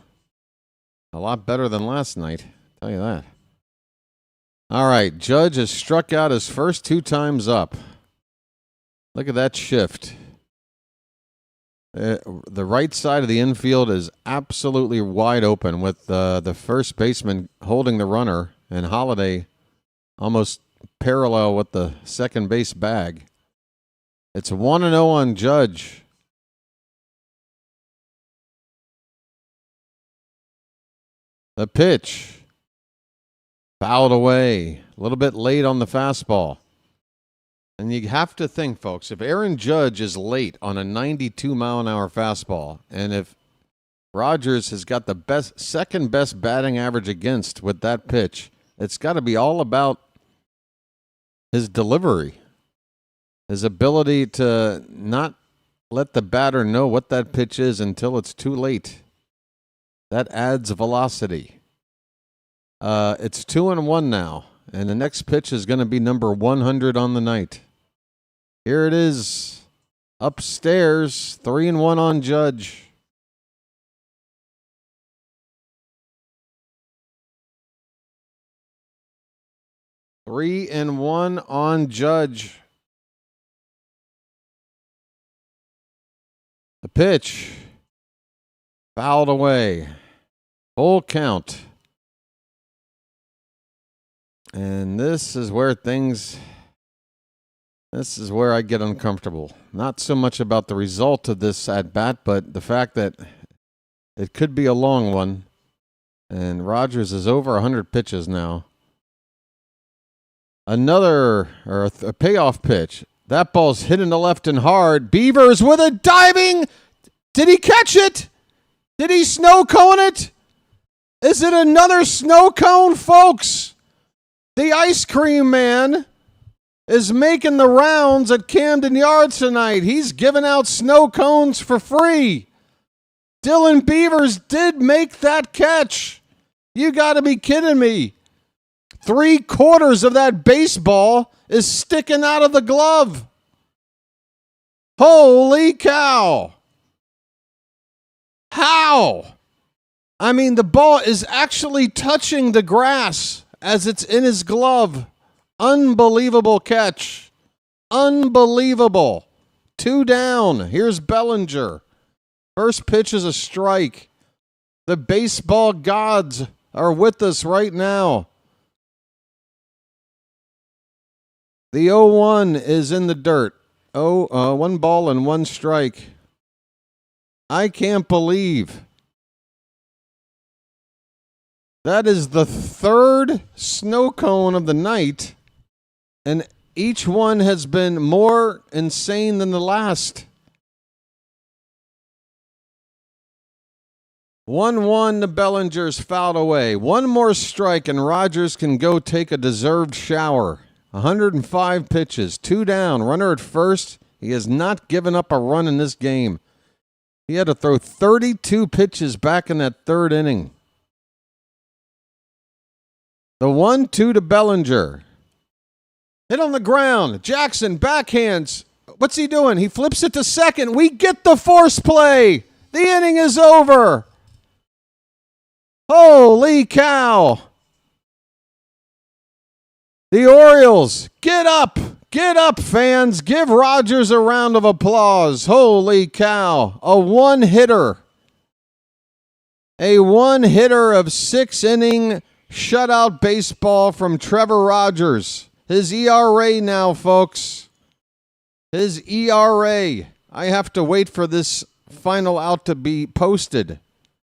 A lot better than last night, I'll tell you that. All right, Judge has struck out his first 2 times up. Look at that shift. The right side of the infield is absolutely wide open with the first baseman holding the runner and Holiday almost parallel with the second base bag. It's 1-0 on Judge. The pitch. Fouled away. A little bit late on the fastball. And you have to think, folks, if Aaron Judge is late on a 92-mile-an-hour fastball, and if Rogers has got the second best batting average against with that pitch, it's got to be all about his delivery, his ability to not let the batter know what that pitch is until it's too late. That adds velocity. It's 2-1 now, and the next pitch is going to be number 100 on the night. Here it is, upstairs, 3-1 on Judge. Three and one on Judge. The pitch. Fouled away. Full count. And this is where I get uncomfortable. Not so much about the result of this at-bat, but the fact that it could be a long one. And Rogers is over 100 pitches now. A payoff pitch. That ball's hit in the left and hard. Beavers with a diving. Did he catch it? Did he snow cone it? Is it another snow cone, folks? The ice cream man is making the rounds at Camden Yards tonight. He's giving out snow cones for free. Dylan Beavers did make that catch. You got to be kidding me. 3/4 of that baseball is sticking out of the glove. Holy cow. How? I mean, the ball is actually touching the grass as it's in his glove. Unbelievable catch. Unbelievable. 2 down. Here's Bellinger. First pitch is a strike. The baseball gods are with us right now. The 0-1 is in the dirt. 1 ball and 1 strike. I can't believe that is the 3rd snow cone of the night, and each one has been more insane than the last. 1-1 to Bellinger's fouled away. 1 more strike and Rogers can go take a deserved shower. 105 pitches, 2 down, runner at first. He has not given up a run in this game. He had to throw 32 pitches back in that 3rd inning. The 1-2 to Bellinger. Hit on the ground. Jackson backhands. What's he doing? He flips it to second. We get the force play. The inning is over. Holy cow. The Orioles, get up, fans. Give Rogers a round of applause. Holy cow. A 1-hitter. A 1-hitter of 6-inning shutout baseball from Trevor Rogers. His ERA now, folks. His ERA. I have to wait for this final out to be posted.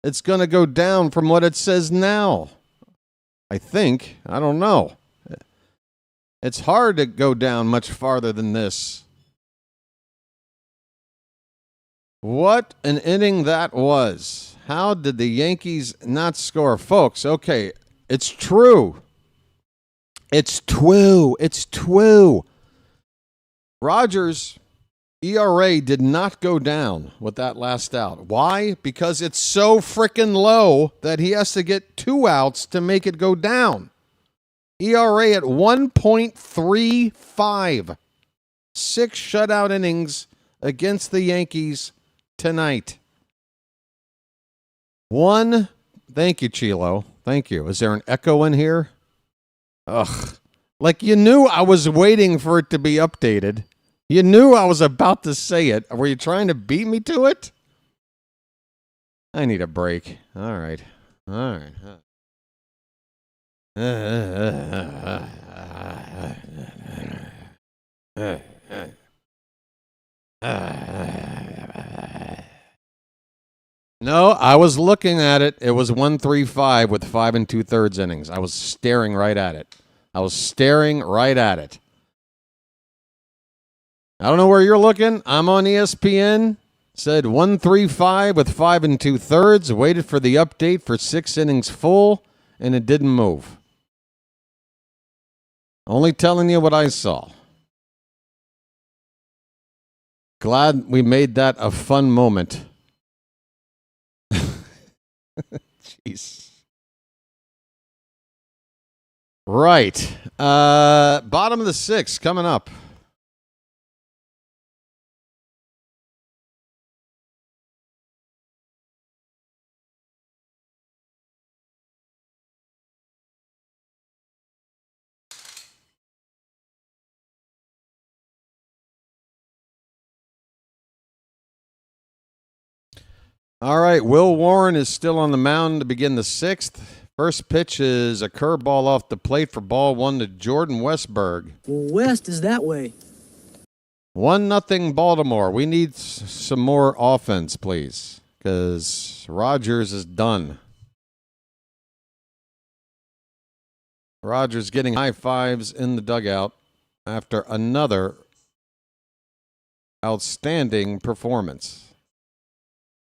It's going to go down from what it says now. I think. I don't know. It's hard to go down much farther than this. What an inning that was. How did the Yankees not score? Folks, okay, it's true. It's true. Rogers ERA did not go down with that last out. Why? Because it's so freaking low that he has to get 2 outs to make it go down. ERA at 1.35. 6 shutout innings against the Yankees tonight. Thank you, Chilo. Thank you. Is there an echo in here? Ugh. Like you knew I was waiting for it to be updated. You knew I was about to say it. Were you trying to beat me to it? I need a break. All right. All right. No, I was looking at it. It was 1.35 with 5 2/3 innings. I was staring right at it. I don't know where you're looking. I'm on ESPN. Said 1.35 with 5 2/3. Waited for the update for 6 innings full, and it didn't move. Only telling you what I saw. Glad we made that a fun moment. Jeez. Right. Bottom of the 6th coming up. All right, Will Warren is still on the mound to begin the 6th. First pitch is a curveball off the plate for ball 1 to Jordan Westberg. West is that way. 1-0 Baltimore. We need some more offense, please, because Rogers is done. Rogers getting high fives in the dugout after another outstanding performance.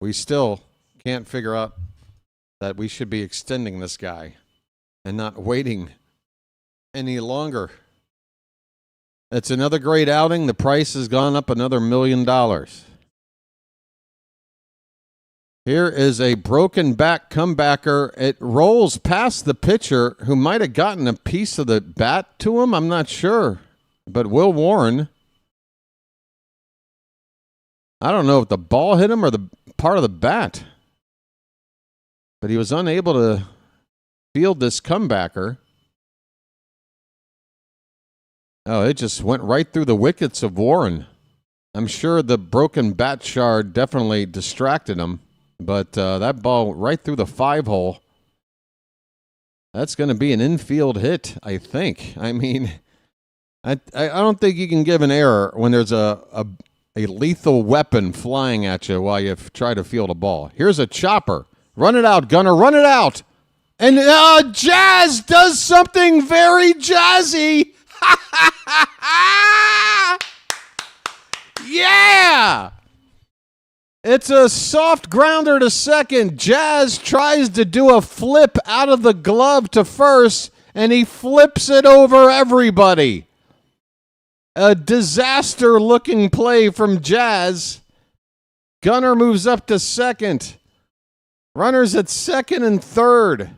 We still can't figure out that we should be extending this guy and not waiting any longer. It's another great outing. The price has gone up another $1 million. Here is a broken back comebacker. It rolls past the pitcher who might have gotten a piece of the bat to him. I'm not sure. But Will Warren, I don't know if the ball hit him or the part of the bat. But he was unable to field this comebacker. Oh, it just went right through the wickets of Warren. I'm sure the broken bat shard definitely distracted him. But that ball right through the 5-hole. That's going to be an infield hit, I think. I mean, I don't think you can give an error when there's a lethal weapon flying at you while you try to field a ball. Here's a chopper. Run it out, Gunner. Run it out. And Jazz does something very jazzy. Yeah. It's a soft grounder to second. Jazz tries to do a flip out of the glove to first, and he flips it over everybody. A disaster-looking play from Jazz. Gunner moves up to second. Runners at second and third.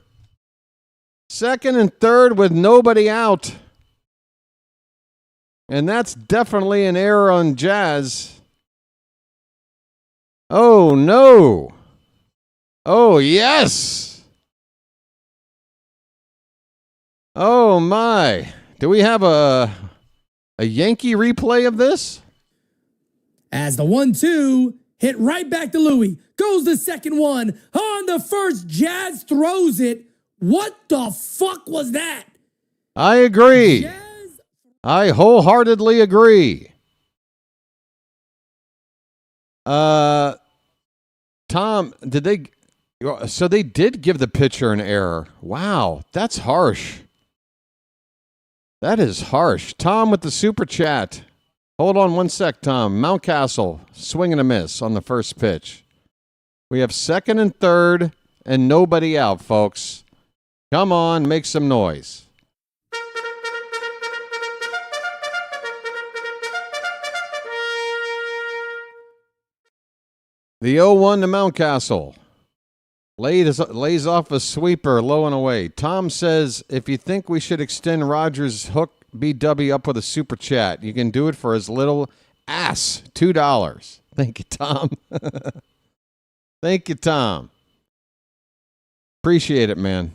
Second and third with nobody out. And that's definitely an error on Jazz. Oh, no. Oh, yes. Oh, my. Do we have a Yankee replay of this? As the 1-2 hit right back to Louis. Goes the second one. On the first, Jazz throws it. What the fuck was that? I agree. I wholeheartedly agree. Tom, so they did give the pitcher an error. Wow, that's harsh. That is harsh. Tom with the super chat. Hold on one sec, Tom. Mountcastle, swing and a miss on the first pitch. We have second and third and nobody out, folks. Come on, make some noise. The 0-1 to Mountcastle. Lays off a sweeper low and away. Tom says, if you think we should extend Rogers' hook BW up with a super chat, you can do it for as little as $2. Thank you, Tom. Thank you, Tom. Appreciate it, man.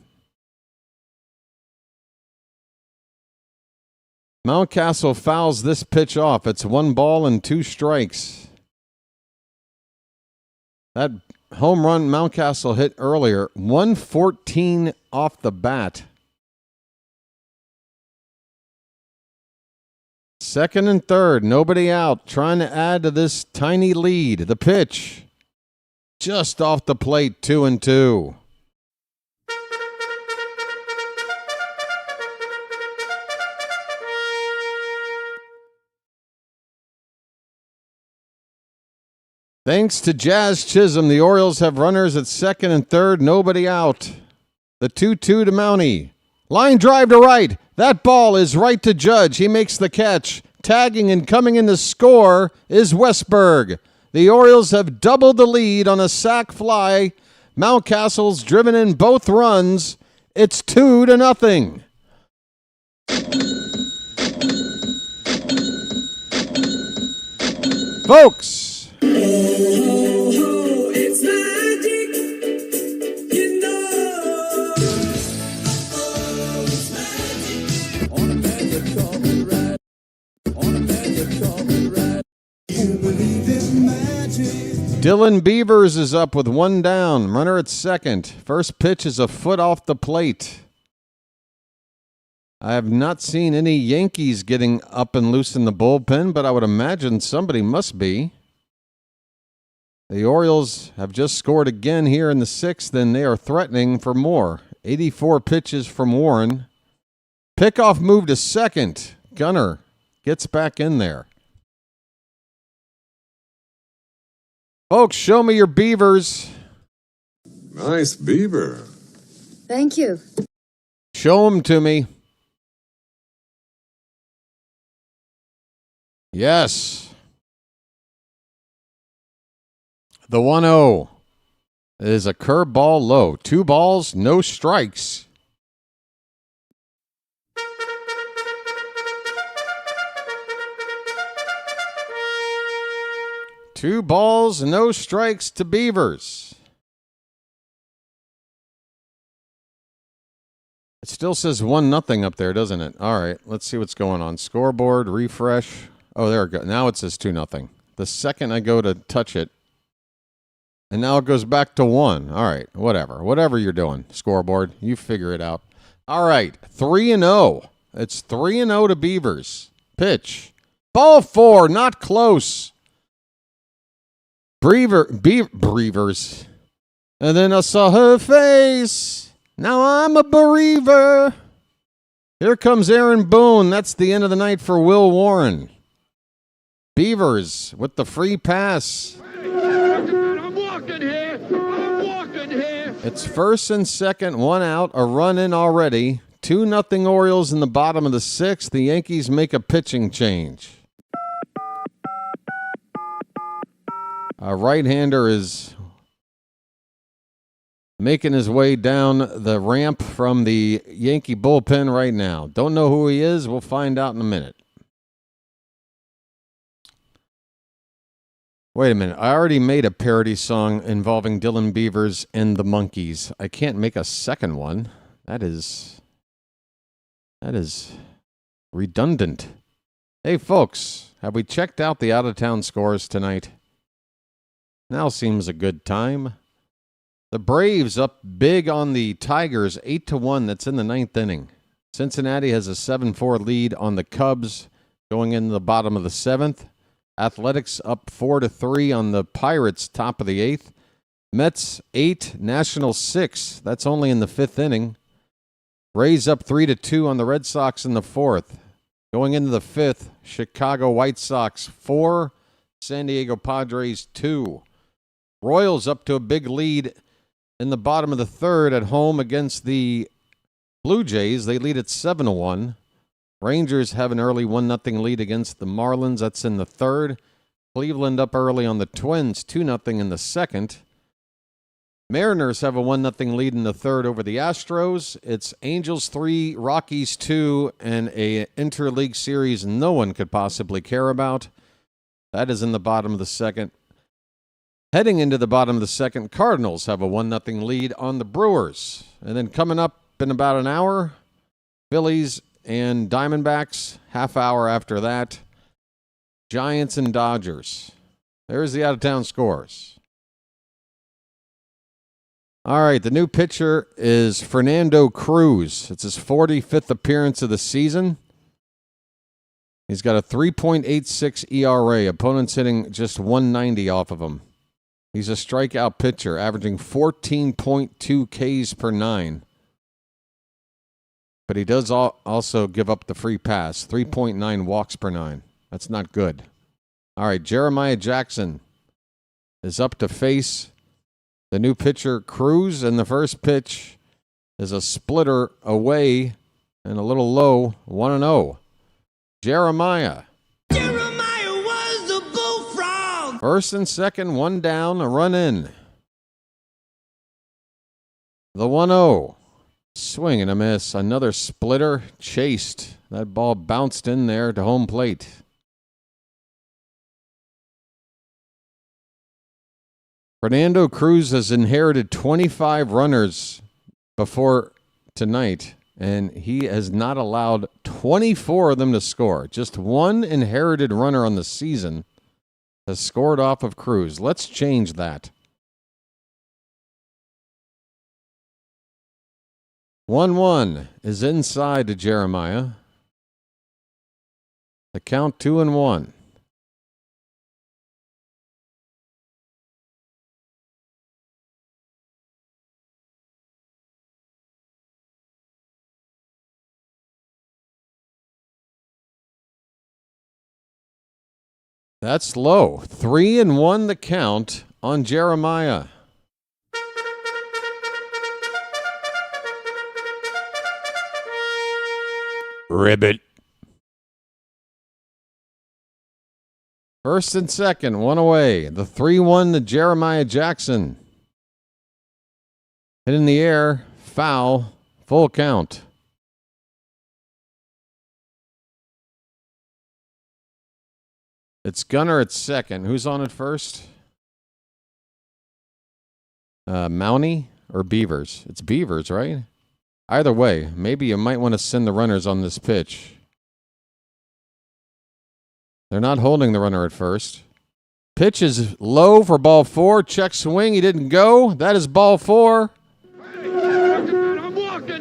Mountcastle fouls this pitch off. It's 1 ball and 2 strikes. That home run Mountcastle hit earlier, 114 off the bat. Second and third, nobody out, trying to add to this tiny lead. The pitch, just off the plate, 2-2. Thanks to Jazz Chisum, the Orioles have runners at second and third, nobody out. The 2-2 to Mountie. Line drive to right. That ball is right to Judge. He makes the catch. Tagging and coming in to score is Westberg. The Orioles have doubled the lead on a sac fly. Mountcastle's driven in both runs. It's 2-0. Folks. It's magic, you know. It's magic. On a magic carpet ride. On a magic carpet ride. You believe in magic. Dylan Beavers is up with 1 down. Runner at second. First pitch is a foot off the plate. I have not seen any Yankees getting up and loose in the bullpen, but I would imagine somebody must be. The Orioles have just scored again here in the 6th, and they are threatening for more. 84 pitches from Warren. Pickoff move to second. Gunner gets back in there. Folks, show me your beavers. Nice beaver. Thank you. Show them to me. Yes. The 1-0 is a curveball low. 2 balls, no strikes. Two balls, no strikes to Beavers. It still says 1-0 up there, doesn't it? All right, let's see what's going on. Scoreboard, refresh. Oh, there it goes. Now it says 2-0. The second I go to touch it, and now it goes back to 1. All right, whatever. Whatever you're doing, scoreboard, you figure it out. All right, 3-0. It's 3-0 to Beavers. Pitch. Ball 4, not close. Beavers. And then I saw her face. Now I'm a bereaver. Here comes Aaron Boone. That's the end of the night for Will Warren. Beavers with the free pass. I'm walking here. It's first and second, 1 out, a run in already. 2-0 Orioles in the bottom of the 6th. The Yankees make a pitching change. A right-hander is making his way down the ramp from the Yankee bullpen right now. Don't know who he is. We'll find out in a minute. Wait a minute. I already made a parody song involving Dylan Beavers and the Monkees. I can't make a second one. That is redundant. Hey, folks, have we checked out the out-of-town scores tonight? Now seems a good time. The Braves up big on the Tigers, 8-1. That's in the 9th inning. Cincinnati has a 7-4 lead on the Cubs going into the bottom of the 7th. Athletics up 4-3 on the Pirates, top of the 8th. Mets 8, Nationals 6. That's only in the 5th inning. Rays up 3-2 on the Red Sox in the 4th. Going into the 5th, Chicago White Sox 4, San Diego Padres 2. Royals up to a big lead in the bottom of the 3rd at home against the Blue Jays. They lead at 7-1. Rangers have an early 1-0 lead against the Marlins. That's in the 3rd. Cleveland up early on the Twins, 2-0 in the second. Mariners have a 1-0 lead in the third over the Astros. It's Angels 3, Rockies 2, and a interleague series no one could possibly care about. That is in the bottom of the second. Heading into the bottom of the second, Cardinals have a 1-0 lead on the Brewers. And then coming up in about an hour, Phillies and Diamondbacks, half hour after that, Giants and Dodgers. There's the out-of-town scores. All right, the new pitcher is Fernando Cruz. It's his 45th appearance of the season. He's got a 3.86 ERA. Opponents hitting just 190 off of him. He's a strikeout pitcher, averaging 14.2 Ks per 9. But he does also give up the free pass, 3.9 walks per 9. That's not good. All right, Jeremiah Jackson is up to face the new pitcher, Cruz, and the first pitch is a splitter away and a little low, 1-0. Jeremiah. Jeremiah was a bullfrog. First and second, one down, a run in. The 1-0. Swing and a miss. Another splitter chased. That ball bounced in there to home plate. Fernando Cruz has inherited 25 runners before tonight, and he has not allowed 24 of them to score. Just one inherited runner on the season has scored off of Cruz. Let's change that. 1-1 is inside to Jeremiah. The count 2-1. That's low. 3-1 the count on Jeremiah. Ribbit. First and second, one away. The 3-1 to Jeremiah Jackson. Hit in the air, foul, full count. It's Gunnar at second. Who's on at first? Mountie or Beavers? It's Beavers, right? Either way, maybe you might want to send the runners on this pitch. They're not holding the runner at first. Pitch is low for ball 4. Check swing. He didn't go. That is ball 4. I'm walking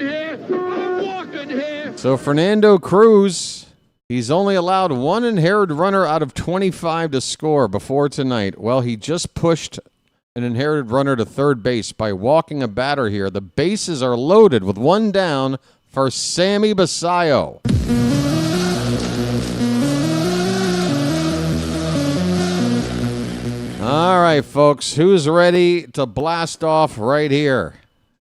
here. So Fernando Cruz, he's only allowed one inherited runner out of 25 to score before tonight. Well, he just pushed an inherited runner to third base by walking a batter here. The bases are loaded with one down for Sammy Basayo. All right, folks, who's ready to blast off right here?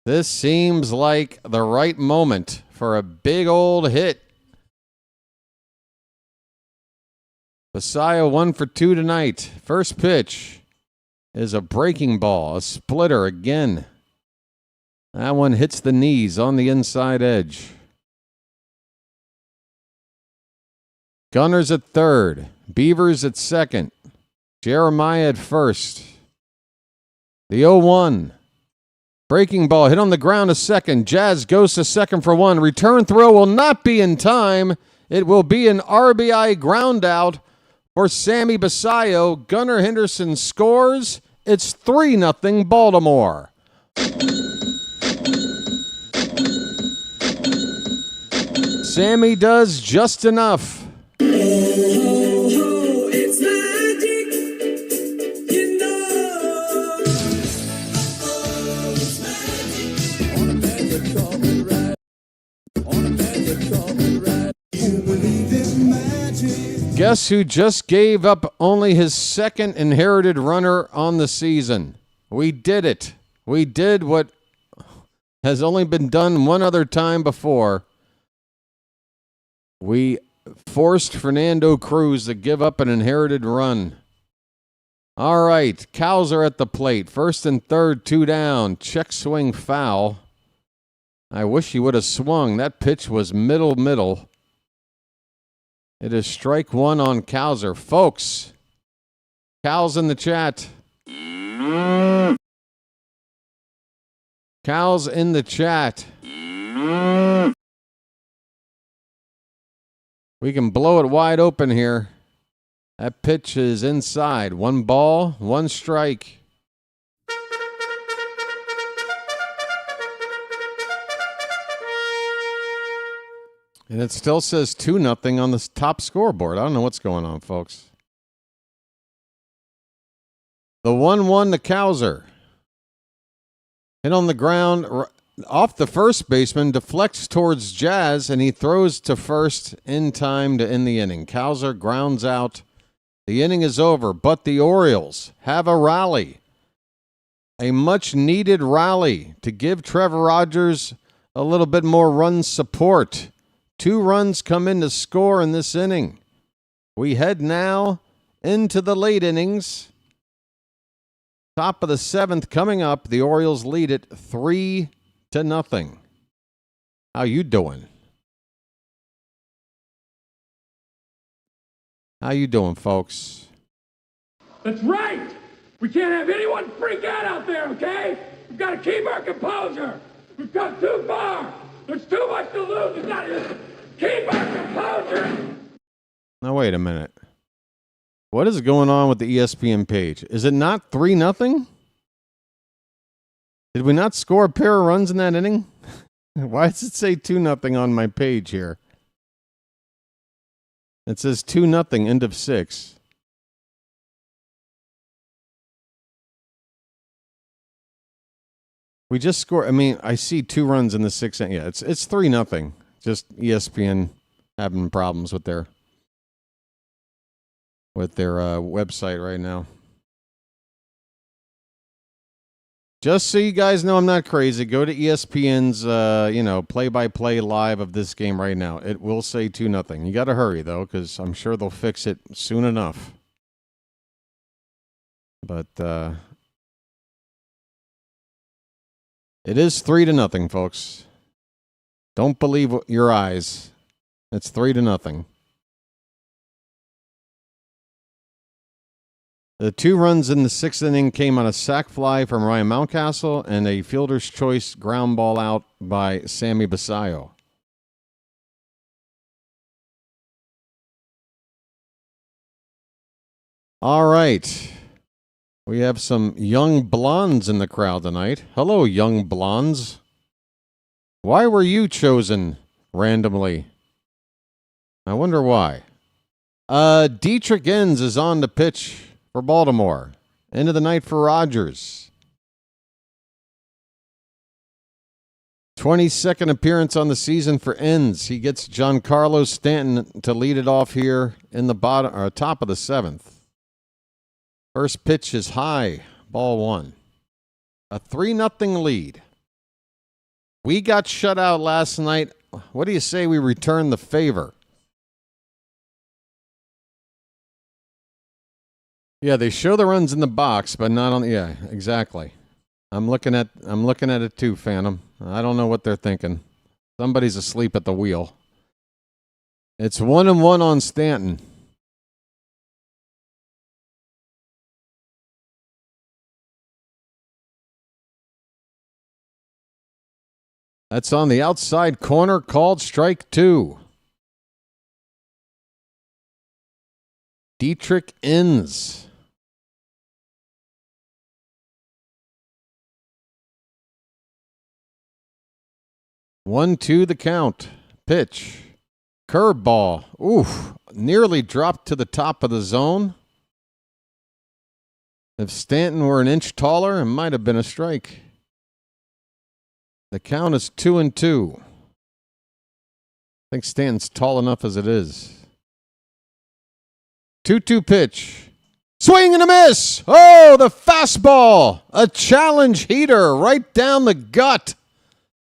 This seems like the right moment for a big old hit. Basayo 1 for 2 tonight. First pitch is a breaking ball, a splitter again. That one hits the knees on the inside edge. Gunners at third. Beavers at second. Jeremiah at first. The 0-1. Breaking ball hit on the ground to second. Jazz goes to second for 1. Return throw will not be in time. It will be an RBI ground out for Sammy Basayo. Gunnar Henderson scores. It's 3-0 Baltimore. Sammy does just enough. It's magic, you know. It's magic. On a magic carpet ride. On a magic carpet ride. You believe in magic. Guess who just gave up only his second inherited runner on the season? We did it. We did what has only been done one other time before. We forced Fernando Cruz to give up an inherited run. All right, Cows are at the plate. First and third, 2 down. Check swing foul. I wish he would have swung. That pitch was middle. It is strike 1 on Cowser. Folks, Cows in the chat. Cows in the chat. We can blow it wide open here. That pitch is inside. 1 ball, 1 strike. And it still says 2-0 on the top scoreboard. I don't know what's going on, folks. The 1-1 to Cowser. Hit on the ground off the first baseman, deflects towards Jazz, and he throws to first in time to end the inning. Cowser grounds out. The inning is over, but the Orioles have a rally. A much-needed rally to give Trevor Rogers a little bit more run support. 2 runs come in to score in this inning. We head now into the late innings. Top of the 7th coming up. The Orioles lead it 3-0. How you doing? How you doing, folks? That's right! We can't have anyone freak out there, okay? We've got to keep our composure. We've come too far. There's too much to lose. We've got to keep our composure. Now, wait a minute. What is going on with the ESPN page? Is it not 3-0? Did we not score a pair of runs in that inning? Why does it say 2-0 on my page here? It says 2-0, end of 6. We just scored. I mean, I see 2 runs in the 6th inning. Yeah, it's 3-0. Just ESPN having problems with their website right now. Just so you guys know, I'm not crazy. Go to ESPN's play-by-play live of this game right now. It will say 2-0. You got to hurry though, because I'm sure they'll fix it soon enough. But it is 3-0, folks. Don't believe your eyes. It's 3-0. The 2 runs in the 6th inning came on a sac fly from Ryan Mountcastle and a fielder's choice ground ball out by Sammy Basayo. All right. We have some young blondes in the crowd tonight. Hello, young blondes. Why were you chosen randomly? I wonder why. Dietrich Enns is on the pitch for Baltimore. End of the night for Rogers. 22nd appearance on the season for Enns. He gets Giancarlo Stanton to lead it off here in the top of the 7th. First pitch is high, ball 1. A 3-0 lead. We got shut out last night. What do you say we return the favor? Yeah, they show the runs in the box, but not on. Yeah, exactly. I'm looking at it too, Phantom. I don't know what they're thinking. Somebody's asleep at the wheel. It's 1-1 on Stanton. That's on the outside corner, called strike 2. Dietrich Enns. 1-2 the count. Pitch. Curveball. Oof. Nearly dropped to the top of the zone. If Stanton were an inch taller, it might have been a strike. The count is 2-2. I think Stanton's tall enough as it is. 2-2 pitch. Swing and a miss. Oh, the fastball. A challenge heater right down the gut.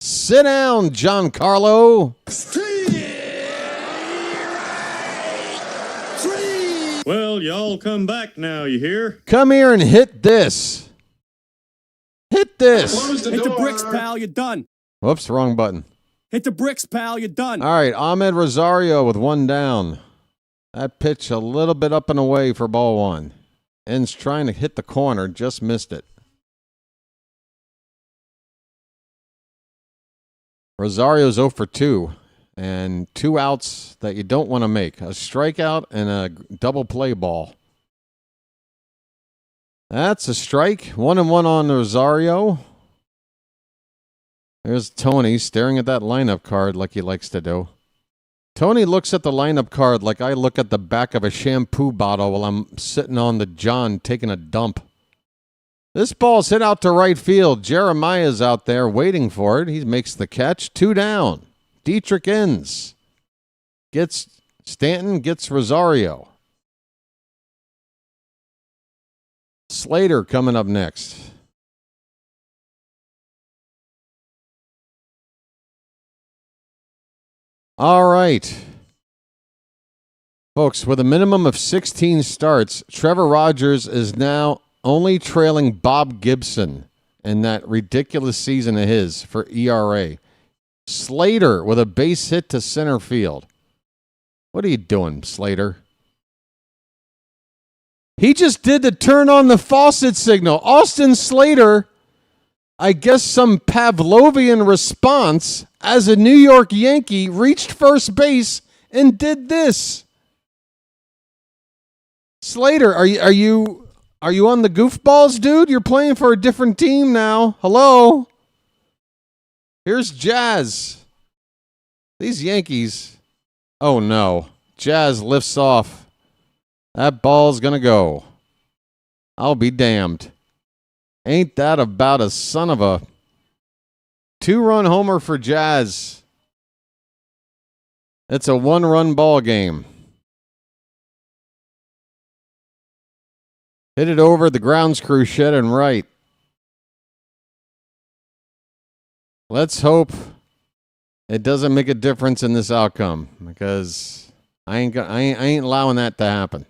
Sit down, Giancarlo. Well, y'all come back now, you hear? Come here and hit this. Hit this. Hit the bricks, pal. You're done. Whoops, wrong button. Hit the bricks, pal. You're done. All right, Ahmed Rosario with one down. That pitch a little bit up and away for ball one. Ends trying to hit the corner, just missed it. Rosario's 0 for 2. And 2 outs that you don't want to make. A strikeout and a double play ball. That's a strike. 1-1 on Rosario. There's Tony staring at that lineup card like he likes to do. Tony looks at the lineup card like I look at the back of a shampoo bottle while I'm sitting on the john taking a dump. This ball's hit out to right field. Jeremiah's out there waiting for it. He makes the catch. 2 down. Dietrich ends. Gets Stanton, gets Rosario. Slater coming up next. All right. Folks, with a minimum of 16 starts, Trevor Rogers is now only trailing Bob Gibson in that ridiculous season of his for ERA. Slater with a base hit to center field. What are you doing, Slater? He just did the turn on the faucet signal. Austin Slater, I guess some Pavlovian response as a New York Yankee, reached first base and did this. Slater, are you on the goofballs, dude? You're playing for a different team now. Hello? Here's Jazz. These Yankees. Oh, no. Jazz lifts off. That ball's going to go. I'll be damned. Ain't that about a son of a 2-run homer for Jazz? It's a 1-run ball game. Hit it over the grounds crew shed and right. Let's hope it doesn't make a difference in this outcome because I ain't allowing that to happen.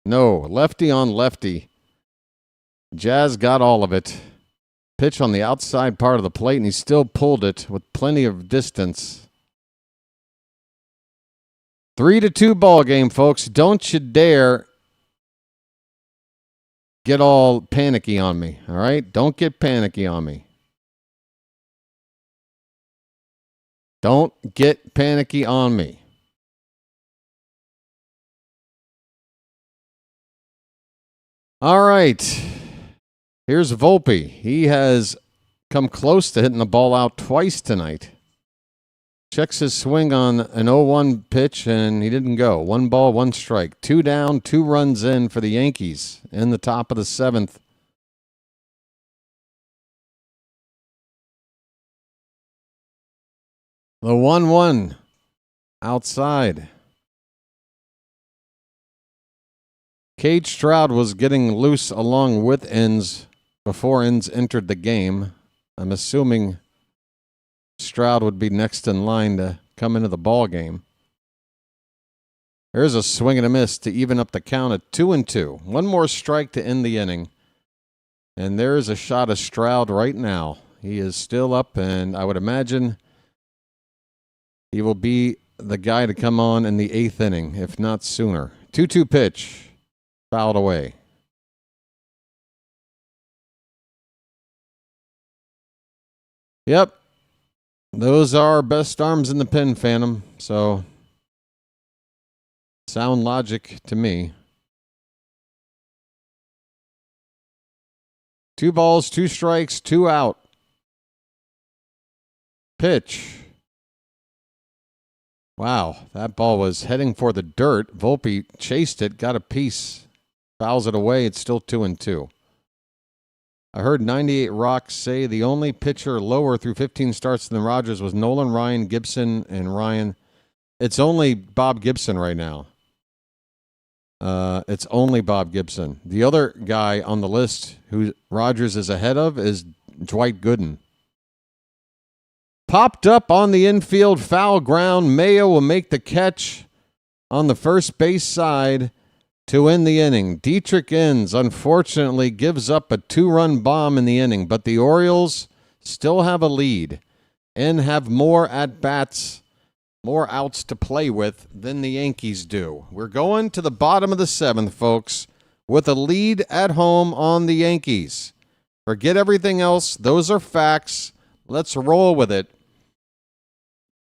No, lefty on lefty. Jazz got all of it. Pitch on the outside part of the plate, and he still pulled it with plenty of distance. 3-2 ball game, folks. Don't you dare get all panicky on me, all right? Don't get panicky on me. Don't get panicky on me. All right. Here's Volpe. He has come close to hitting the ball out twice tonight. Checks his swing on an 0-1 pitch, and he didn't go. 1 ball, 1 strike. 2 down, 2 runs in for the Yankees in the top of the 7th. The 1-1 outside. Cade Stroud was getting loose along with Inns before Inns entered the game. I'm assuming Stroud would be next in line to come into the ball game. There's a swing and a miss to even up the count at 2-2. 1 more strike to end the inning. And there's a shot of Stroud right now. He is still up, and I would imagine he will be the guy to come on in the 8th inning, if not sooner. 2-2 pitch. Fouled away. Yep. Those are our best arms in the pen, Phantom. So, sound logic to me. 2 balls, 2 strikes, 2 out. Pitch. Wow, that ball was heading for the dirt. Volpe chased it, got a piece, fouls it away. It's still 2-2. I heard 98 Rock say the only pitcher lower through 15 starts than Rogers was Nolan Ryan, Gibson, and Ryan. It's only Bob Gibson right now. It's only Bob Gibson. The other guy on the list who Rogers is ahead of is Dwight Gooden. Popped up on the infield, foul ground. Mayo will make the catch on the first base side. to end the inning. Dietrich Inns, unfortunately, gives up a 2-run bomb in the inning, but the Orioles still have a lead and have more at-bats, more outs to play with than the Yankees do. We're going to the bottom of the 7th, folks, with a lead at home on the Yankees. Forget everything else. Those are facts. Let's roll with it.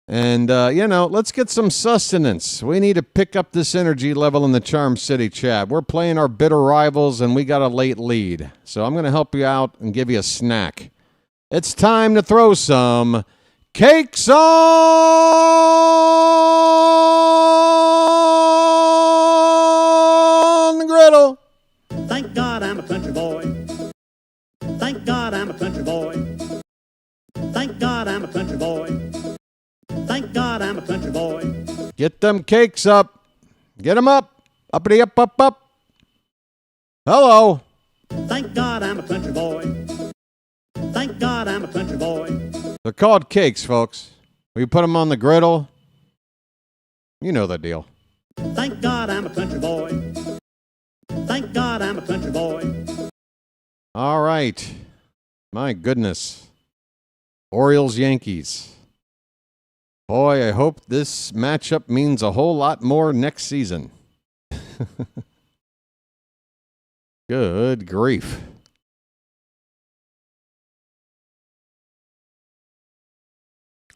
And, let's get some sustenance. We need to pick up this energy level in the Charm City chat. We're playing our bitter rivals, and we got a late lead. So I'm going to help you out and give you a snack. It's time to throw some cakes on the griddle. Thank God I'm a country boy. Thank God I'm a country boy. Thank God I'm a country boy. Thank God I'm a country boy. Get them cakes up. Get them up. Uppity up, up, up. Hello. Thank God I'm a country boy. Thank God I'm a country boy. They're called cakes, folks. We put them on the griddle. You know the deal. Thank God I'm a country boy. Thank God I'm a country boy. All right. My goodness. Orioles, Yankees. Boy, I hope this matchup means a whole lot more next season. Good grief.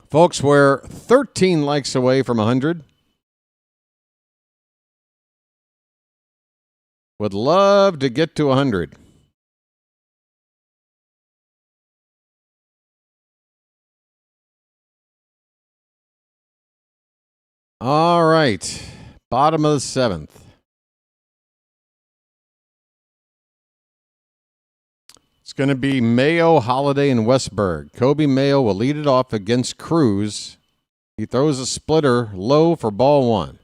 Folks, we're 13 likes away from 100. Would love to get to 100. All right. Bottom of the 7th. It's going to be Mayo, Holiday, and Westberg. Kobe Mayo will lead it off against Cruz. He throws a splitter low for ball 1.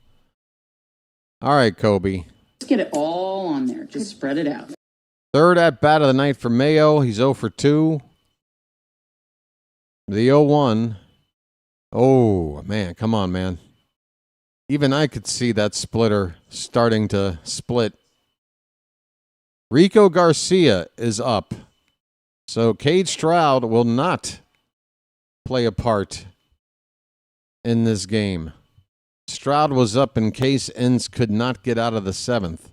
All right, Kobe. Just get it all on there. Just spread it out. Third at bat of the night for Mayo. He's 0 for 2. The 0-1. Oh, man. Come on, man. Even I could see that splitter starting to split. Rico Garcia is up. So Cade Stroud will not play a part in this game. Stroud was up in case Inns could not get out of the 7th.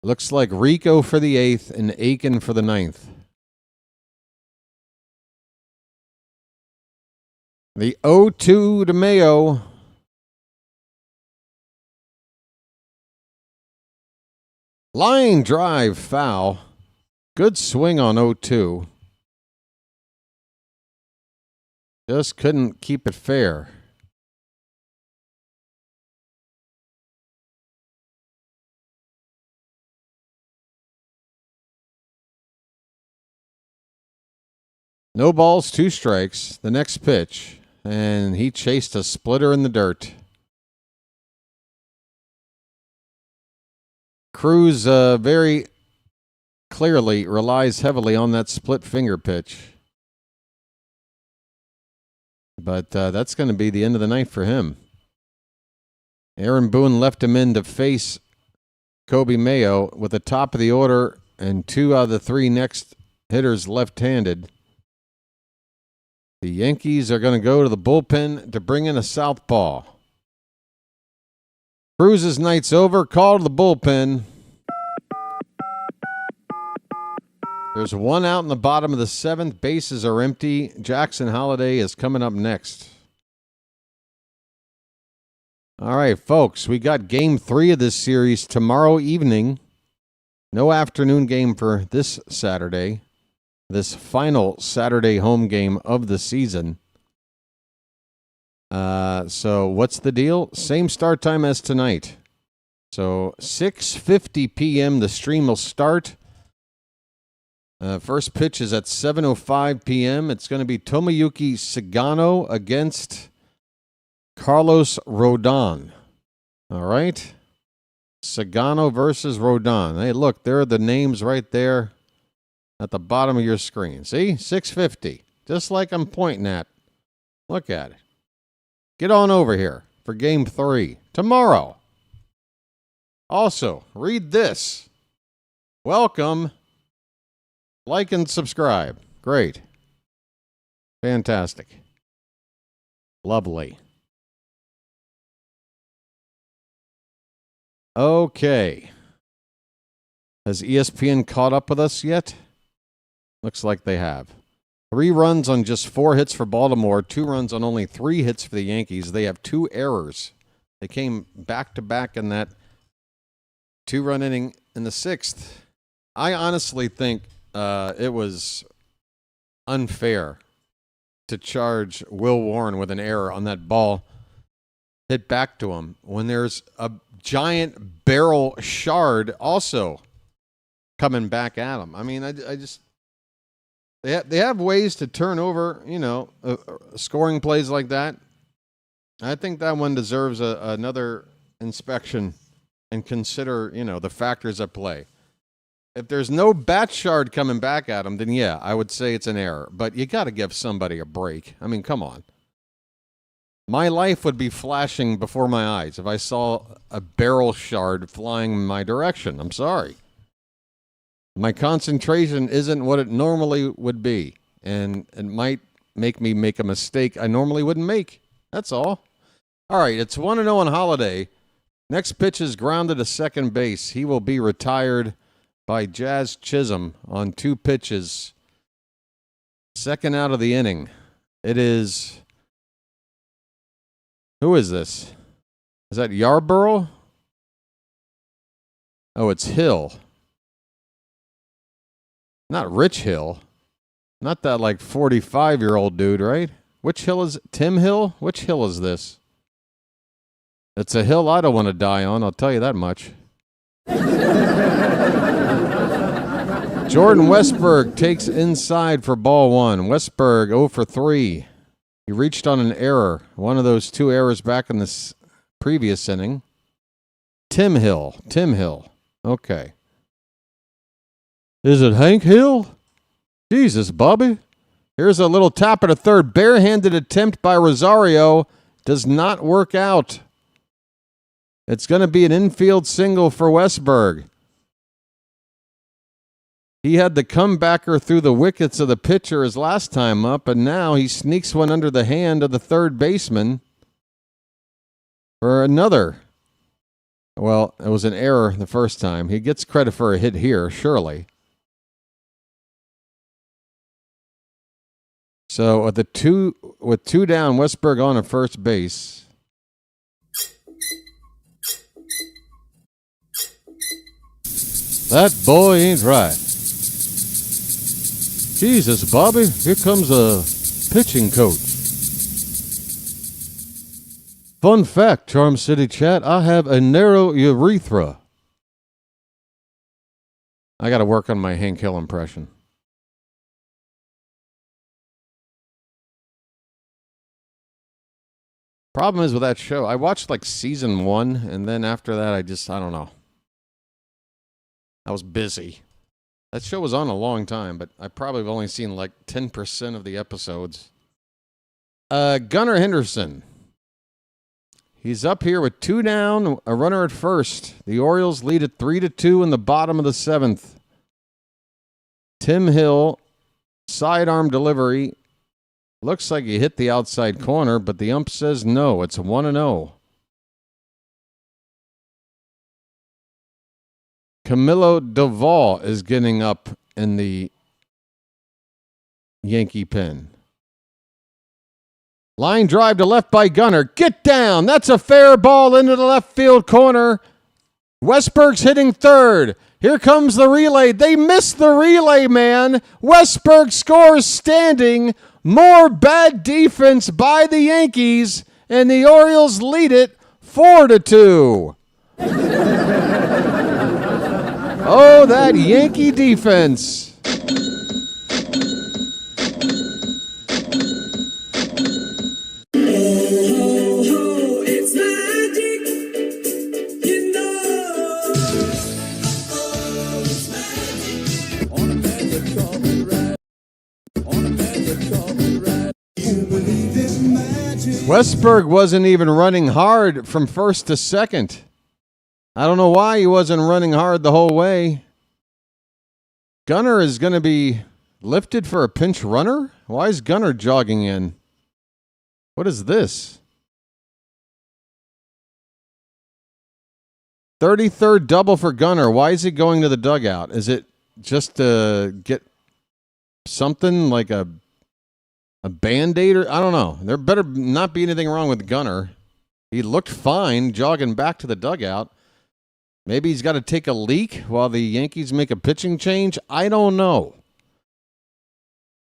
Looks like Rico for the 8th and Aiken for the 9th. The 0-2 to Mayo. Line drive foul. Good swing on 0-2. Just couldn't keep it fair. No balls, 2 strikes. The next pitch. And he chased a splitter in the dirt. Cruz very clearly relies heavily on that split finger pitch. But that's going to be the end of the night for him. Aaron Boone left him in to face Kobe Mayo with the top of the order and 2 out of the 3 next hitters left-handed. The Yankees are going to go to the bullpen to bring in a southpaw. Cruz's night's over. Call to the bullpen. There's 1 out in the bottom of the 7th. Bases are empty. Jackson Holiday is coming up next. All right, folks. We got game 3 of this series tomorrow evening. No afternoon game for this Saturday. This final Saturday home game of the season. So what's the deal? Same start time as tonight. So 6:50 p.m. the stream will start. First pitch is at 7:05 p.m. It's going to be Tomoyuki Sagano against Carlos Rodon. All right. Sagano versus Rodon. Hey, look, there are the names right there at the bottom of your screen. See? 6:50. Just like I'm pointing at. Look at it. Get on over here for game 3 tomorrow. Also, read this. Welcome. Like and subscribe. Great. Fantastic. Lovely. Okay. Has ESPN caught up with us yet? Looks like they have. 3 runs on just 4 hits for Baltimore, 2 runs on only 3 hits for the Yankees. They have 2 errors. They came back-to-back in that 2-run inning in the 6th. I honestly think it was unfair to charge Will Warren with an error on that ball hit back to him when there's a giant barrel shard also coming back at him. I mean, I just... They have ways to turn over, scoring plays like that. I think that one deserves another inspection and consider, the factors at play. If there's no bat shard coming back at him, then yeah, I would say it's an error. But you got to give somebody a break. I mean, come on. My life would be flashing before my eyes if I saw a barrel shard flying in my direction. I'm sorry. My concentration isn't what it normally would be, and it might make me make a mistake I normally wouldn't make. That's all. All right, it's 1-0 on Holiday. Next pitch is grounded to second base. He will be retired by Jazz Chisum on 2 pitches. Second out of the inning. It is... Who is this? Is that Yarborough? Oh, it's Hill. Not Rich Hill. Not that 45-year-old dude, right? Which Hill is it? Tim Hill? Which Hill is this? It's a hill I don't want to die on, I'll tell you that much. Jordan Westburg takes inside for ball 1. Westburg 0 for 3. He reached on an error. One of those 2 errors back in this previous inning. Tim Hill. Okay. Is it Hank Hill? Jesus, Bobby. Here's a little tap at a third. Barehanded attempt by Rosario. Does not work out. It's going to be an infield single for Westburg. He had the comebacker through the wickets of the pitcher his last time up, and now he sneaks one under the hand of the third baseman for another. Well, it was an error the first time. He gets credit for a hit here, surely. So with 2 down, Westburg on at first base. That boy ain't right. Jesus, Bobby, here comes a pitching coach. Fun fact, Charm City chat, I have a narrow urethra. I got to work on my Hank Hill impression. Problem is with that show, I watched season 1, and then after that, I don't know. I was busy. That show was on a long time, but I probably have only seen 10% of the episodes. Gunnar Henderson. He's up here with 2 down, a runner at first. The Orioles lead at 3-2 in the bottom of the 7th. Tim Hill, sidearm delivery. Looks like he hit the outside corner, but the ump says no. It's 1-0. Camilo Doval is getting up in the Yankee pen. Line drive to left by Gunnar. Get down. That's a fair ball into the left field corner. Westburg's hitting third. Here comes the relay. They missed the relay, man. Westburg scores standing. More bad defense by the Yankees, and the Orioles lead it 4-2. Oh, that Yankee defense. It's magic, it's magic. On a magic carpet ride. On a magic carpet ride. You believe in magic. Westburg wasn't even running hard from first to second. I don't know why he wasn't running hard the whole way. Gunnar is going to be lifted for a pinch runner? Why is Gunnar jogging in? What is this? 33rd double for Gunnar. Why is he going to the dugout? Is it just to get something like a Band-Aid? Or I don't know. There better not be anything wrong with Gunnar. He looked fine jogging back to the dugout. Maybe he's got to take a leak while the Yankees make a pitching change. I don't know.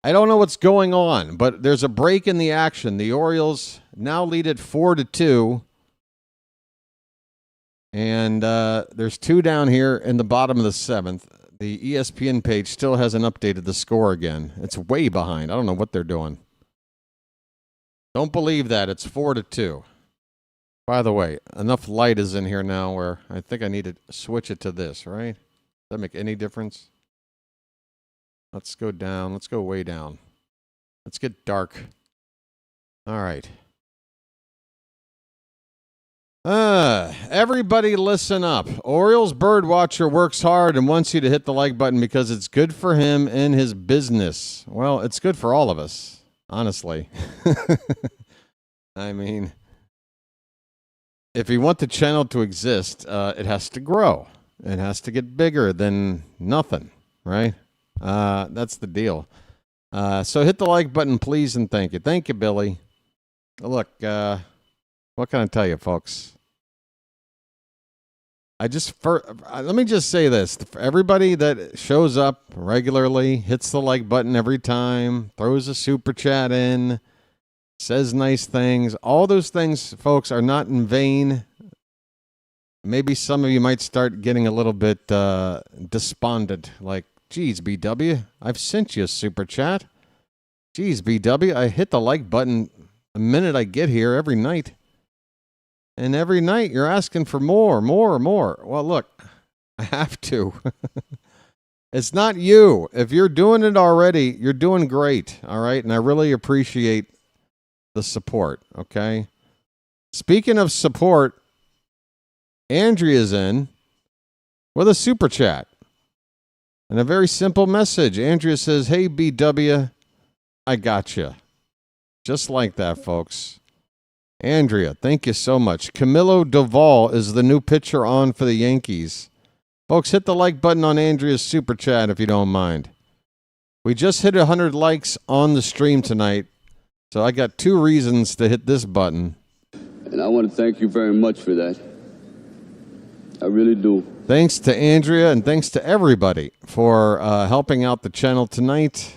I don't know what's going on, but there's a break in the action. The Orioles now lead it 4-2. And there's 2 down here in the bottom of the 7th. The ESPN page still hasn't updated the score again. It's way behind. I don't know what they're doing. Don't believe that. It's 4-2. By the way, enough light is in here now where I think I need to switch it to this, right? Does that make any difference? Let's go down. Let's go way down. Let's get dark. All right. Everybody listen up. Orioles BirdWatcher works hard and wants you to hit the like button because it's good for him and his business. Well, it's good for all of us, honestly. I mean, if you want the channel to exist, it has to grow. It has to get bigger than nothing, right? That's the deal. So hit the like button, please, and thank you. Thank you, Billy. Look, what can I tell you, folks? Let me just say this. For everybody that shows up regularly, hits the like button every time, throws a super chat in, says nice things, all those things, folks, are not in vain. Maybe some of you might start getting a little bit despondent, like, geez, BW, I've sent you a super chat. Geez, BW, I hit the like button the minute I get here every night. And every night you're asking for more. Well, look, I have to. It's not you. If you're doing it already, you're doing great, all right? And I really appreciate the support, okay? Speaking of support, Andrea's in with a super chat. And a very simple message. Andrea says, hey, BW, I got you. Just like that, folks. Andrea, thank you so much. Camilo Doval is the new pitcher on for the Yankees. Folks, hit the like button on Andrea's super chat if you don't mind. We just hit 100 likes on the stream tonight, so I got 2 reasons to hit this button. And I want to thank you very much for that. I really do. Thanks to Andrea and thanks to everybody for helping out the channel tonight.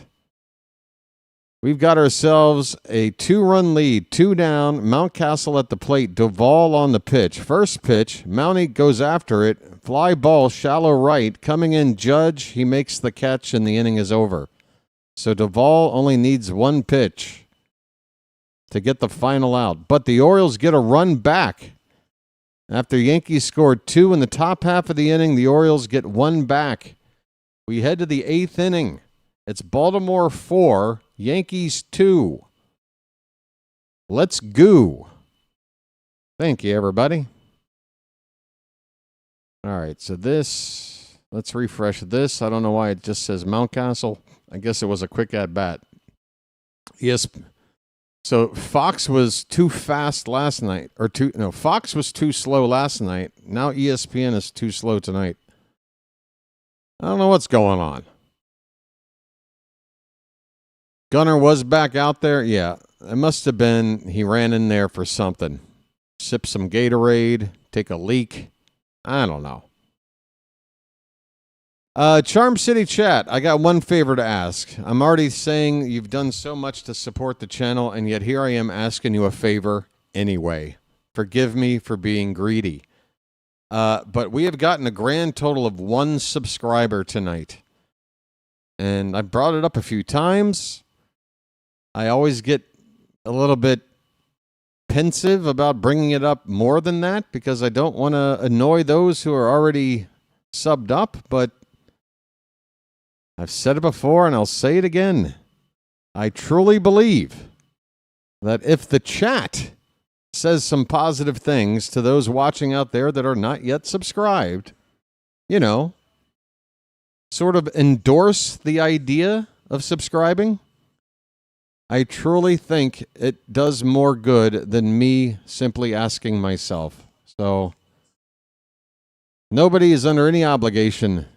We've got ourselves a 2-run lead, 2 down, Mountcastle at the plate, Doval on the pitch. First pitch, Mountie goes after it, fly ball, shallow right, coming in Judge, he makes the catch and the inning is over. So Doval only needs 1 pitch to get the final out. But the Orioles get a run back. After Yankees scored 2 in the top half of the inning, the Orioles get 1 back. We head to the 8th inning. It's Baltimore 4, Yankees 2. Let's go. Thank you, everybody. All right, so let's refresh this. I don't know why it just says Mountcastle. I guess it was a quick at-bat. Yes. So Fox was too fast last night. Fox was too slow last night. Now ESPN is too slow tonight. I don't know what's going on. Gunnar was back out there. Yeah, it must have been he ran in there for something. Sip some Gatorade, take a leak. I don't know. Charm City chat, I got one favor to ask. I'm already saying you've done so much to support the channel, and yet here I am asking you a favor anyway. Forgive me for being greedy. But we have gotten a grand total of 1 subscriber tonight. And I brought it up a few times. I always get a little bit pensive about bringing it up more than that because I don't want to annoy those who are already subbed up, but I've said it before and I'll say it again. I truly believe that if the chat says some positive things to those watching out there that are not yet subscribed. You know, sort of endorse the idea of subscribing. I truly think it does more good than me simply asking myself. So nobody is under any obligation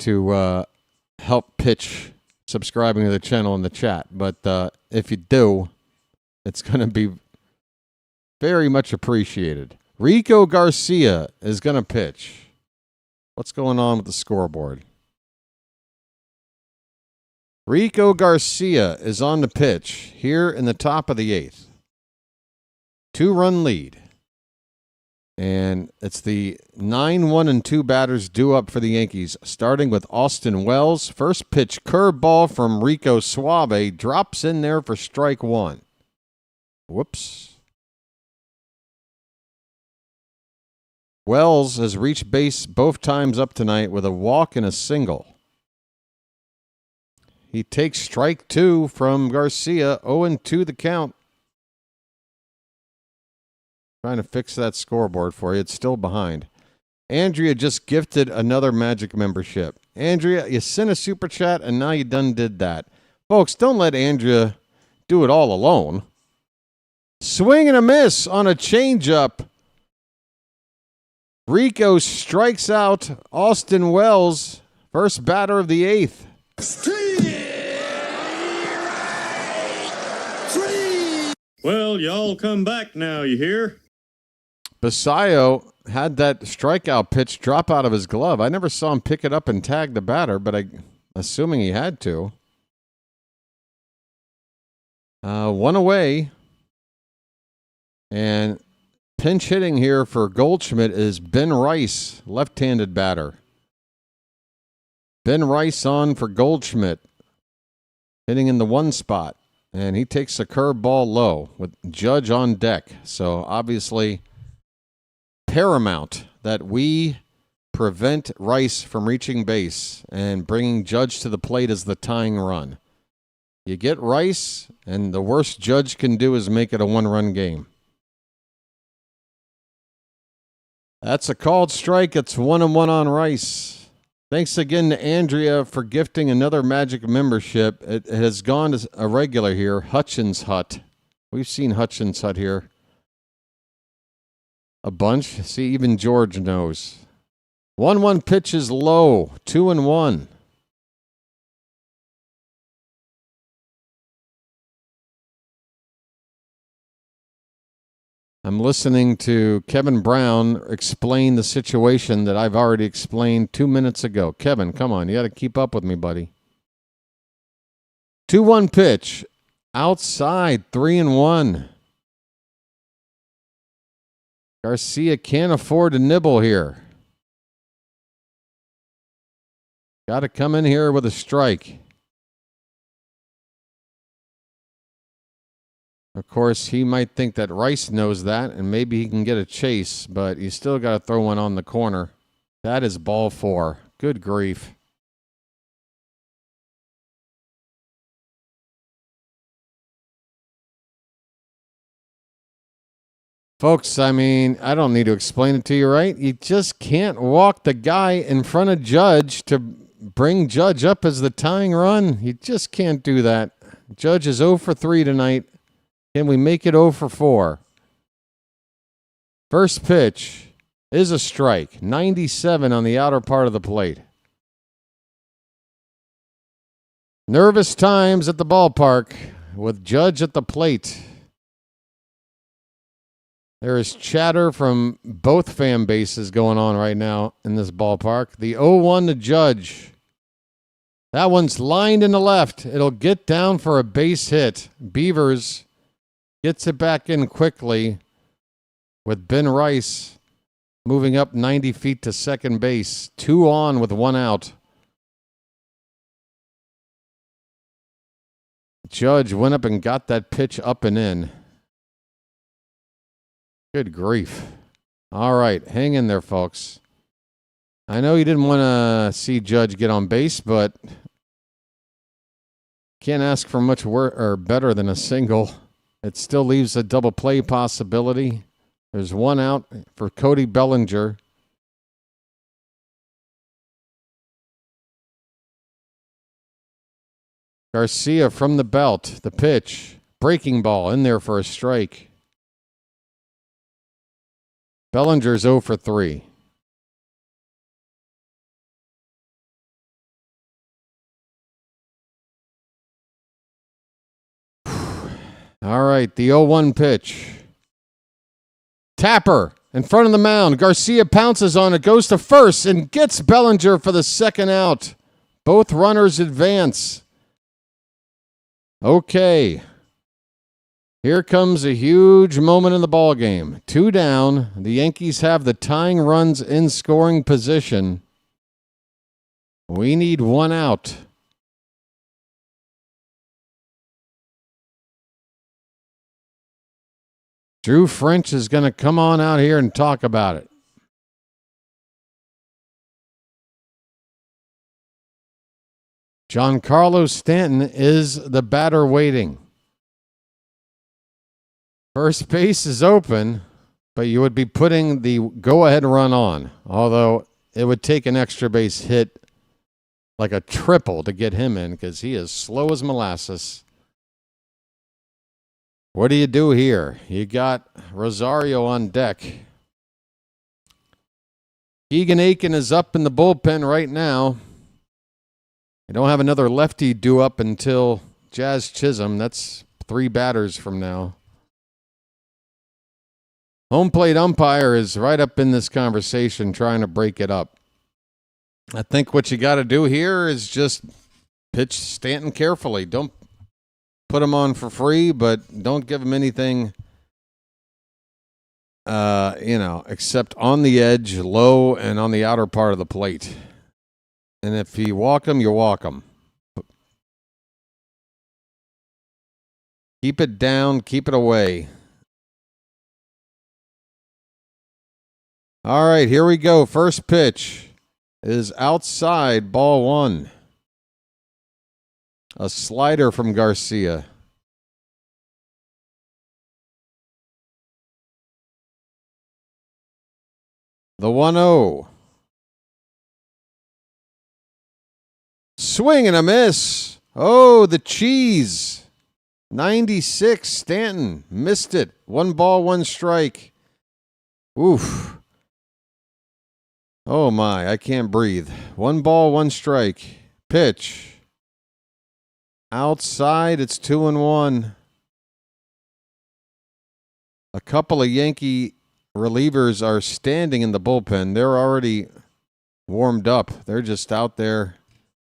to help pitch subscribing to the channel in the chat. But if you do, it's going to be very much appreciated. Rico Garcia is going to pitch. What's going on with the scoreboard? Rico Garcia is on the pitch here in the top of the 8th. 2-run lead. And it's the 9-1-2 batters due up for the Yankees, starting with Austin Wells. First pitch curveball from Rico Suave drops in there for strike 1. Whoops. Wells has reached base both times up tonight with a walk and a single. He takes strike 2 from Garcia, 0-2 the count. Trying to fix that scoreboard for you. It's still behind. Andrea just gifted another Magic membership. Andrea, you sent a super chat, and now you done did that. Folks, don't let Andrea do it all alone. Swing and a miss on a changeup. Rico strikes out Austin Wells, first batter of the 8th. Well, y'all come back now, you hear? Basayo had that strikeout pitch drop out of his glove. I never saw him pick it up and tag the batter, but I'm assuming he had to. 1 away. And pinch hitting here for Goldschmidt is Ben Rice, left-handed batter. Ben Rice on for Goldschmidt, hitting in the 1 spot. And he takes a curveball low with Judge on deck. So obviously paramount that we prevent Rice from reaching base, and bringing Judge to the plate as the tying run. You get Rice, and the worst Judge can do is make it a 1-run game. That's a called strike. It's 1-1 on Rice. Thanks again to Andrea for gifting another Magic membership. It has gone to a regular here, Hutchins Hut. We've seen Hutchins Hut here a bunch. See, even George knows. 1-1 pitch is low, 2-1. I'm listening to Kevin Brown explain the situation that I've already explained 2 minutes ago. Kevin, come on. You got to keep up with me, buddy. 2-1 pitch. Outside, 3-1. Garcia can't afford to nibble here. Got to come in here with a strike. Of course, he might think that Rice knows that, and maybe he can get a chase, but you still got to throw one on the corner. That is ball 4. Good grief. Folks, I mean, I don't need to explain it to you, right? You just can't walk the guy in front of Judge to bring Judge up as the tying run. You just can't do that. Judge is 0 for 3 tonight. Can we make it 0 for 4? First pitch is a strike. 97 on the outer part of the plate. Nervous times at the ballpark with Judge at the plate. There is chatter from both fan bases going on right now in this ballpark. The 0-1 to Judge. That one's lined in the left. It'll get down for a base hit. Beavers gets it back in quickly with Ben Rice moving up 90 feet to second base. 2 on with 1 out. Judge went up and got that pitch up and in. Good grief. All right, hang in there, folks. I know you didn't want to see Judge get on base, but can't ask for much better than a single It still leaves a double play possibility. There's one out for Cody Bellinger. Garcia from the belt. The pitch. Breaking ball in there for a strike. Bellinger's 0 for 3. All right, the 0-1 pitch. Tapper in front of the mound. Garcia pounces on it, goes to first, and gets Bellinger for the second out. Both runners advance. Okay. Here comes a huge moment in the ballgame. 2 down. The Yankees have the tying runs in scoring position. We need 1 out. Drew French is going to come on out here and talk about it. Giancarlo Stanton is the batter waiting. First base is open, but you would be putting the go-ahead run on, although it would take an extra base hit like a triple to get him in because he is slow as molasses. What do you do here? You got Rosario on deck. Keegan Aiken is up in the bullpen right now. I don't have another lefty due up until Jazz Chisum. That's 3 batters from now. Home plate umpire is right up in this conversation trying to break it up. I think what you got to do here is just pitch Stanton carefully. Don't put him on for free, but don't give him anything, except on the edge, low, and on the outer part of the plate. And if you walk him, you walk him. Keep it down, keep it away. All right, here we go. First pitch is outside, ball 1. A slider from Garcia. The 1-0. Swing and a miss. Oh, the cheese. 96, Stanton. Missed it. 1 ball, 1 strike. Oof. Oh, my. I can't breathe. 1 ball, 1 strike. Pitch. Outside, it's 2-1. A couple of Yankee relievers are standing in the bullpen. They're already warmed up. They're just out there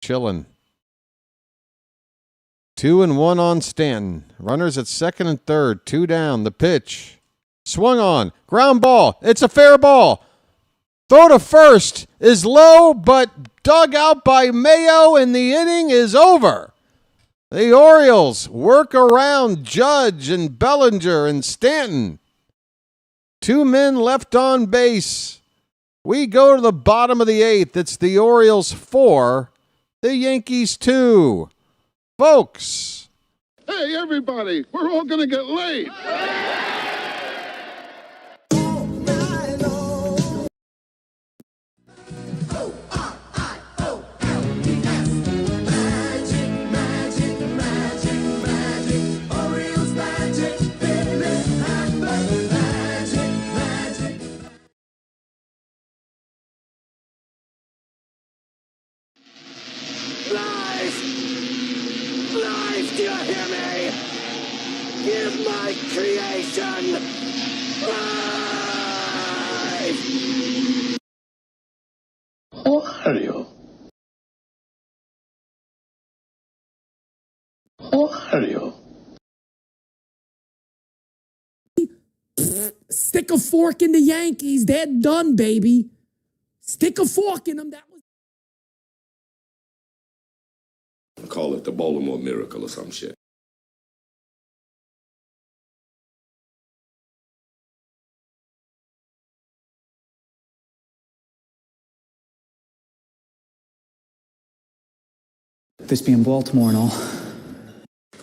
chilling. 2-1 on Stanton. Runners at second and third. 2 down. The pitch. Swung on. Ground ball. It's a fair ball. Throw to first is low, but dug out by Mayo, and the inning is over. The Orioles work around Judge and Bellinger and Stanton. 2 men left on base. We go to the bottom of the 8th. It's the Orioles 4, the Yankees 2. Folks. Hey, everybody, we're all going to get laid. Do you hear me? Give my creation life! Oreo. Oreo. Stick a fork in the Yankees. They're done, baby. Stick a fork in them. That was. Call it the Baltimore Miracle or some shit. This being Baltimore and all.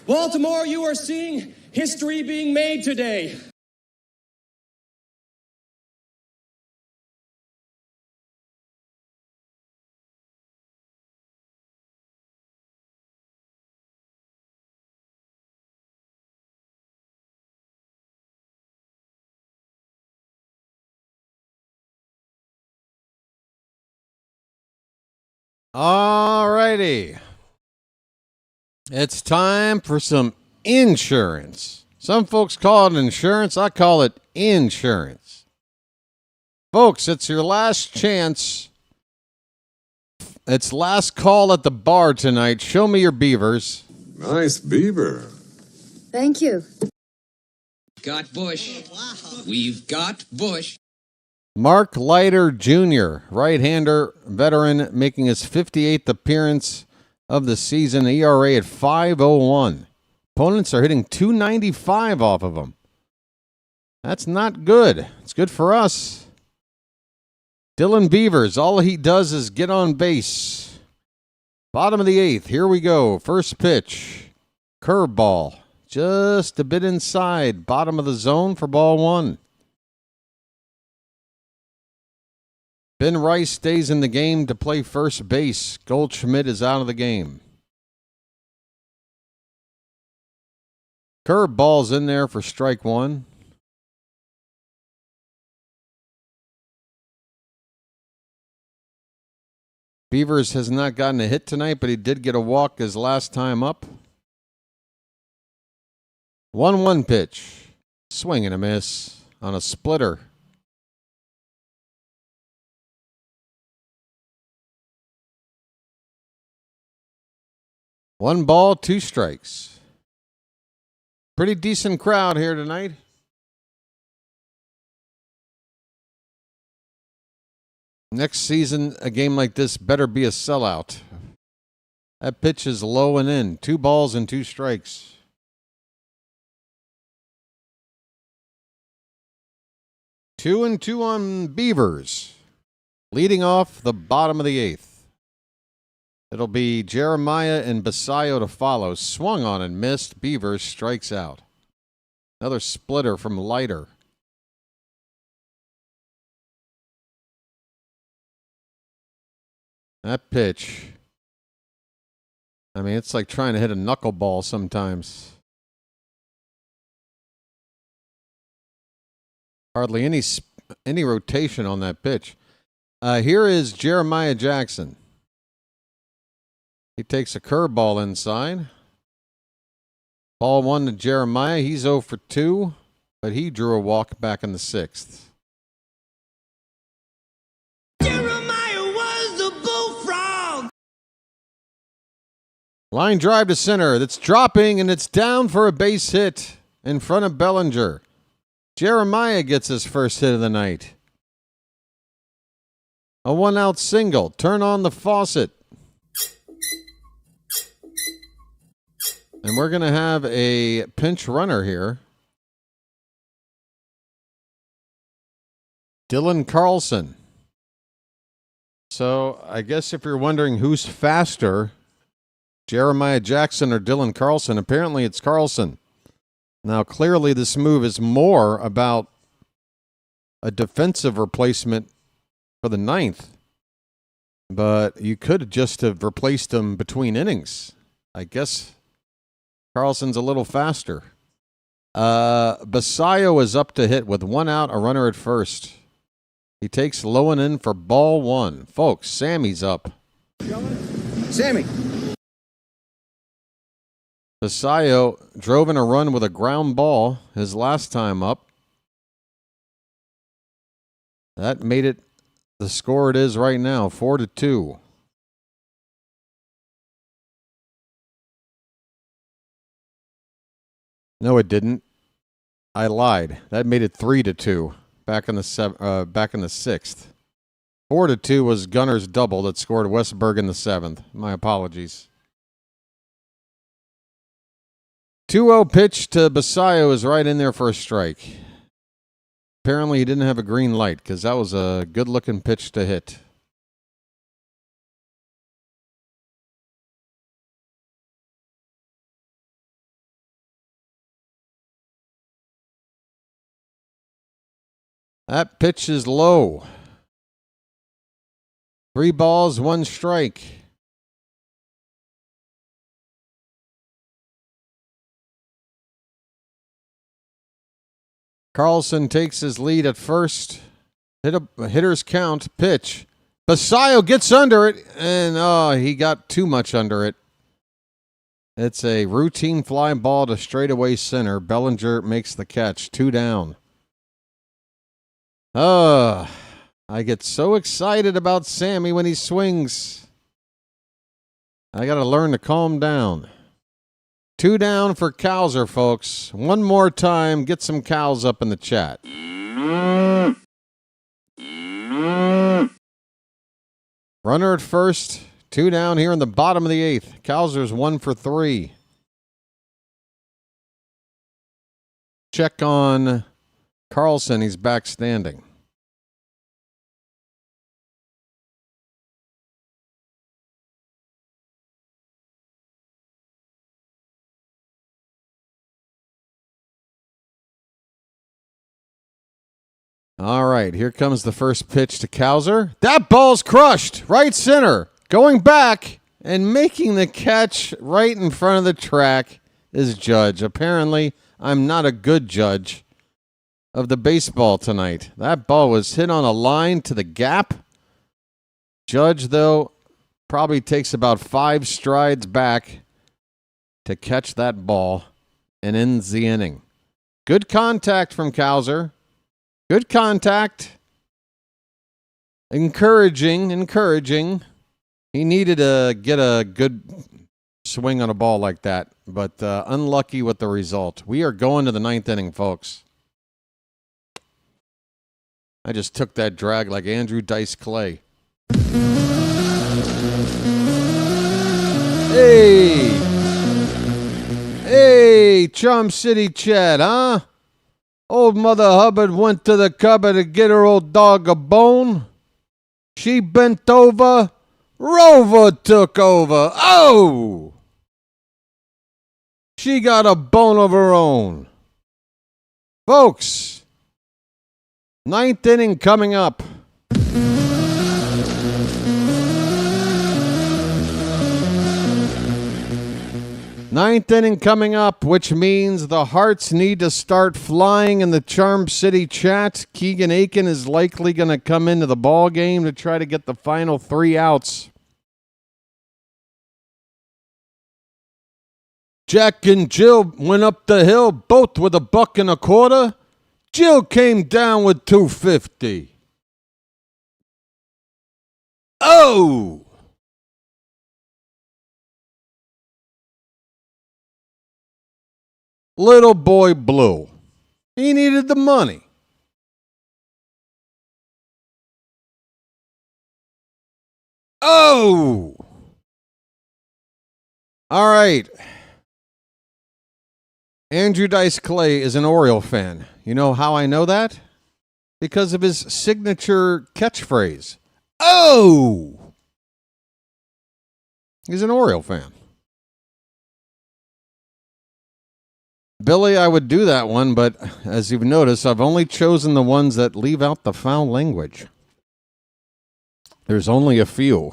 Baltimore, you are seeing history being made today. All righty. It's time for some insurance. Some folks call it insurance. I call it insurance. Folks, it's your last chance. It's last call at the bar tonight. Show me your beavers. Nice beaver. Thank you. Got Bush. We've got Bush. Mark Leiter Jr., right-hander veteran, making his 58th appearance of the season. ERA at 5.01. Opponents are hitting .295 off of him. That's not good. It's good for us. Dylan Beavers, all he does is get on base. Bottom of the 8th. Here we go. First pitch. Curveball. Just a bit inside. Bottom of the zone for ball 1. Ben Rice stays in the game to play first base. Goldschmidt is out of the game. Curveball's in there for strike 1. Beavers has not gotten a hit tonight, but he did get a walk his last time up. 1-1 pitch. Swing and a miss on a splitter. One ball, 2 strikes. Pretty decent crowd here tonight. Next season, a game like this better be a sellout. That pitch is low and in. 2 balls and 2 strikes. Two and 2 on Beavers. Leading off the bottom of the 8th. It'll be Jeremiah and Basayo to follow. Swung on and missed. Beavers strikes out. Another splitter from Leiter. That pitch. I mean, it's like trying to hit a knuckleball sometimes. Hardly any rotation on that pitch. Here is Jeremiah Jackson. He takes a curveball inside. Ball 1 to Jeremiah. He's 0 for 2, but he drew a walk back in the 6th. Jeremiah was a bullfrog. Line drive to center. That's dropping, and it's down for a base hit in front of Bellinger. Jeremiah gets his first hit of the night. A 1-out single. Turn on the faucet. And we're going to have a pinch runner here. Dylan Carlson. So I guess if you're wondering who's faster, Jeremiah Jackson or Dylan Carlson, apparently it's Carlson. Now, clearly this move is more about a defensive replacement for the 9th. But you could just have replaced him between innings. I guess Carlson's a little faster. Basayo is up to hit with 1 out, a runner at first. He takes low and in for ball 1. Folks, Sammy's up. Sammy. Basayo drove in a run with a ground ball his last time up. That made it the score it is right now, 4-2. No, it didn't. I lied. That made it 3-2 back in the 6th. 4-2 was Gunner's double that scored Westberg in the 7th. My apologies. 2-0 pitch to Basayo is right in there for a strike. Apparently he didn't have a green light because that was a good-looking pitch to hit. That pitch is low. 3 balls, 1 strike. Carlson takes his lead at first. Hitter's count. Pitch. Basayo gets under it, and he got too much under it. It's a routine fly ball to straightaway center. Bellinger makes the catch. 2 down. I get so excited about Sammy when he swings. I got to learn to calm down. 2 down for Cowser, folks. One more time. Get some cows up in the chat. Runner at first. 2 down here in the bottom of the 8th. Cowser's 1 for 3. Check on Carlson. He's back standing. All right, here comes the first pitch to Cowser. That ball's crushed. Right center. Going back and making the catch right in front of the track is Judge. Apparently, I'm not a good judge of the baseball tonight. That ball was hit on a line to the gap. Judge, though, probably takes about 5 strides back to catch that ball and ends the inning. Good contact from Cowser. Good contact. Encouraging. He needed to get a good swing on a ball like that, but unlucky with the result. We are going to the 9th inning, folks. I just took that drag like Andrew Dice Clay. Hey, Charm City Chad, huh? Old Mother Hubbard went to the cupboard to get her old dog a bone. She bent over. Rover took over. Oh! She got a bone of her own. Folks, 9th inning coming up. Ninth inning coming up, which means the hearts need to start flying in the Charm City chat. Keegan Aiken is likely going to come into the ball game to try to get the final 3 outs. Jack and Jill went up the hill, both with $1.25. Jill came down with $2.50. Oh! Little boy Blue. He needed the money. Oh! All right. Andrew Dice Clay is an Oriole fan. You know how I know that? Because of his signature catchphrase. Oh! He's an Oriole fan. Billy, I would do that one, but as you've noticed, I've only chosen the ones that leave out the foul language. There's only a few.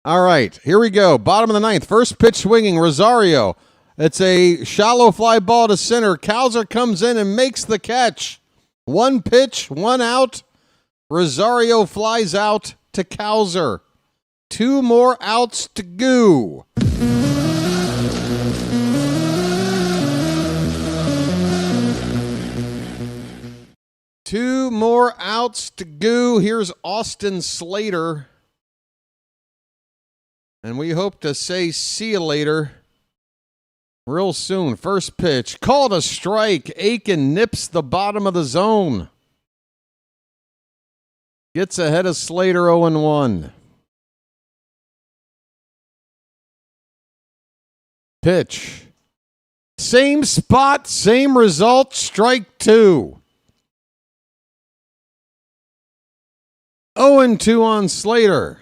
All right, here we go. Bottom of the 9th. First pitch swinging, Rosario. It's a shallow fly ball to center. Cowser comes in and makes the catch. 1 pitch, 1 out. Rosario flies out to Cowser. 2 more outs to go. Two more outs to go. Here's Austin Slater. And we hope to say see you later real soon. First pitch. Called a strike. Aiken nips the bottom of the zone. Gets ahead of Slater 0-1. Pitch. Same spot, same result. Strike 2. 0-2 on Slater.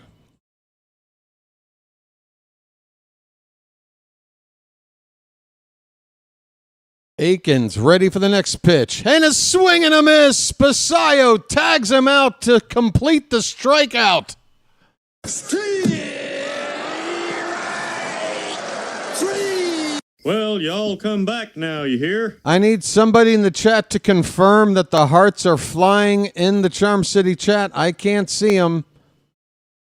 Aiken's ready for the next pitch. And a swing and a miss. Basayo tags him out to complete the strikeout. Well, y'all come back now, you hear? I need somebody in the chat to confirm that the hearts are flying in the Charm City chat. I can't see them.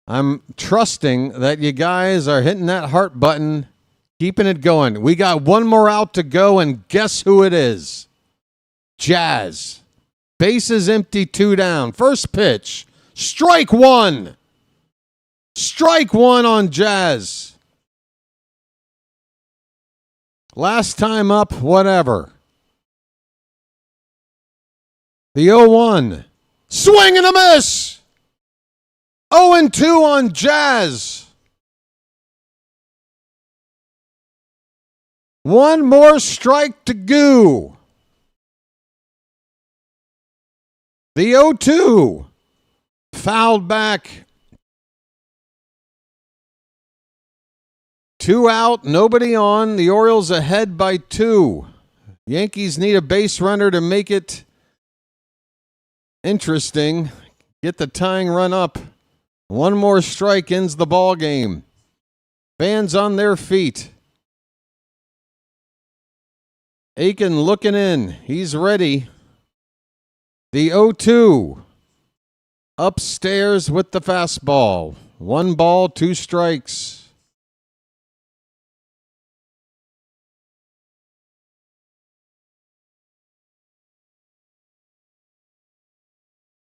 I'm trusting that you guys are hitting that heart button, keeping it going. We got one more out to go, and guess who it is? Jazz. Bases empty, 2 down. First pitch. Strike one. Strike one on Jazz. Last time up, whatever. The 0-1. Swing and a miss. 0-2 on Jazz. One more strike to go. The 0-2. Fouled back. 2 out, nobody on. The Orioles ahead by 2. Yankees need a base runner to make it interesting. Get the tying run up. One more strike ends the ball game. Fans on their feet. Aiken looking in. He's ready. The 0-2. Upstairs with the fastball. 1 ball, 2 strikes.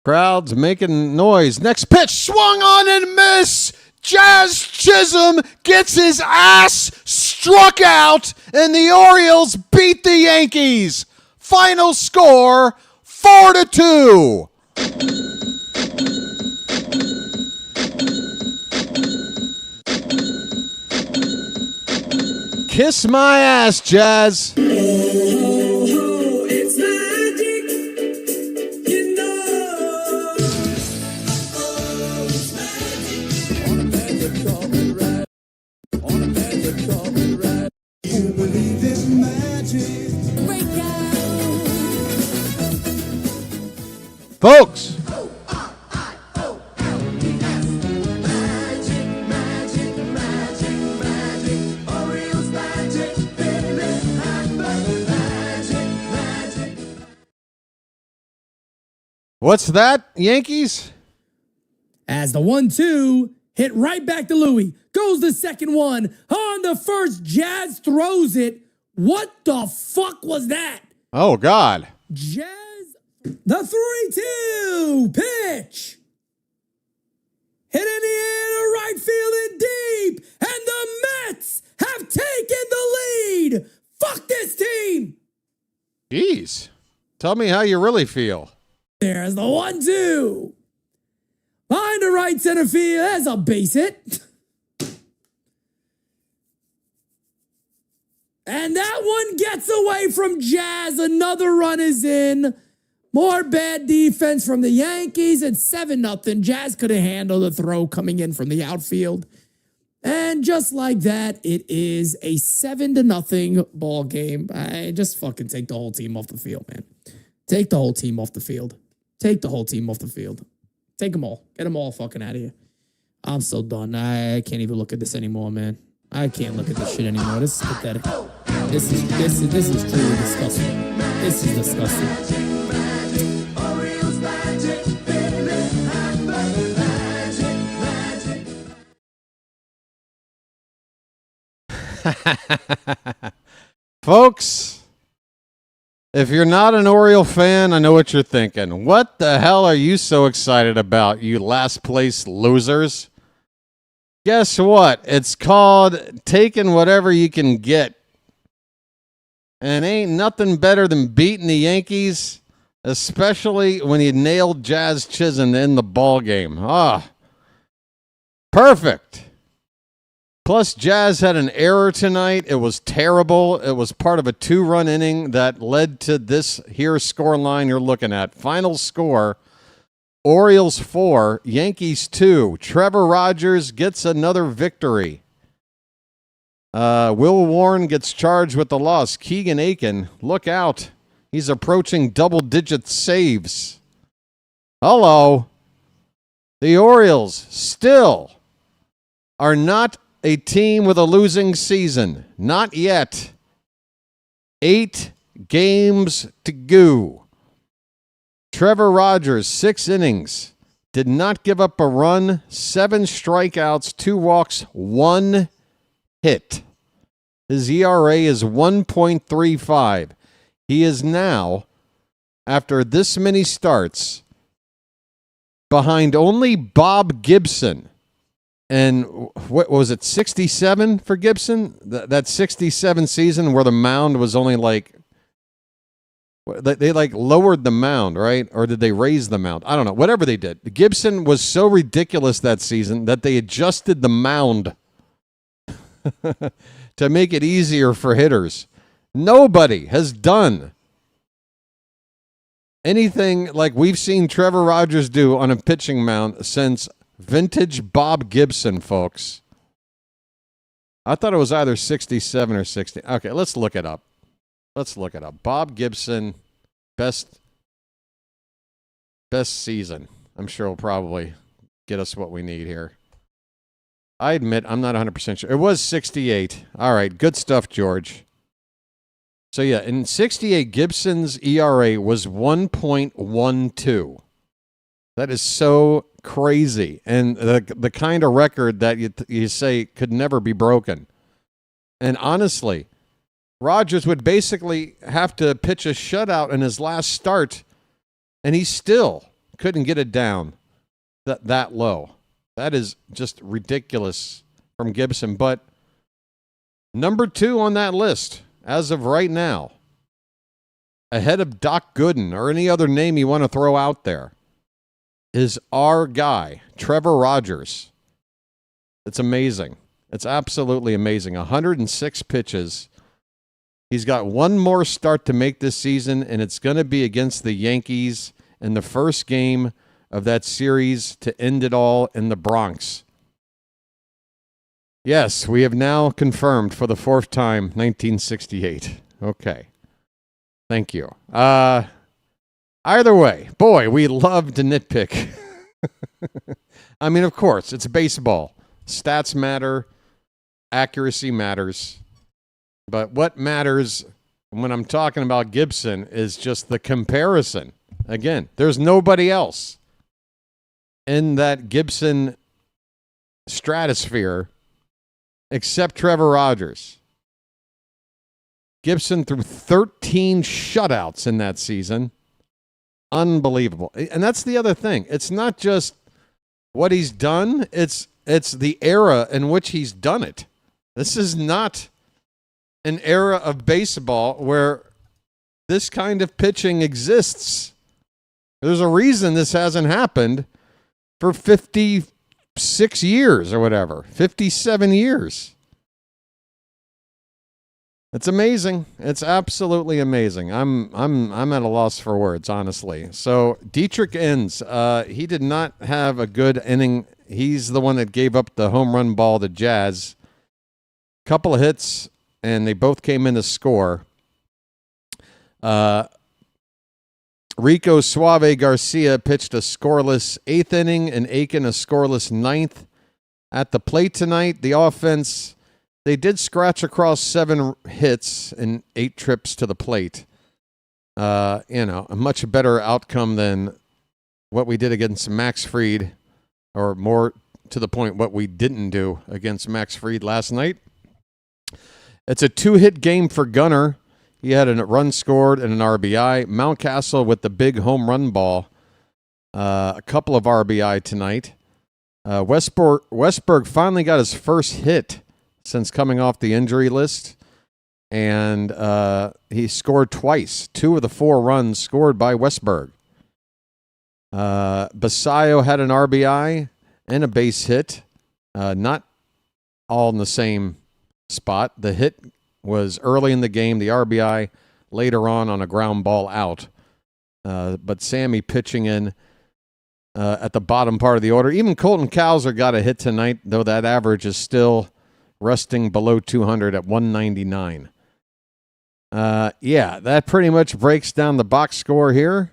Crowd's making noise. Next pitch, swung on and miss. Jazz Chisum gets his ass struck out, and the Orioles beat the Yankees. Final score, 4-2. Kiss my ass, Jazz. Folks, what's that, Yankees? As the 1-2 hit right back to Louie. Goes the second one. On the first, Jazz throws it. What the fuck was that? Oh, God. Jazz, the 3-2 pitch. Hit in the air to right field and deep. And the Mets have taken the lead. Fuck this team. Jeez. Tell me how you really feel. There's the 1-2. Behind the right center field, there's a base hit. And that one gets away from Jazz. Another run is in. More bad defense from the Yankees. It's 7-0. Jazz could have handled the throw coming in from the outfield. And just like that, it is a 7-0 ball game. I just fucking take the whole team off the field, man. Take the whole team off the field. Take the whole team off the field. Take them all. Get them all fucking out of here. I'm so done. I can't even look at this anymore, man. I can't look at this shit anymore. This is pathetic. This is truly disgusting. This is disgusting. Folks, if you're not an Oriole fan, I know what you're thinking. What the hell are you so excited about, you last place losers? Guess what? It's called taking whatever you can get. And ain't nothing better than beating the Yankees, especially when you nailed Jazz Chisum in the ball game. Ah, perfect. Plus, Jazz had an error tonight. It was terrible. It was part of a 2-run inning that led to this here score line you're looking at. Final score, Orioles 4, Yankees 2. Trevor Rogers gets another victory. Will Warren gets charged with the loss. Keegan Aiken, look out. He's approaching double-digit saves. Hello. The Orioles still are not a team with a losing season. Not yet. 8 games to go. Trevor Rogers, 6 innings. Did not give up a run. 7 strikeouts, 2 walks, 1 hit. His ERA is 1.35. He is now, after this many starts, behind only Bob Gibson. And what was it, 67 for Gibson? That 67 season where the mound was only like, they like lowered the mound, right? Or did they raise the mound? I don't know. Whatever they did. Gibson was so ridiculous that season that they adjusted the mound to make it easier for hitters. Nobody has done anything like we've seen Trevor Rogers do on a pitching mound since vintage Bob Gibson, folks. I thought it was either 67 or 60. Okay, let's look it up. Bob Gibson, best season. I'm sure will probably get us what we need here. I admit I'm not 100% sure. It was 68. All right, good stuff, George. So, yeah, in 68, Gibson's ERA was 1.12. That is so crazy. And the kind of record that you say could never be broken. And honestly, Rogers would basically have to pitch a shutout in his last start, and he still couldn't get it down that low. That is just ridiculous from Gibson. But number 2 on that list, as of right now, ahead of Doc Gooden or any other name you want to throw out there, is our guy, Trevor Rogers. It's amazing. It's absolutely amazing. 106 pitches. He's got one more start to make this season, and it's going to be against the Yankees in the first game of that series to end it all in the Bronx. Yes, we have now confirmed for the 4th time, 1968. Okay. Thank you. Either way, boy, we love to nitpick. I mean, of course, it's baseball. Stats matter. Accuracy matters. But what matters when I'm talking about Gibson is just the comparison. Again, there's nobody else in that Gibson stratosphere except Trevor Rogers. Gibson threw 13 shutouts in that season. Unbelievable. And that's the other thing. It's not just what he's done. It's the era in which he's done it. This is not an era of baseball where this kind of pitching exists. There's a reason this hasn't happened for 56 years or whatever, 57 years. It's amazing. It's absolutely amazing. I'm at a loss for words, honestly. So Dietrich ends. He did not have a good inning. He's the one that gave up the home run ball to Jazz. Couple of hits, and they both came in to score. Rico Suave Garcia pitched a scoreless 8th inning, and Aiken a scoreless 9th. At the plate tonight, the offense, they did scratch across 7 hits and 8 trips to the plate. A much better outcome than what we did against Max Fried, or more to the point, what we didn't do against Max Fried last night. It's a 2-hit game for Gunnar. He had a run scored and an RBI. Mountcastle with the big home run ball. A couple of RBI tonight. Westberg finally got his first hit since coming off the injury list. And he scored twice. 2 of the 4 runs scored by Westberg. Basayo had an RBI and a base hit. Not all in the same spot. The hit was early in the game, the RBI later on a ground ball out. But Sammy pitching in at the bottom part of the order. Even Colton Cowser got a hit tonight, though that average is still resting below 200 at 199. Yeah, that pretty much breaks down the box score here.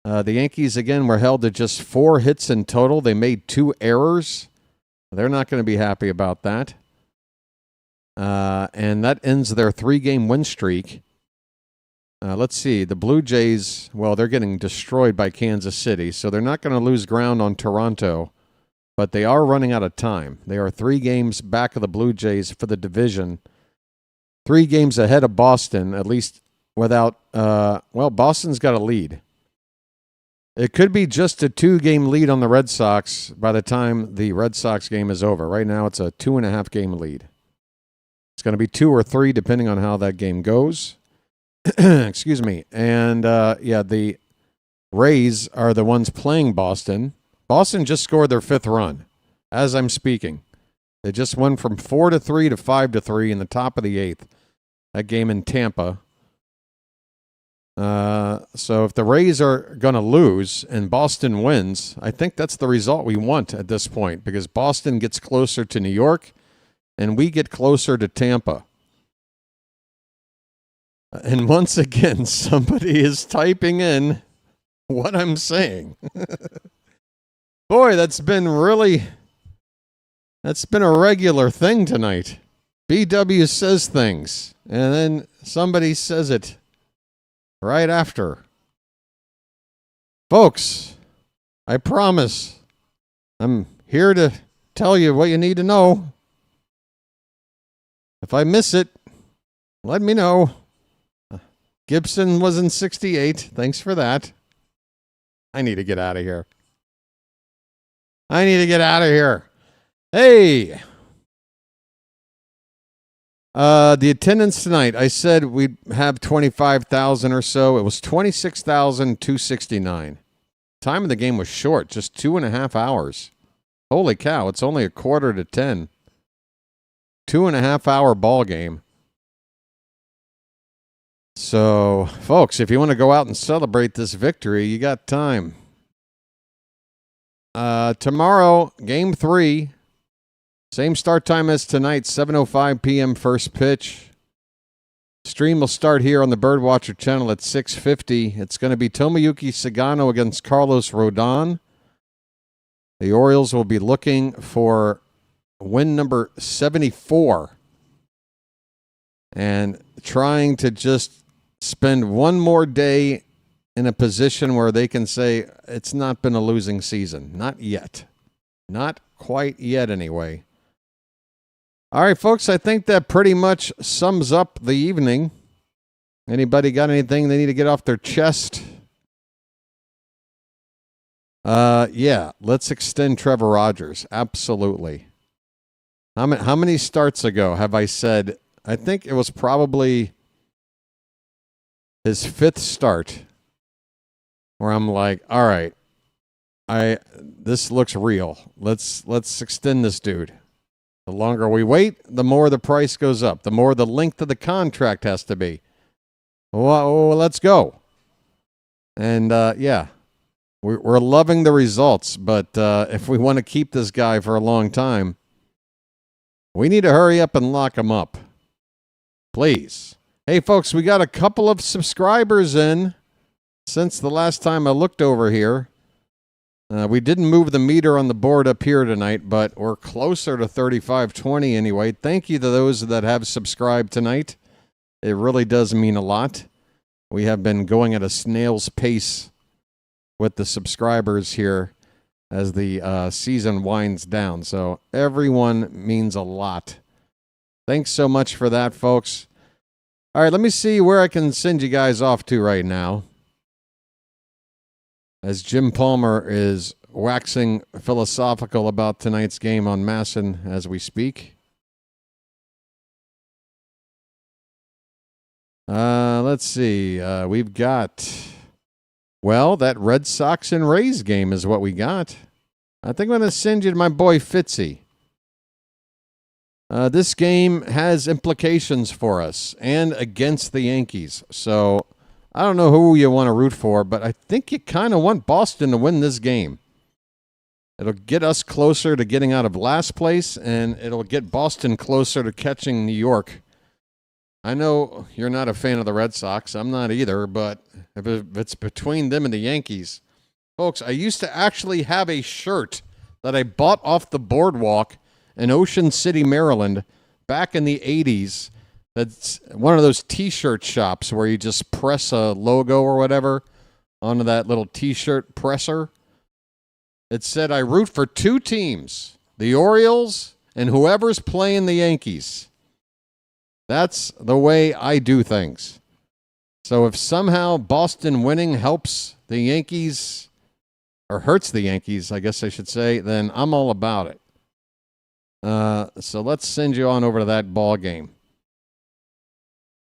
The Yankees, again, were held to just 4 hits in total. They made 2 errors. They're not going to be happy about that. And that ends their 3-game win streak. Let's see. The Blue Jays, well, they're getting destroyed by Kansas City, so they're not going to lose ground on Toronto, but they are running out of time. They are 3 games back of the Blue Jays for the division. 3 games ahead of Boston, at least without, Boston's got a lead. It could be just a 2-game lead on the Red Sox by the time the Red Sox game is over. Right now, it's a 2.5-game lead. It's going to be 2 or 3, depending on how that game goes. Excuse me. And, the Rays are the ones playing Boston. Boston just scored their 5th run as I'm speaking. They just went from 4-3 to 5-3 in the top of the 8th. That game in Tampa. So if the Rays are going to lose and Boston wins, I think that's the result we want at this point, because Boston gets closer to New York and we get closer to Tampa. And once again, somebody is typing in what I'm saying. Boy, that's been a regular thing tonight. BW says things, and then somebody says it right after. Folks, I promise I'm here to tell you what you need to know. If I miss it, let me know. Gibson was in 68. Thanks for that. I need to get out of here. Hey! The attendance tonight, I said we'd have 25,000 or so. It was 26,269. Time of the game was short, just 2.5 hours. Holy cow, it's only 9:45. 2.5 hour ball game. So, folks, if you want to go out and celebrate this victory, you got time. Tomorrow, Game 3. Same start time as tonight, 7:05 p.m. first pitch. Stream will start here on the BirdWatcher Channel at 6:50. It's going to be Tomoyuki Sagano against Carlos Rodon. The Orioles will be looking for win number 74 and trying to just spend one more day in a position where they can say it's not been a losing season. Not yet. Not quite yet, anyway. All right, folks, I think that pretty much sums up the evening. Anybody got anything they need to get off their chest? Yeah, let's extend Trevor Rogers. Absolutely. How many starts ago have I said, I think it was probably his 5th start, where I'm like, all right, this looks real. Let's extend this dude. The longer we wait, the more the price goes up. The more the length of the contract has to be. Well, let's go. And we're loving the results. But if we want to keep this guy for a long time, we need to hurry up and lock him up. Please. Hey, folks, we got a couple of subscribers in since the last time I looked over here. We didn't move the meter on the board up here tonight, but we're closer to 3520 anyway. Thank you to those that have subscribed tonight. It really does mean a lot. We have been going at a snail's pace with the subscribers here as the season winds down. So everyone means a lot. Thanks so much for that, folks. All right, let me see where I can send you guys off to right now, as Jim Palmer is waxing philosophical about tonight's game on Masson as we speak. Let's see. We've got, that Red Sox and Rays game is what we got. I think I'm going to send you to my boy Fitzy. This game has implications for us and against the Yankees. So I don't know who you want to root for, but I think you kind of want Boston to win this game. It'll get us closer to getting out of last place, and it'll get Boston closer to catching New York. I know you're not a fan of the Red Sox. I'm not either, but if it's between them and the Yankees. Folks, I used to actually have a shirt that I bought off the boardwalk in Ocean City, Maryland, back in the 80s. That's one of those T-shirt shops where you just press a logo or whatever onto that little T-shirt presser. It said, I root for two teams, the Orioles and whoever's playing the Yankees. That's the way I do things. So if somehow Boston winning helps the Yankees, or hurts the Yankees, I guess I should say, then I'm all about it. So let's send you on over to that ball game.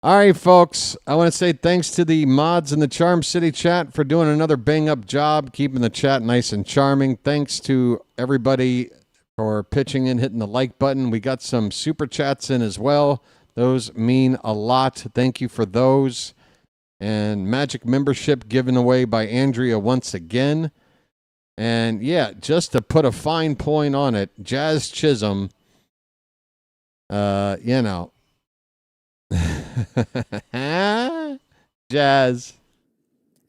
All right, folks, I want to say thanks to the mods in the Charm City chat for doing another bang-up job, keeping the chat nice and charming. Thanks to everybody for pitching in, hitting the like button. We got some super chats in as well. Those mean a lot. Thank you for those. And Magic membership given away by Andrea once again. And, yeah, just to put a fine point on it, Jazz Chisum, you know. Jazz.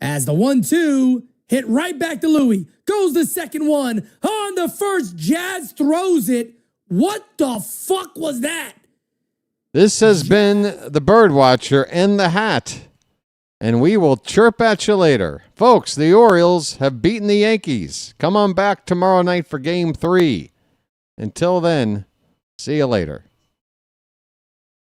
As the 1-2 hit right back to Louis. Goes the second one. On the first, Jazz throws it. What the fuck was that? This has been the Birdwatcher and the Hat. And we will chirp at you later. Folks, the Orioles have beaten the Yankees. Come on back tomorrow night for Game 3. Until then, see you later.